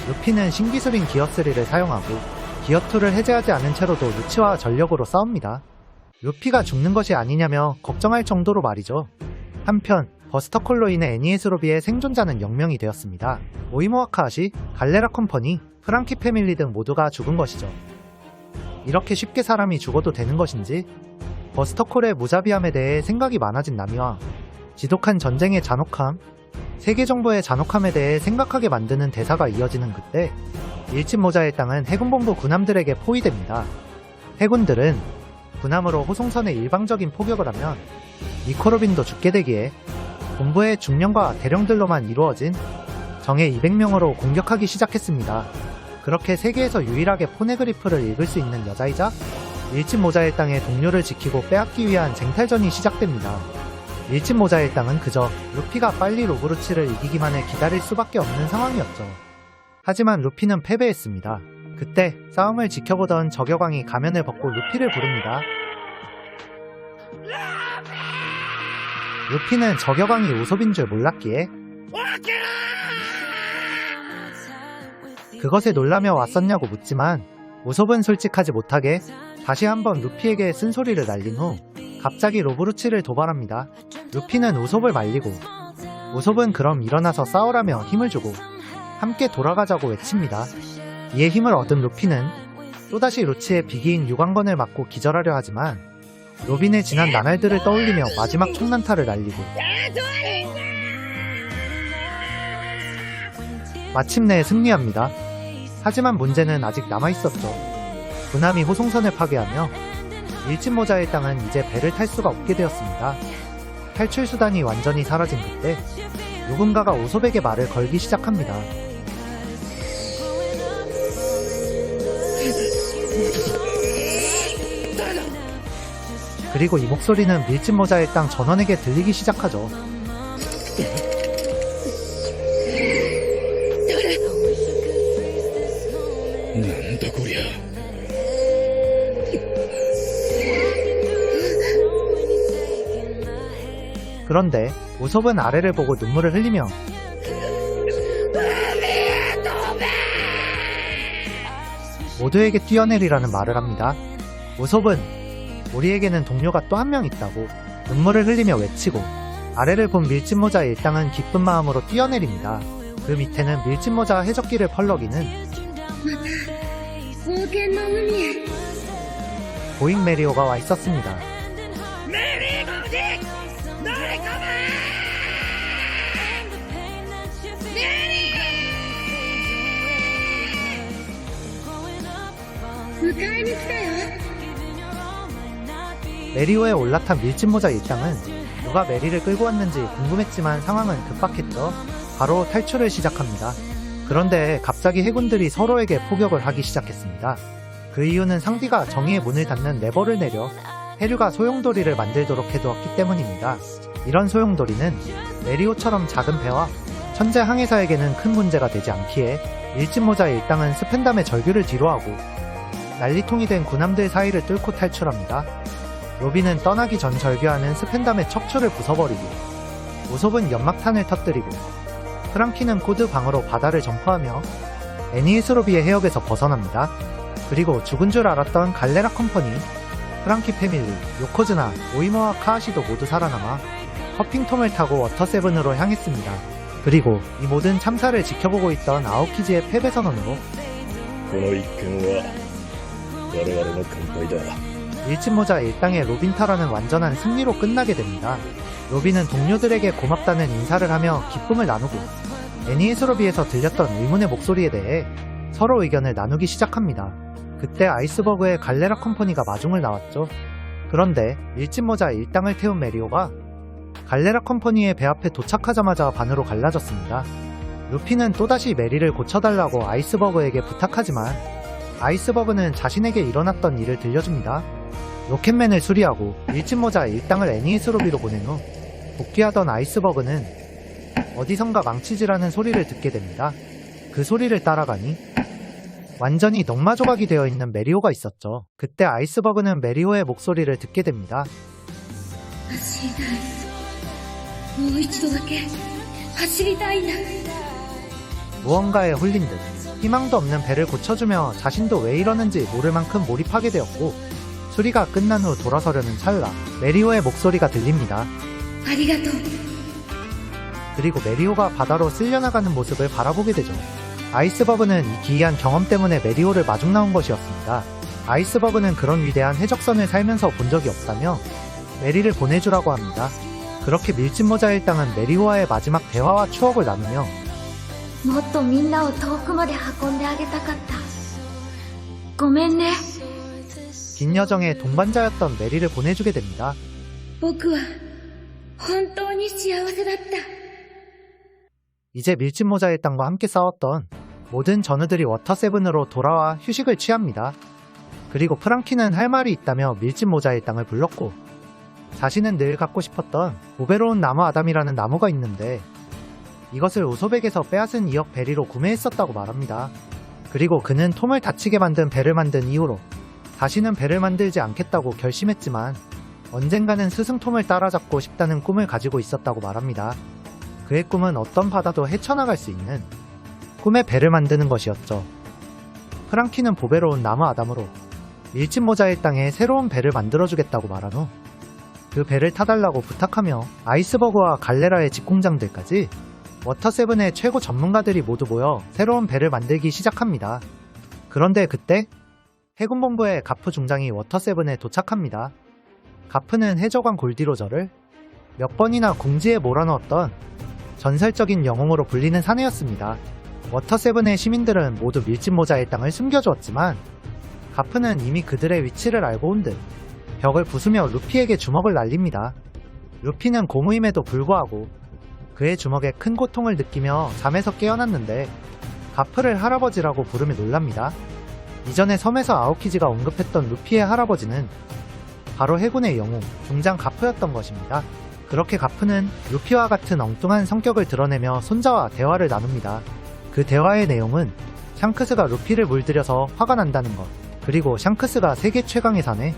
Speaker 1: 루피는 신기술인 기어3를 사용하고 기어2를 해제하지 않은 채로도 루치와 전력으로 싸웁니다. 루피가 죽는 것이 아니냐며 걱정할 정도로 말이죠. 한편 버스터콜로 인해 애니에스로비의 생존자는 0명이 되었습니다. 오이모와 카아시, 갈레라 컴퍼니, 프랑키 패밀리 등 모두가 죽은 것이죠. 이렇게 쉽게 사람이 죽어도 되는 것인지 버스터콜의 무자비함에 대해 생각이 많아진 나미와 지독한 전쟁의 잔혹함, 세계 정부의 잔혹함에 대해 생각하게 만드는 대사가 이어지는 그때 밀짚 모자의 땅은 해군본부 군함들에게 포위됩니다. 해군들은 군함으로 호송선에 일방적인 포격을 하면 니코로빈도 죽게 되기에 본부의 중령과 대령들로만 이루어진 정예 200명으로 공격하기 시작했습니다. 그렇게 세계에서 유일하게 포네그리프를 읽을 수 있는 여자이자 밀짚 모자의 땅의 동료를 지키고 빼앗기 위한 쟁탈전이 시작됩니다. 밀짚 모자의 땅은 그저 루피가 빨리 로브루치를 이기기만 해 기다릴 수밖에 없는 상황이었죠. 하지만 루피는 패배했습니다. 그때 싸움을 지켜보던 저격왕이 가면을 벗고 루피를 부릅니다. 루피는 저격왕이 우섭인 줄 몰랐기에 그것에 놀라며 왔었냐고 묻지만 우섭은 솔직하지 못하게 다시 한번 루피에게 쓴소리를 날린 후 갑자기 로브루치를 도발합니다. 루피는 우섭을 말리고 우섭은 그럼 일어나서 싸우라며 힘을 주고 함께 돌아가자고 외칩니다. 이에 힘을 얻은 루피는 또다시 루치의 비기인 유광건을 맞고 기절하려 하지만 로빈의 지난 나날들을 떠올리며 마지막 총난타를 날리고 마침내 승리합니다. 하지만 문제는 아직 남아있었죠. 군함이 호송선을 파괴하며 밀짚 모자의 땅은 이제 배를 탈 수가 없게 되었습니다. 탈출 수단이 완전히 사라진 그때 누군가가 우섭에게 말을 걸기 시작합니다. 그리고 이 목소리는 밀짚 모자의 땅 전원에게 들리기 시작하죠.
Speaker 6: 난다こりゃ
Speaker 1: 그런데 우섭은 아래를 보고 눈물을 흘리며 모두에게 뛰어내리라는 말을 합니다. 우섭은 우리에게는 동료가 또 한 명 있다고 눈물을 흘리며 외치고 아래를 본 밀짚 모자의 일당은 기쁜 마음으로 뛰어내립니다. 그 밑에는 밀짚 모자 해적기를 펄럭이는 고잉 메리오가 와 있었습니다. 메리오에 올라탄 밀짚 모자 일당은 누가 메리를 끌고 왔는지 궁금했지만 상황은 급박했죠. 바로 탈출을 시작합니다. 그런데 갑자기 해군들이 서로에게 포격을 하기 시작했습니다. 그 이유는 상디가 정의의 문을 닫는 레버를 내려 해류가 소용돌이를 만들도록 해두었기 때문입니다. 이런 소용돌이는 메리오처럼 작은 배와 천재 항해사에게는 큰 문제가 되지 않기에 밀짚 모자의 일당은 스펜담의 절규를 뒤로하고 난리통이 된 군함들 사이를 뚫고 탈출합니다. 로빈은 떠나기 전 절규하는 스펜담의 척추를 부숴버리고 우섭은 연막탄을 터뜨리고 프랑키는 코드 방으로 바다를 점프하며 애니에스로비의 해역에서 벗어납니다. 그리고 죽은 줄 알았던 갈레라 컴퍼니, 프랑키 패밀리, 요코즈나, 오이모와 카아시도 모두 살아남아 허핑톰을 타고 워터세븐으로 향했습니다. 그리고 이 모든 참사를 지켜보고 있던 아오키지의 패배 선언으로
Speaker 6: この一件は我々の乾杯だ
Speaker 1: 밀짚 모자 일당의 로빈타라는 완전한 승리로 끝나게 됩니다. 로빈은 동료들에게 고맙다는 인사를 하며 기쁨을 나누고 애니에스 로비에서 들렸던 의문의 목소리에 대해 서로 의견을 나누기 시작합니다. 그때 아이스버그의 갈레라 컴퍼니가 마중을 나왔죠. 그런데 밀짚모자 일당을 태운 메리오가 갈레라 컴퍼니의 배 앞에 도착하자마자 반으로 갈라졌습니다. 루피는 또다시 메리를 고쳐달라고 아이스버그에게 부탁하지만 아이스버그는 자신에게 일어났던 일을 들려줍니다. 로켓맨을 수리하고 밀짚모자 일당을 애니에스 로비로 보낸 후 복귀하던 아이스버그는 어디선가 망치질하는 소리를 듣게 됩니다. 그 소리를 따라가니 완전히 넉마 조각이 되어 있는 메리오가 있었죠. 그때 아이스버그는 메리오의 목소리를 듣게 됩니다.
Speaker 7: 走りたい。もう一度だけ走りたいんだ。
Speaker 1: 무언가에 홀린 듯 희망도 없는 배를 고쳐주며 자신도 왜 이러는지 모를 만큼 몰입하게 되었고 수리가 끝난 후 돌아서려는 찰나 메리오의 목소리가 들립니다.
Speaker 7: ありがとう。
Speaker 1: 그리고 메리오가 바다로 쓸려나가는 모습을 바라보게 되죠. 아이스버그는 이 기이한 경험 때문에 메리오를 마중 나온 것이었습니다. 아이스버그는 그런 위대한 해적선을 살면서 본 적이 없다며 메리를 보내주라고 합니다. 그렇게 밀짚모자 일당은 메리오와의 마지막 대화와 추억을 나누며
Speaker 7: もっとみんなを遠くまで運んであげたかった。ごめんね。
Speaker 1: 긴 여정의 동반자였던 메리를 보내주게 됩니다.
Speaker 7: 僕は本当に幸せだった。
Speaker 1: 이제 밀짚모자 일당과 함께 싸웠던 모든 전우들이 워터세븐으로 돌아와 휴식을 취합니다. 그리고 프랑키는 할 말이 있다며 밀짚모자 일당을 불렀고 자신은 늘 갖고 싶었던 보배로운 나무 아담이라는 나무가 있는데 이것을 우소백에서 빼앗은 2억 베리로 구매했었다고 말합니다. 그리고 그는 톰을 다치게 만든 배를 만든 이후로 다시는 배를 만들지 않겠다고 결심했지만 언젠가는 스승 톰을 따라잡고 싶다는 꿈을 가지고 있었다고 말합니다. 그의 꿈은 어떤 바다도 헤쳐나갈 수 있는 꿈의 배를 만드는 것이었죠. 프랑키는 보배로운 나무 아담으로 밀짚모자 일당에 새로운 배를 만들어주겠다고 말한 후 그 배를 타달라고 부탁하며 아이스버그와 갈레라의 직공장들까지 워터세븐의 최고 전문가들이 모두 모여 새로운 배를 만들기 시작합니다. 그런데 그때 해군본부의 가프 중장이 워터세븐에 도착합니다. 가프는 해적왕 골디로저를 몇 번이나 궁지에 몰아넣었던 전설적인 영웅으로 불리는 사내였습니다. 워터세븐의 시민들은 모두 밀짚모자 일당을 숨겨주었지만 가프는 이미 그들의 위치를 알고 온 듯 벽을 부수며 루피에게 주먹을 날립니다. 루피는 고무임에도 불구하고 그의 주먹에 큰 고통을 느끼며 잠에서 깨어났는데 가프를 할아버지라고 부르며 놀랍니다. 이전에 섬에서 아오키지가 언급했던 루피의 할아버지는 바로 해군의 영웅 중장 가프였던 것입니다. 그렇게 가프는 루피와 같은 엉뚱한 성격을 드러내며 손자와 대화를 나눕니다. 그 대화의 내용은 샹크스가 루피를 물들여서 화가 난다는 것, 그리고 샹크스가 세계 최강의 사내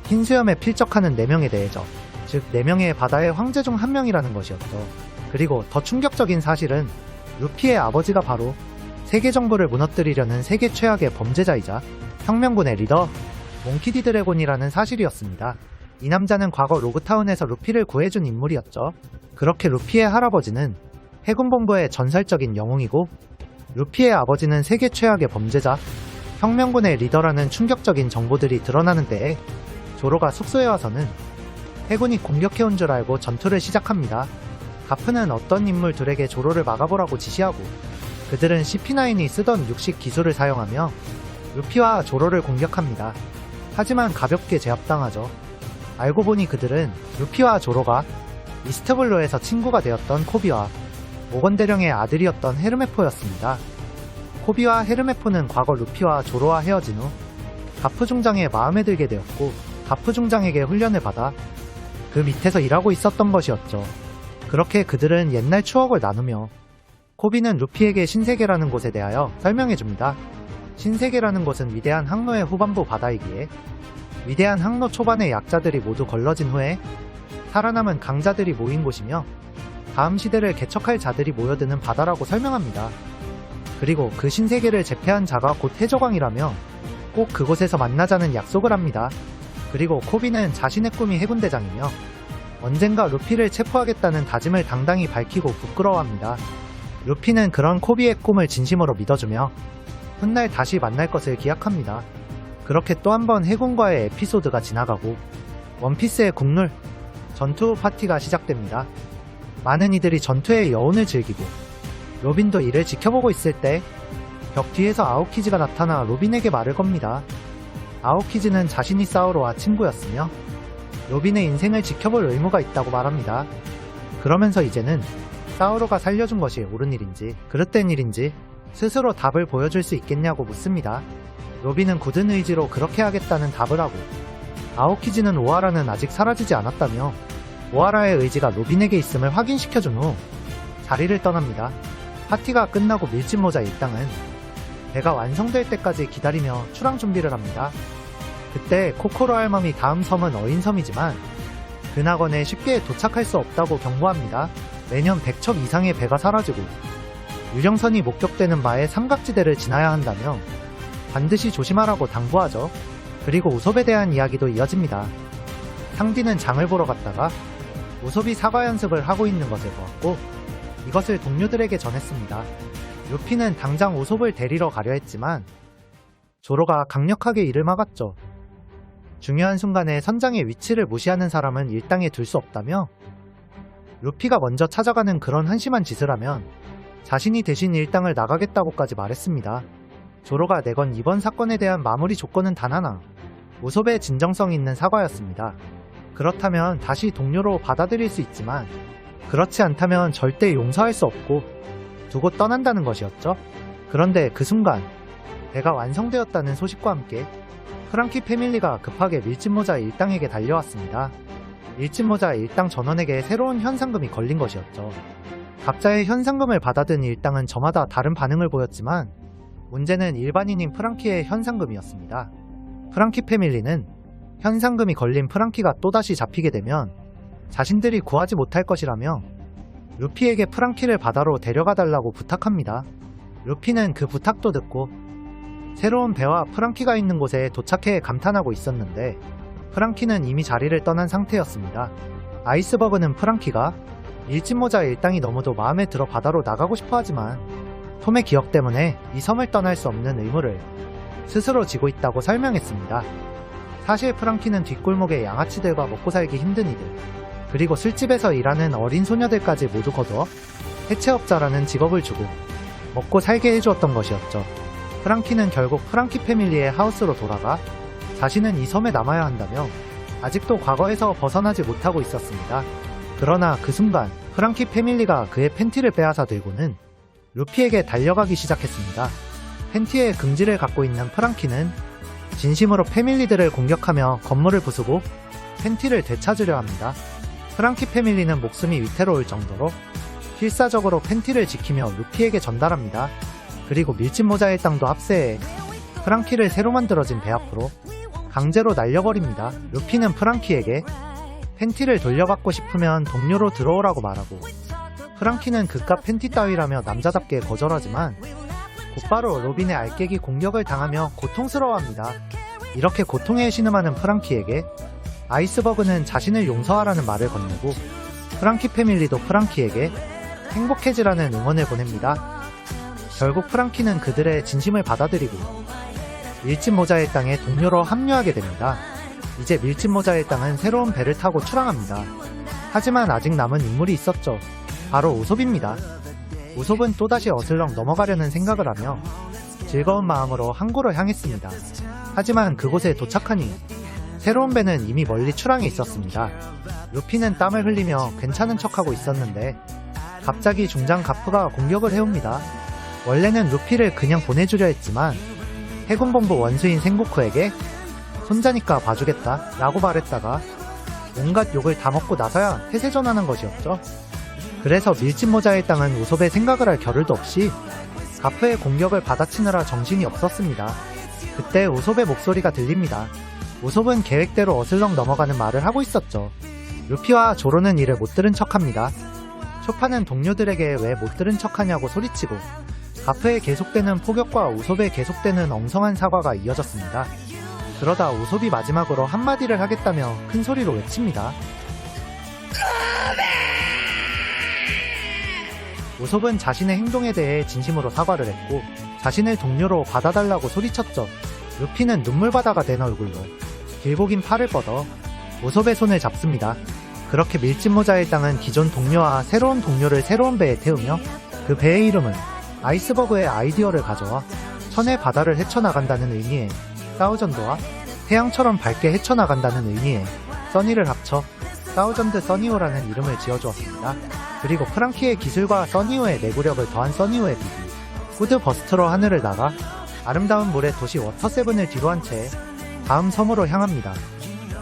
Speaker 1: 흰수염에 필적하는 4명에 대해죠. 즉 4명의 바다의 황제 중 한 명이라는 것이었죠. 그리고 더 충격적인 사실은 루피의 아버지가 바로 세계 정부를 무너뜨리려는 세계 최악의 범죄자이자 혁명군의 리더 몽키디 드래곤이라는 사실이었습니다. 이 남자는 과거 로그타운에서 루피를 구해준 인물이었죠. 그렇게 루피의 할아버지는 해군본부의 전설적인 영웅이고 루피의 아버지는 세계 최악의 범죄자 혁명군의 리더라는 충격적인 정보들이 드러나는 때에 조로가 숙소에 와서는 해군이 공격해온 줄 알고 전투를 시작합니다. 가프는 어떤 인물 둘에게 조로를 막아보라고 지시하고 그들은 CP9이 쓰던 육식 기술을 사용하며 루피와 조로를 공격합니다. 하지만 가볍게 제압당하죠. 알고 보니 그들은 루피와 조로가 이스트블루에서 친구가 되었던 코비와 모건대령의 아들이었던 헤르메포였습니다. 코비와 헤르메포는 과거 루피와 조로와 헤어진 후 가프 중장에 마음에 들게 되었고 가프 중장에게 훈련을 받아 그 밑에서 일하고 있었던 것이었죠. 그렇게 그들은 옛날 추억을 나누며 코비는 루피에게 신세계라는 곳에 대하여 설명해줍니다. 신세계라는 곳은 위대한 항로의 후반부 바다이기에 위대한 항로 초반의 약자들이 모두 걸러진 후에 살아남은 강자들이 모인 곳이며 다음 시대를 개척할 자들이 모여드는 바다라고 설명합니다. 그리고 그 신세계를 제패한 자가 곧 해적왕이라며 꼭 그곳에서 만나자는 약속을 합니다. 그리고 코비는 자신의 꿈이 해군대장이며 언젠가 루피를 체포하겠다는 다짐을 당당히 밝히고 부끄러워합니다. 루피는 그런 코비의 꿈을 진심으로 믿어주며 훗날 다시 만날 것을 기약합니다. 그렇게 또 한 번 해군과의 에피소드가 지나가고 원피스의 국룰 전투 파티가 시작됩니다. 많은 이들이 전투의 여운을 즐기고 로빈도 이를 지켜보고 있을 때 벽 뒤에서 아오키즈가 나타나 로빈에게 말을 겁니다. 아오키즈는 자신이 사우로와 친구였으며 로빈의 인생을 지켜볼 의무가 있다고 말합니다. 그러면서 이제는 사우로가 살려준 것이 옳은 일인지 그릇된 일인지 스스로 답을 보여줄 수 있겠냐고 묻습니다. 로빈은 굳은 의지로 그렇게 하겠다는 답을 하고 아오키즈는 오하라는 아직 사라지지 않았다며 오하라의 의지가 로빈에게 있음을 확인시켜준 후 자리를 떠납니다. 파티가 끝나고 밀짚모자 일당은 배가 완성될 때까지 기다리며 출항 준비를 합니다. 그때 코코로 할멈이 다음 섬은 어인섬이지만 근학원에 쉽게 도착할 수 없다고 경고합니다. 매년 100척 이상의 배가 사라지고 유령선이 목격되는 바에 삼각지대를 지나야 한다며 반드시 조심하라고 당부하죠. 그리고 우솝에 대한 이야기도 이어집니다. 상디는 장을 보러 갔다가 우솝이 사과 연습을 하고 있는 것을 보았고 이것을 동료들에게 전했습니다. 루피는 당장 우솝을 데리러 가려 했지만 조로가 강력하게 이를 막았죠. 중요한 순간에 선장의 위치를 무시하는 사람은 일당에 둘 수 없다며 루피가 먼저 찾아가는 그런 한심한 짓을 하면 자신이 대신 일당을 나가겠다고까지 말했습니다. 조로가 내건 이번 사건에 대한 마무리 조건은 단 하나, 우솝의 진정성 있는 사과였습니다. 그렇다면 다시 동료로 받아들일 수 있지만 그렇지 않다면 절대 용서할 수 없고 두고 떠난다는 것이었죠. 그런데 그 순간 배가 완성되었다는 소식과 함께 프랑키 패밀리가 급하게 밀짚모자 일당에게 달려왔습니다. 밀짚모자 일당 전원에게 새로운 현상금이 걸린 것이었죠. 각자의 현상금을 받아든 일당은 저마다 다른 반응을 보였지만 문제는 일반인인 프랑키의 현상금이었습니다. 프랑키 패밀리는 현상금이 걸린 프랑키가 또다시 잡히게 되면 자신들이 구하지 못할 것이라며 루피에게 프랑키를 바다로 데려가 달라고 부탁합니다. 루피는 그 부탁도 듣고 새로운 배와 프랑키가 있는 곳에 도착해 감탄하고 있었는데 프랑키는 이미 자리를 떠난 상태였습니다. 아이스버그는 프랑키가 밀짚모자 일당이 너무도 마음에 들어 바다로 나가고 싶어 하지만 톰의 기억 때문에 이 섬을 떠날 수 없는 의무를 스스로 지고 있다고 설명했습니다. 사실 프랑키는 뒷골목의 양아치들과 먹고 살기 힘든 이들 그리고 술집에서 일하는 어린 소녀들까지 모두 거두어 해체업자라는 직업을 주고 먹고 살게 해주었던 것이었죠. 프랑키는 결국 프랑키 패밀리의 하우스로 돌아가 자신은 이 섬에 남아야 한다며 아직도 과거에서 벗어나지 못하고 있었습니다. 그러나 그 순간 프랑키 패밀리가 그의 팬티를 빼앗아 들고는 루피에게 달려가기 시작했습니다. 팬티에 긍지를 갖고 있는 프랑키는 진심으로 패밀리들을 공격하며 건물을 부수고 팬티를 되찾으려 합니다. 프랑키 패밀리는 목숨이 위태로울 정도로 필사적으로 팬티를 지키며 루피에게 전달합니다. 그리고 밀짚모자의 땅도 합세해 프랑키를 새로 만들어진 배 앞으로 강제로 날려버립니다. 루피는 프랑키에게 팬티를 돌려받고 싶으면 동료로 들어오라고 말하고 프랑키는 그깟 팬티 따위라며 남자답게 거절하지만 곧바로 로빈의 알깨기 공격을 당하며 고통스러워합니다. 이렇게 고통에 신음하는 프랑키에게 아이스버그는 자신을 용서하라는 말을 건네고 프랑키 패밀리도 프랑키에게 행복해지라는 응원을 보냅니다. 결국 프랑키는 그들의 진심을 받아들이고 밀짚모자의 땅에 동료로 합류하게 됩니다. 이제 밀짚모자의 땅은 새로운 배를 타고 출항합니다. 하지만 아직 남은 인물이 있었죠. 바로 우솝입니다. 우솝은 또다시 어슬렁 넘어가려는 생각을 하며 즐거운 마음으로 항구로 향했습니다. 하지만 그곳에 도착하니 새로운 배는 이미 멀리 출항해 있었습니다. 루피는 땀을 흘리며 괜찮은 척하고 있었는데 갑자기 중장 가프가 공격을 해옵니다. 원래는 루피를 그냥 보내주려 했지만 해군본부 원수인 생고쿠에게 손자니까 봐주겠다 라고 말했다가 온갖 욕을 다 먹고 나서야 태세전환한 것이었죠. 그래서 밀짚모자의 땅은 우솝의 생각을 할 겨를도 없이 가프의 공격을 받아치느라 정신이 없었습니다. 그때 우솝의 목소리가 들립니다. 우솝은 계획대로 어슬렁 넘어가는 말을 하고 있었죠. 루피와 조로는 이를 못 들은 척합니다. 초파는 동료들에게 왜 못 들은 척하냐고 소리치고 가프의 계속되는 포격과 우솝의 계속되는 엉성한 사과가 이어졌습니다. 그러다 우솝이 마지막으로 한마디를 하겠다며 큰 소리로 외칩니다. 우솝은 자신의 행동에 대해 진심으로 사과를 했고 자신을 동료로 받아달라고 소리쳤죠. 루피는 눈물바다가 된 얼굴로 길고 긴 팔을 뻗어 우솝의 손을 잡습니다. 그렇게 밀짚모자의 땅은 기존 동료와 새로운 동료를 새로운 배에 태우며 그 배의 이름은 아이스버그의 아이디어를 가져와 천의 바다를 헤쳐나간다는 의미의 사우전드와 태양처럼 밝게 헤쳐나간다는 의미의 써니를 합쳐 사우전드 써니오라는 이름을 지어주었습니다. 그리고 프랑키의 기술과 써니오의 내구력을 더한 써니오의 비비 후드 버스트로 하늘을 나가 아름다운 물의 도시 워터세븐을 뒤로한 채 다음 섬으로 향합니다.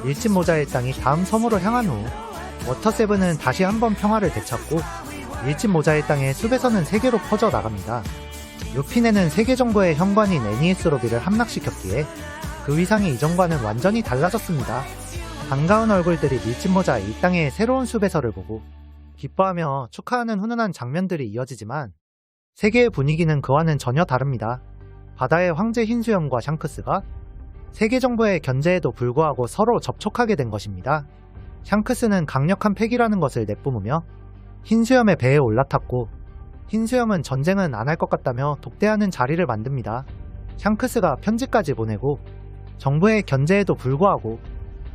Speaker 1: 밀짚 모자의 땅이 다음 섬으로 향한 후 워터세븐은 다시 한번 평화를 되찾고 밀짚 모자의 땅의 숲에서는 세계로 퍼져 나갑니다. 루피네는 세계 정부의 현관인 애니에스 로비를 함락시켰기에 그 위상이 이전과는 완전히 달라졌습니다. 반가운 얼굴들이 밀짚 모자 이 땅의 새로운 숲에서를 보고 기뻐하며 축하하는 훈훈한 장면들이 이어지지만 세계의 분위기는 그와는 전혀 다릅니다. 바다의 황제 흰수염과 샹크스가 세계 정부의 견제에도 불구하고 서로 접촉하게 된 것입니다. 샹크스는 강력한 패기라는 것을 내뿜으며 흰수염의 배에 올라탔고 흰수염은 전쟁은 안 할 것 같다며 독대하는 자리를 만듭니다. 샹크스가 편지까지 보내고 정부의 견제에도 불구하고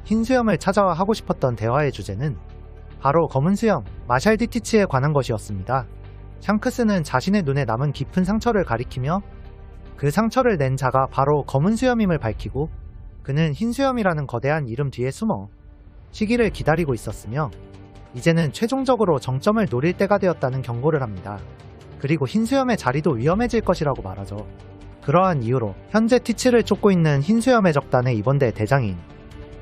Speaker 1: 흰수염을 찾아와 하고 싶었던 대화의 주제는 바로 검은 수염, 마샬 디티치에 관한 것이었습니다. 샹크스는 자신의 눈에 남은 깊은 상처를 가리키며 그 상처를 낸 자가 바로 검은 수염임을 밝히고 그는 흰수염이라는 거대한 이름 뒤에 숨어 시기를 기다리고 있었으며 이제는 최종적으로 정점을 노릴 때가 되었다는 경고를 합니다. 그리고 흰수염의 자리도 위험해질 것이라고 말하죠. 그러한 이유로 현재 티치를 쫓고 있는 흰수염의 적단의 이번대 대장인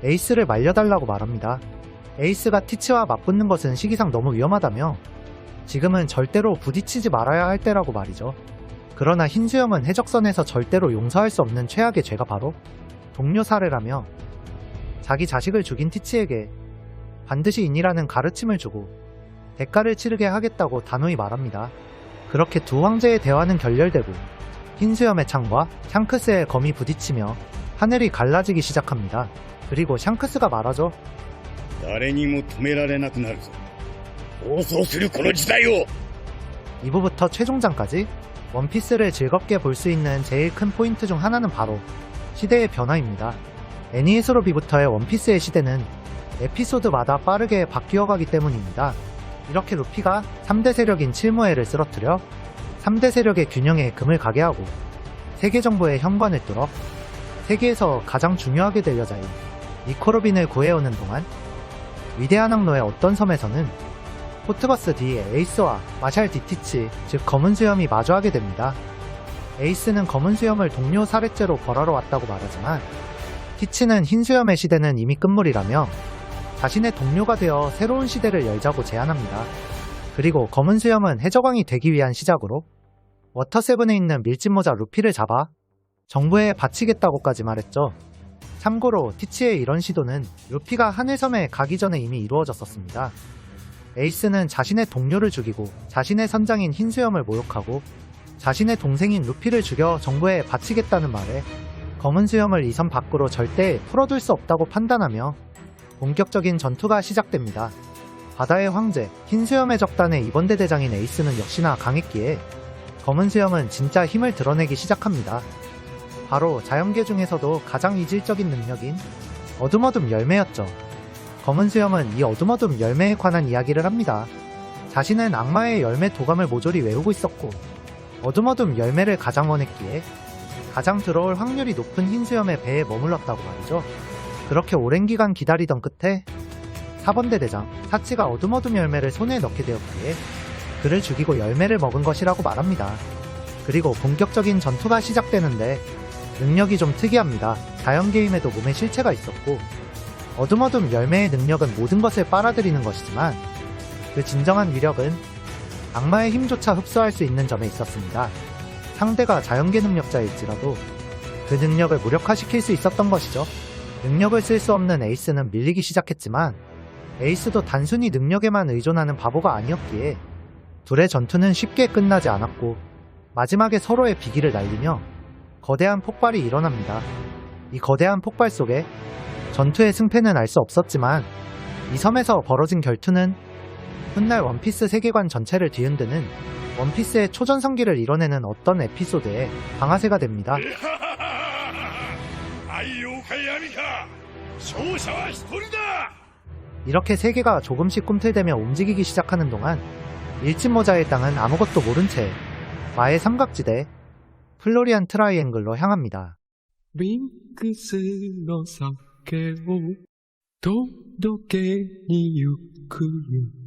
Speaker 1: 에이스를 말려달라고 말합니다. 에이스가 티치와 맞붙는 것은 시기상 너무 위험하다며 지금은 절대로 부딪히지 말아야 할 때라고 말이죠. 그러나 흰수염은 해적선에서 절대로 용서할 수 없는 최악의 죄가 바로 동료 살해라며 자기 자식을 죽인 티치에게 반드시 인이라는 가르침을 주고 대가를 치르게 하겠다고 단호히 말합니다. 그렇게 두 황제의 대화는 결렬되고 흰수염의 창과 샹크스의 검이 부딪히며 하늘이 갈라지기 시작합니다. 그리고 샹크스가 말하죠.
Speaker 6: 誰にも止められなくなるぞ。暴走するこの時代を。
Speaker 1: 2부부터 최종장까지 원피스를 즐겁게 볼 수 있는 제일 큰 포인트 중 하나는 바로 시대의 변화입니다. 애니에스 로비부터의 원피스의 시대는 에피소드마다 빠르게 바뀌어가기 때문입니다. 이렇게 루피가 3대 세력인 칠무에를 쓰러뜨려 3대 세력의 균형에 금을 가게 하고 세계 정부의 현관을 뚫어 세계에서 가장 중요하게 될 여자인 니코로빈을 구해오는 동안 위대한 항로의 어떤 섬에서는 포트버스 뒤에 에이스와 마샬 디티치, 즉 검은 수염이 마주하게 됩니다. 에이스는 검은 수염을 동료 살해죄로 벌하러 왔다고 말하지만 티치는 흰 수염의 시대는 이미 끝물이라며 자신의 동료가 되어 새로운 시대를 열자고 제안합니다. 그리고 검은 수염은 해적왕이 되기 위한 시작으로 워터세븐에 있는 밀짚모자 루피를 잡아 정부에 바치겠다고까지 말했죠. 참고로 티치의 이런 시도는 루피가 하늘섬에 가기 전에 이미 이루어졌었습니다. 에이스는 자신의 동료를 죽이고 자신의 선장인 흰수염을 모욕하고 자신의 동생인 루피를 죽여 정부에 바치겠다는 말에 검은 수염을 이 섬 밖으로 절대 풀어둘 수 없다고 판단하며 본격적인 전투가 시작됩니다. 바다의 황제, 흰수염의 적단의 이번대 대장인 에이스는 역시나 강했기에 검은 수염은 진짜 힘을 드러내기 시작합니다. 바로 자연계 중에서도 가장 이질적인 능력인 어둠어둠 열매였죠. 검은 수염은 이 어둠어둠 열매에 관한 이야기를 합니다. 자신은 악마의 열매 도감을 모조리 외우고 있었고 어둠어둠 열매를 가장 원했기에 가장 들어올 확률이 높은 흰수염의 배에 머물렀다고 말이죠. 그렇게 오랜 기간 기다리던 끝에 4번대 대장 사치가 어둠어둠 열매를 손에 넣게 되었기에 그를 죽이고 열매를 먹은 것이라고 말합니다. 그리고 본격적인 전투가 시작되는데 능력이 좀 특이합니다. 자연계임에도 몸에 실체가 있었고 어둠어둠 열매의 능력은 모든 것을 빨아들이는 것이지만 그 진정한 위력은 악마의 힘조차 흡수할 수 있는 점에 있었습니다. 상대가 자연계 능력자일지라도 그 능력을 무력화시킬 수 있었던 것이죠. 능력을 쓸 수 없는 에이스는 밀리기 시작했지만 에이스도 단순히 능력에만 의존하는 바보가 아니었기에 둘의 전투는 쉽게 끝나지 않았고 마지막에 서로의 비기를 날리며 거대한 폭발이 일어납니다. 이 거대한 폭발 속에 전투의 승패는 알 수 없었지만 이 섬에서 벌어진 결투는 훗날 원피스 세계관 전체를 뒤흔드는 원피스의 초전성기를 이뤄내는 어떤 에피소드의 방아쇠가 됩니다.
Speaker 8: 愛をか闇か勝者は一人だ
Speaker 1: 이렇게 세계가 조금씩 꿈틀대며 움직이기 시작하는 동안 일진모자의 땅은 아무것도 모른 채 마의 삼각지대 플로리안 트라이앵글로 향합니다.
Speaker 9: リンクスの酒を届けに行くよ